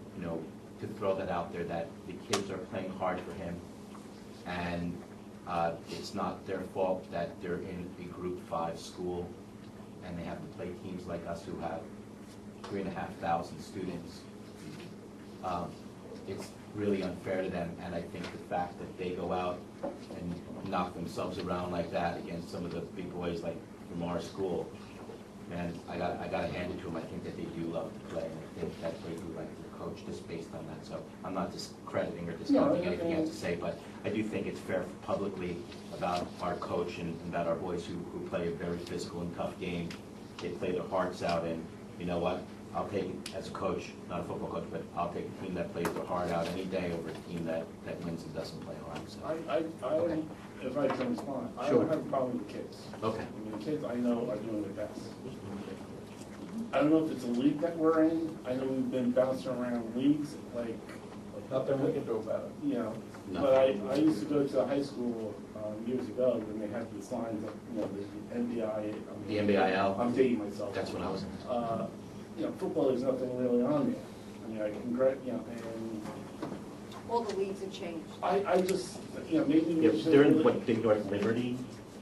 to throw that out there, that the kids are playing hard for him, and it's not their fault that they're in a Group 5 school, and they have to play teams like us who have 3,500 students. It's really unfair to them, and I think the fact that they go out and knock themselves around like that against some of the big boys like from our school, man, I gotta hand it to them. I think that they do love to play, and I think that they do like their coach just based on that. So I'm not discrediting or discounting anything you have to say, but I do think it's fair publicly about our coach and about our boys who play a very physical and tough game. They play their hearts out, and you know what? I'll take it as a coach, not a football coach, but I'll take a team that plays their heart out any day over a team that wins and doesn't play hard. So. Okay. If I can respond, I Sure. don't have a problem with the kids. Okay. I mean, the kids I know are doing their best. I don't know if it's a league that we're in. I know we've been bouncing around leagues, like. Nothing we can do about it. No. No. But I used to go to high school years ago when they had these lines of, the NBI. The NBIL? I'm dating myself. That's when I was in. Football, there's nothing really on there. I mean, I congrat, and All the leagues have changed. I just, maybe we Yeah, should. they're in really- what, Big North Liberty?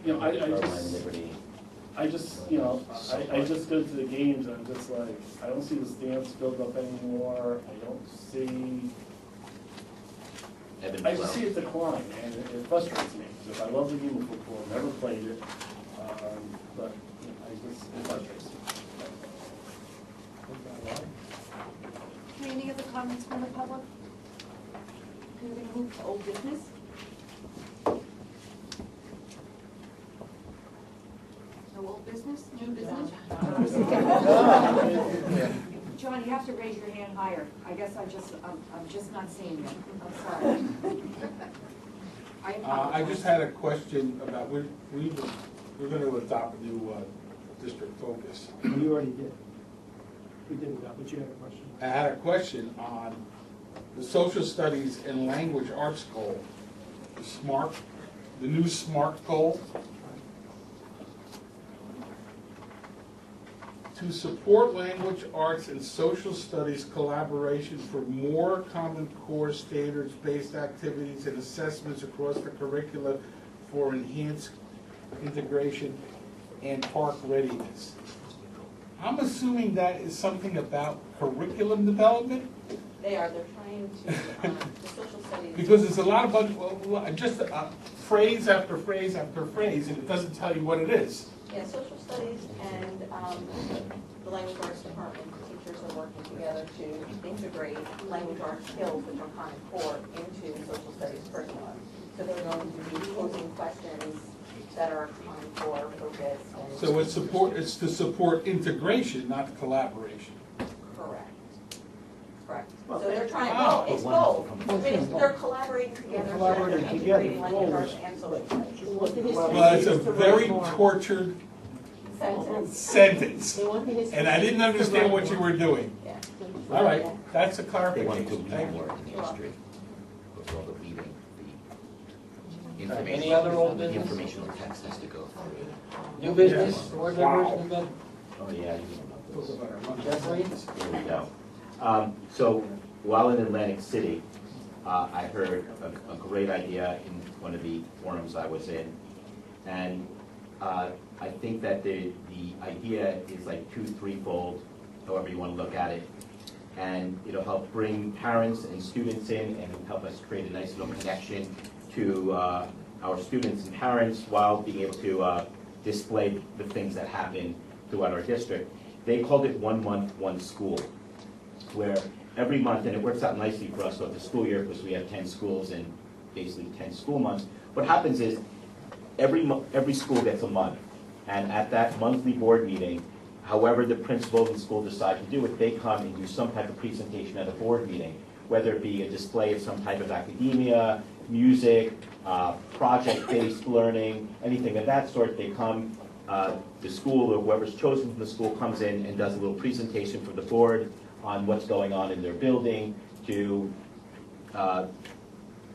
Carolina Liberty. I just go to the games and I'm just like, I don't see the stands filled up anymore. I don't see. I just see a decline, and it frustrates me, because I love the game of football, never played it, but it frustrates me. Any other comments from the public? We're going to move to old business. No old business, new business? John, you have to raise your hand higher. I guess I'm just not seeing you. I'm sorry. I just had a question about, we're going to adopt a new district focus. You already did. We did that, but you had a question. I had a question on the social studies and language arts goal, the new SMART goal. To support language arts and social studies collaboration for more common core standards-based activities and assessments across the curricula for enhanced integration and park readiness. I'm assuming that is something about curriculum development? They're trying to, the social studies. Because there's a lot of, just phrase after phrase after phrase, and it doesn't tell you what it is. Yeah, social studies and the language arts department teachers are working together to integrate language arts skills, which are kind of core, into social studies curriculum. So they're going to be posing questions that are common core focused. So it's to support integration, not collaboration. Correct. So they're trying, it's both. They're collaborating together. Collaborating so together. integrating language arts and social studies. Well, it's a very tortured sentence, and I didn't understand what you were doing. All right, that's a They clarification. want to do Thank you. more in the history before the leading. The information, Any other old the business? informational text has to go through. New business, Yes. board Wow. members, new business? Oh, yeah. Jeffrey? Here we go. So while in Atlantic City, I heard a great idea in one of the forums I was in. And I think that the idea is like threefold, however you want to look at it. And it'll help bring parents and students in and help us create a nice little connection to our students and parents while being able to display the things that happen throughout our district. They called it 1 month, 1 school, where every month, and it works out nicely for us with the school year because we have 10 schools and basically 10 school months. What happens is every school gets a month, and at that monthly board meeting, however the principal of the school decide to do it, they come and do some type of presentation at a board meeting, whether it be a display of some type of academia, music, project-based learning, anything of that sort. They come, the school or whoever's chosen from the school comes in and does a little presentation for the board on what's going on in their building to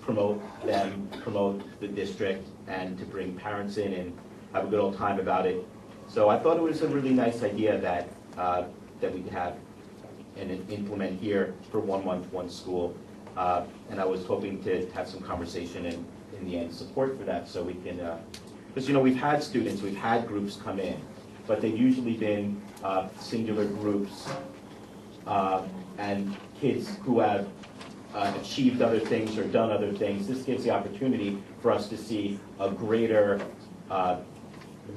promote them, promote the district, and to bring parents in and have a good old time about it. So I thought it was a really nice idea that that we could have and implement here for 1 month, 1 school. And I was hoping to have some conversation and in the end support for that, so we can, because you know, we've had students, we've had groups come in, but they've usually been singular groups and kids who have achieved other things or done other things. This gives the opportunity for us to see a greater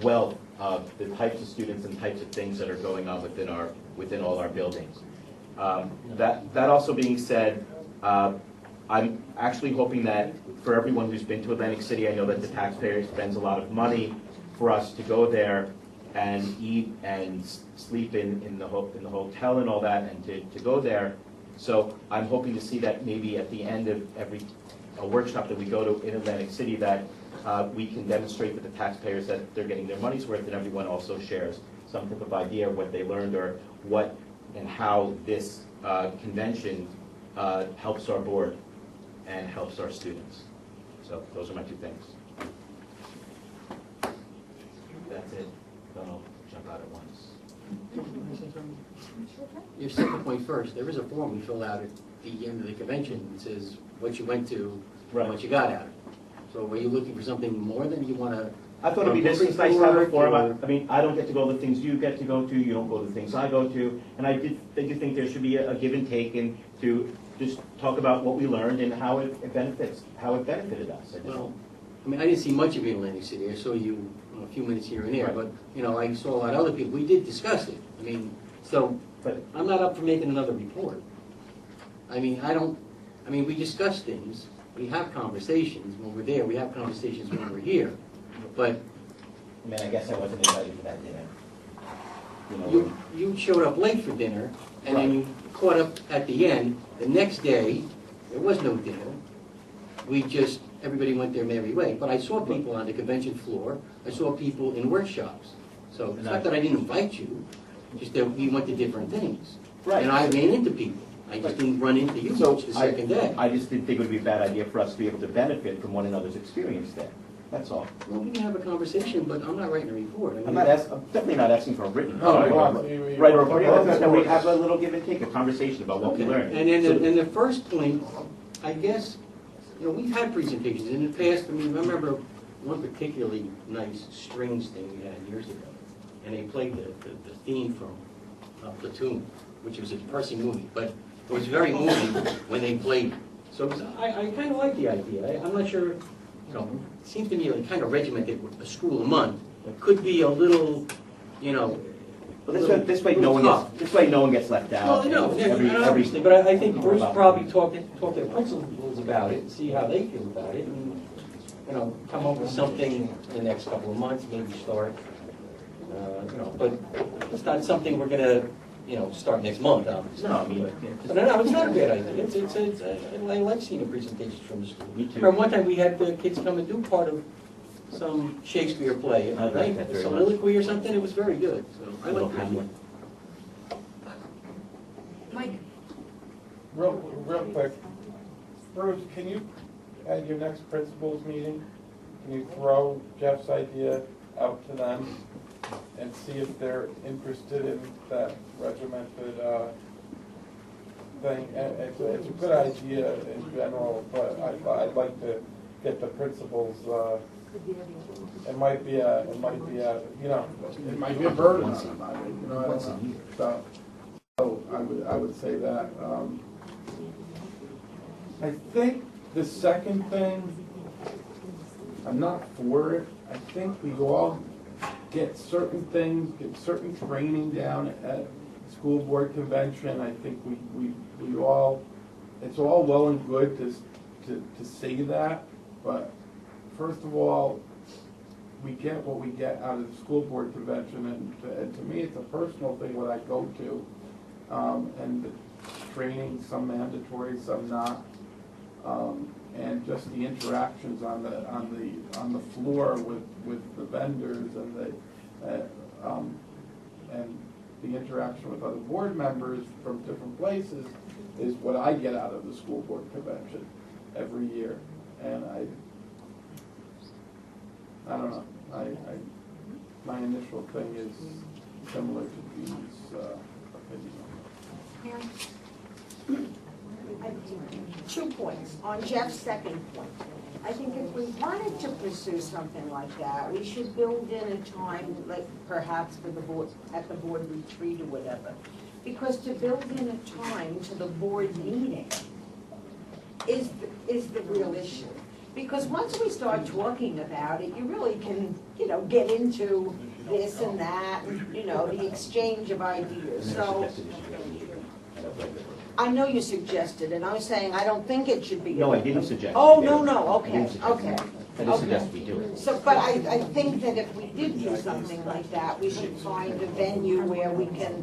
wealth of the types of students and types of things that are going on within all our buildings. That also being said, I'm actually hoping that for everyone who's been to Atlantic City, I know that the taxpayer spends a lot of money for us to go there and eat and sleep in the hotel and all that, and to go there. So I'm hoping to see that maybe at the end of a workshop that we go to in Atlantic City, that we can demonstrate to the taxpayers that they're getting their money's worth, and everyone also shares some type of idea of what they learned or what and how this convention helps our board and helps our students. So those are my 2 things. That's it. Then I'll jump out at once. Your second point first, there is a form we fill out at the end of the convention that says what you went to and what you got out of it. So were you looking for something more than you want to? I thought it'd be nice to have a forum. I mean, I don't get to go to the things you get to go to, you don't go to the things I go to, and I do think there should be a give and take, and to just talk about what we learned and how it benefited us. Well, I mean, I didn't see much of you in Atlantic City. I saw you a few minutes here and there, but you know, I saw a lot of other people. We did discuss it. I mean, so, but I'm not up for making another report. I mean, we discuss things. We have conversations when we're there. We have conversations when we're here. But I mean, I guess I wasn't invited to that dinner. You know, you showed up late for dinner, and then you caught up at the end. The next day, there was no dinner. Everybody went their merry way. But I saw people on the convention floor. I saw people in workshops. So it's not that I didn't invite you, just that we went to different things. Right. And I ran into people. I just didn't run into you the second day. I just didn't think it would be a bad idea for us to be able to benefit from one another's experience there. That's all. Well, we can have a conversation, but I'm not writing a report. I'm definitely not asking for a written report. Right, Right, we have a little give and take, a conversation about what we learned. And then the first point, I guess, you know, we've had presentations in the past. I mean, I remember one particularly nice, strange thing we had years ago, and they played the theme from Platoon, which was a depressing movie, but it was very moving when they played it. So I kind of like the idea. I'm not sure. You know, it seems to me like kind of regimented with a school a month. It could be a little, you know. But this way no one gets left out. Well, no, obviously, but I think Bruce probably talk to the principals about it, see how they feel about it, and you know, come up with something in the next couple of months, maybe start. You know, but it's not something we're gonna, you know, start next month. Obviously. No, I mean, no, it's not a bad idea. I like seeing the presentations from the school. Me too. Remember one time we had the kids come and do part of some Shakespeare play, I like that very soliloquy or something. It was very good. So I like that one. Mike? Real quick, Bruce, can you, at your next principals meeting, can you throw Jeff's idea out to them and see if they're interested in that regimented thing? And it's a good idea in general, but I'd like to get the principals. It might be a, you know, it might be a burden on somebody. You know, I don't know. So I would say that. I think the second thing, I'm not for it. I think we all get certain things, get certain training down at school board convention. I think we all, it's all well and good to say that, but first of all, we get what we get out of the school board convention, and to me, it's a personal thing what I go to. And the training, some mandatory, some not. And just the interactions on the floor with the vendors and the interaction with other board members from different places is what I get out of the school board convention every year. And I don't know, my initial thing is similar to Dean's opinion. I have 2 points. On Jeff's second point, I think if we wanted to pursue something like that, we should build in a time, like perhaps for the board, at the board retreat or whatever. Because to build in a time to the board meeting is the real issue. Because once we start talking about it, you really can, get into this and that, and, the exchange of ideas. So, I know you suggested, and I was saying I don't think it should be. No, I didn't suggest. Oh, it. no, okay. I just suggest we do it. So, but I think that if we did do something like that, we should find a venue where we can,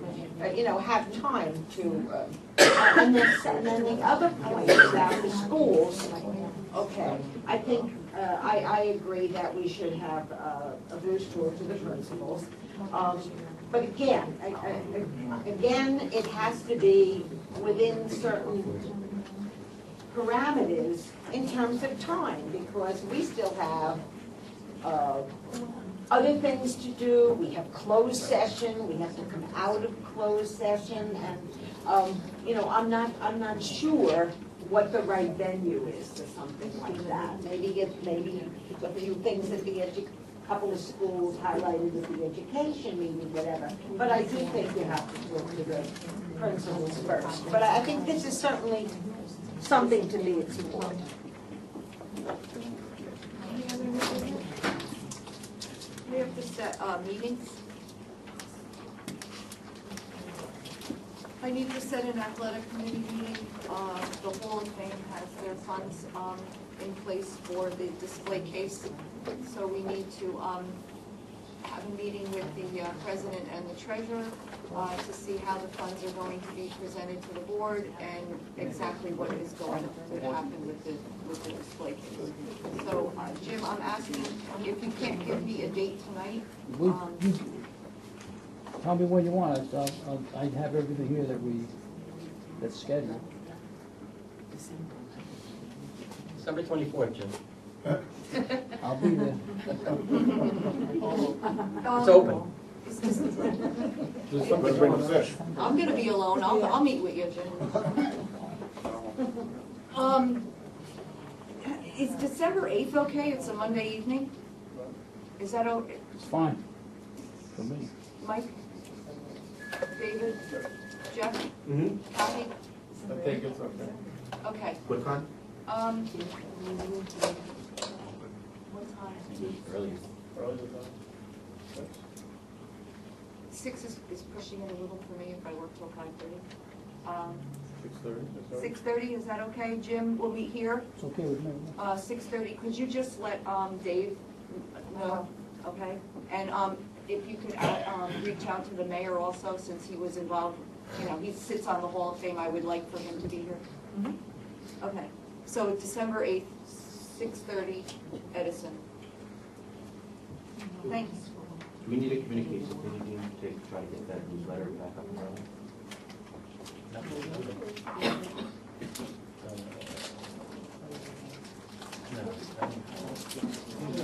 have time to, and then the other point about the schools, okay, I think, I agree that we should have a virtual to the principals. But again, it has to be within certain parameters in terms of time, because we still have other things to do. We have closed session, we have to come out of closed session, and I'm not sure what the right venue is for something like that. Maybe a few things at the couple of schools highlighted at the education meeting, whatever. But I do think you have to talk to the principals first. But I think this is certainly something to be explored. We have to set meetings. I need to set an athletic committee meeting. The Hall of Fame has their funds in place for the display case. So we need to have a meeting with the president and the treasurer to see how the funds are going to be presented to the board and exactly what is going to happen with the display case. So, Jim, I'm asking if you can't give me a date tonight. Tell me when you want it, I have everything here that's scheduled. December 24th, Jim. I'll be there. It's open. Let's bring the fish. I'm gonna be alone, I'll meet with you, Jim. Is December 8th okay? It's a Monday evening? Is that okay? It's fine, for me. Mike? David? Jeff? Mm-hmm. Kathy? I think it's okay. Okay. What time? What time? Early. 6 is pushing it a little for me if I work till 5:30. 6:30. 6:30, is that okay? Jim, we'll meet here. It's okay with me. 6:30, could you just let Dave know, okay? And if you could reach out to the mayor also, since he was involved, he sits on the Hall of Fame, I would like for him to be here. Okay, so December 8th, 6:30, Edison. Thanks. Do we need a communication thing to try to get that newsletter back up and running?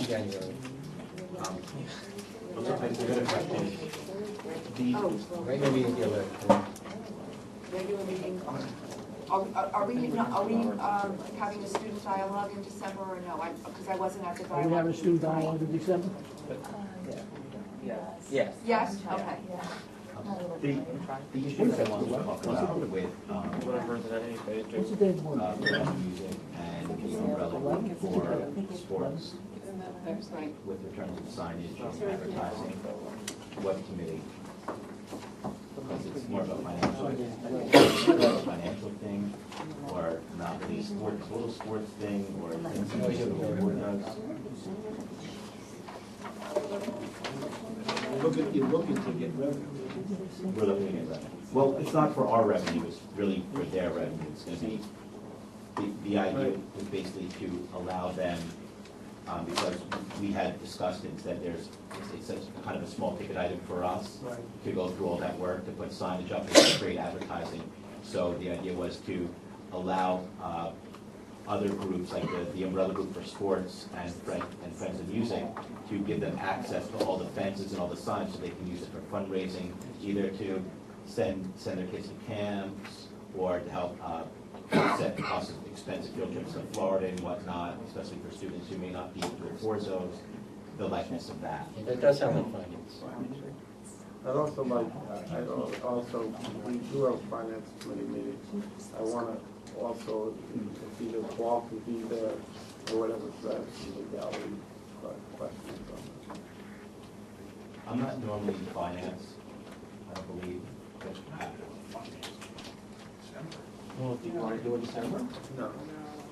January. Also, I got a question. Regular meeting, the 11th. Regular meeting. Are we having a student dialogue in December or no? Because I wasn't at the Are dialogue. we having a student dialogue in December? Yes. Yes? Okay. The issues I want to talk about with What's the date? music and the umbrella for sports Right. with the terms of signage and advertising, what committee? Because it's more of a financial thing, or not really sports, little sports thing, or things that the board does. You're looking to get revenue. We're looking at revenue. Well, it's not for our revenue, it's really for their revenue. It's gonna be, the idea is basically to allow them, because we had discussed it, that it's such kind of a small ticket item for us Right. to go through all that work, to put signage up and create advertising. So the idea was to allow other groups, like the Umbrella Group for Sports and Friends of Music, to give them access to all the fences and all the signs so they can use it for fundraising, either to send their kids to camps or to help offset the cost of expensive field trips to Florida and whatnot, especially for students who may not be able to afford those, the likeness of that. That does sound like finance. I'd also like, we do have finance committee meetings. I want to also, if either Paul can be there or whatever, so that's the legality questions on that. I'm not normally in finance, I don't believe. Well, if you want to do it in December? No.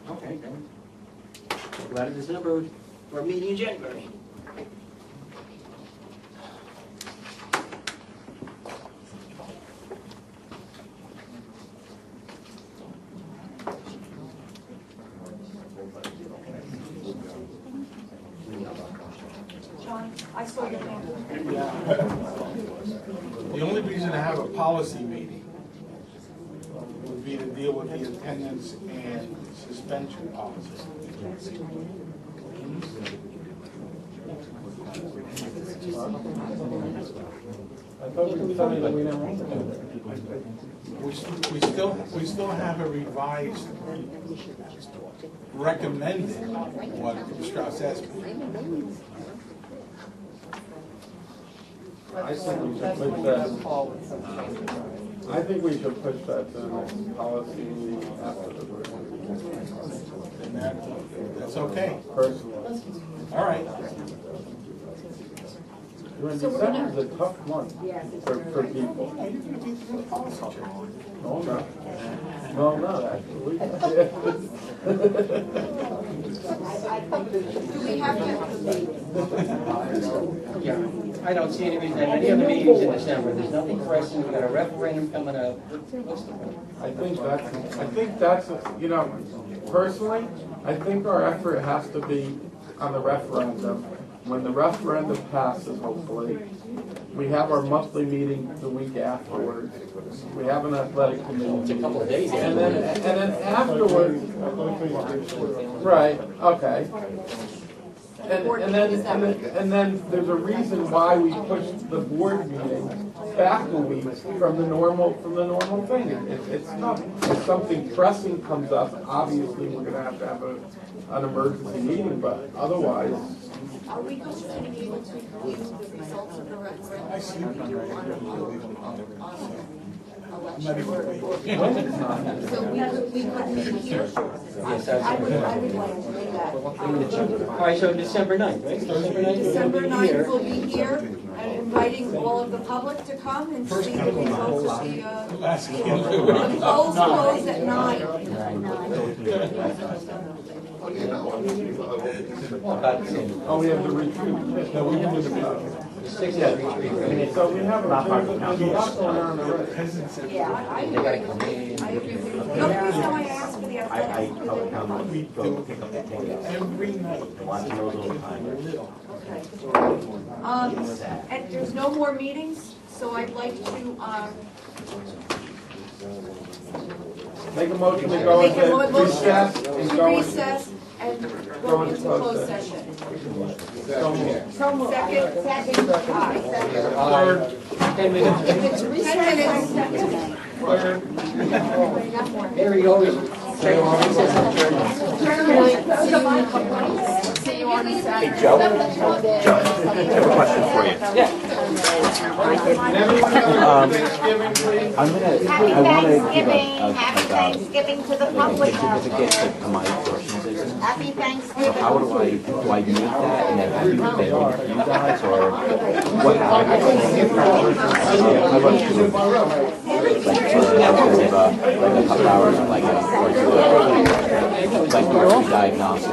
Okay, then. Go out in December or meeting in January. John, I saw your hand. The only reason to have a policy meeting would be to deal with the attendance and suspension policy. I thought we were telling that we didn't want to do that. We still have a revised recommended what Strauss asked me. I think we should push that. I think we should push that to the next policy meeting after the board. And that's okay. Personally. All right. December is a tough month for people. Are you going to be the policy chair? No, no. No, not actually. Do we have to? Yeah, I don't see any reason to have any other meetings in December. There's nothing pressing. We've got a referendum coming up. I think that's, you know, personally, I think our effort has to be on the referendum. When the referendum passes, hopefully, we have our monthly meeting the week afterwards. We have an athletic committee. It's a couple of days. And then afterwards, right, okay. And then there's a reason why we pushed the board meeting back a week from the normal thing. It's tough. If something pressing comes up, obviously we're gonna have an emergency meeting, but otherwise. Are we going to be able to review the results of the referendum? So we could meet here? Yes, I would like to do that. All right, so December 9th, right? December 9th will be here, and inviting all of the public to come and see the results of the polls close at 9. Oh, we have the retreat. No, we have the retreat. So we have a lot going on already. Yeah, I agree. I agree. The only reason I asked for the athletic. Every night. And there's no more meetings, so I'd like to, Make a motion to go into recess and go into. recess and go into closed session. Second? Aye. Third. 10 minutes. If it's 10 minutes. Mary, you always say See you on Saturday. Hey, Joe? Joe, I have a question for you. Yeah. I want to give Happy Thanksgiving to the public. certificate to my portions. Happy Thanksgiving. How do I make that and then have you been you guys or what? I run through like a couple hours, like do a diagnostic.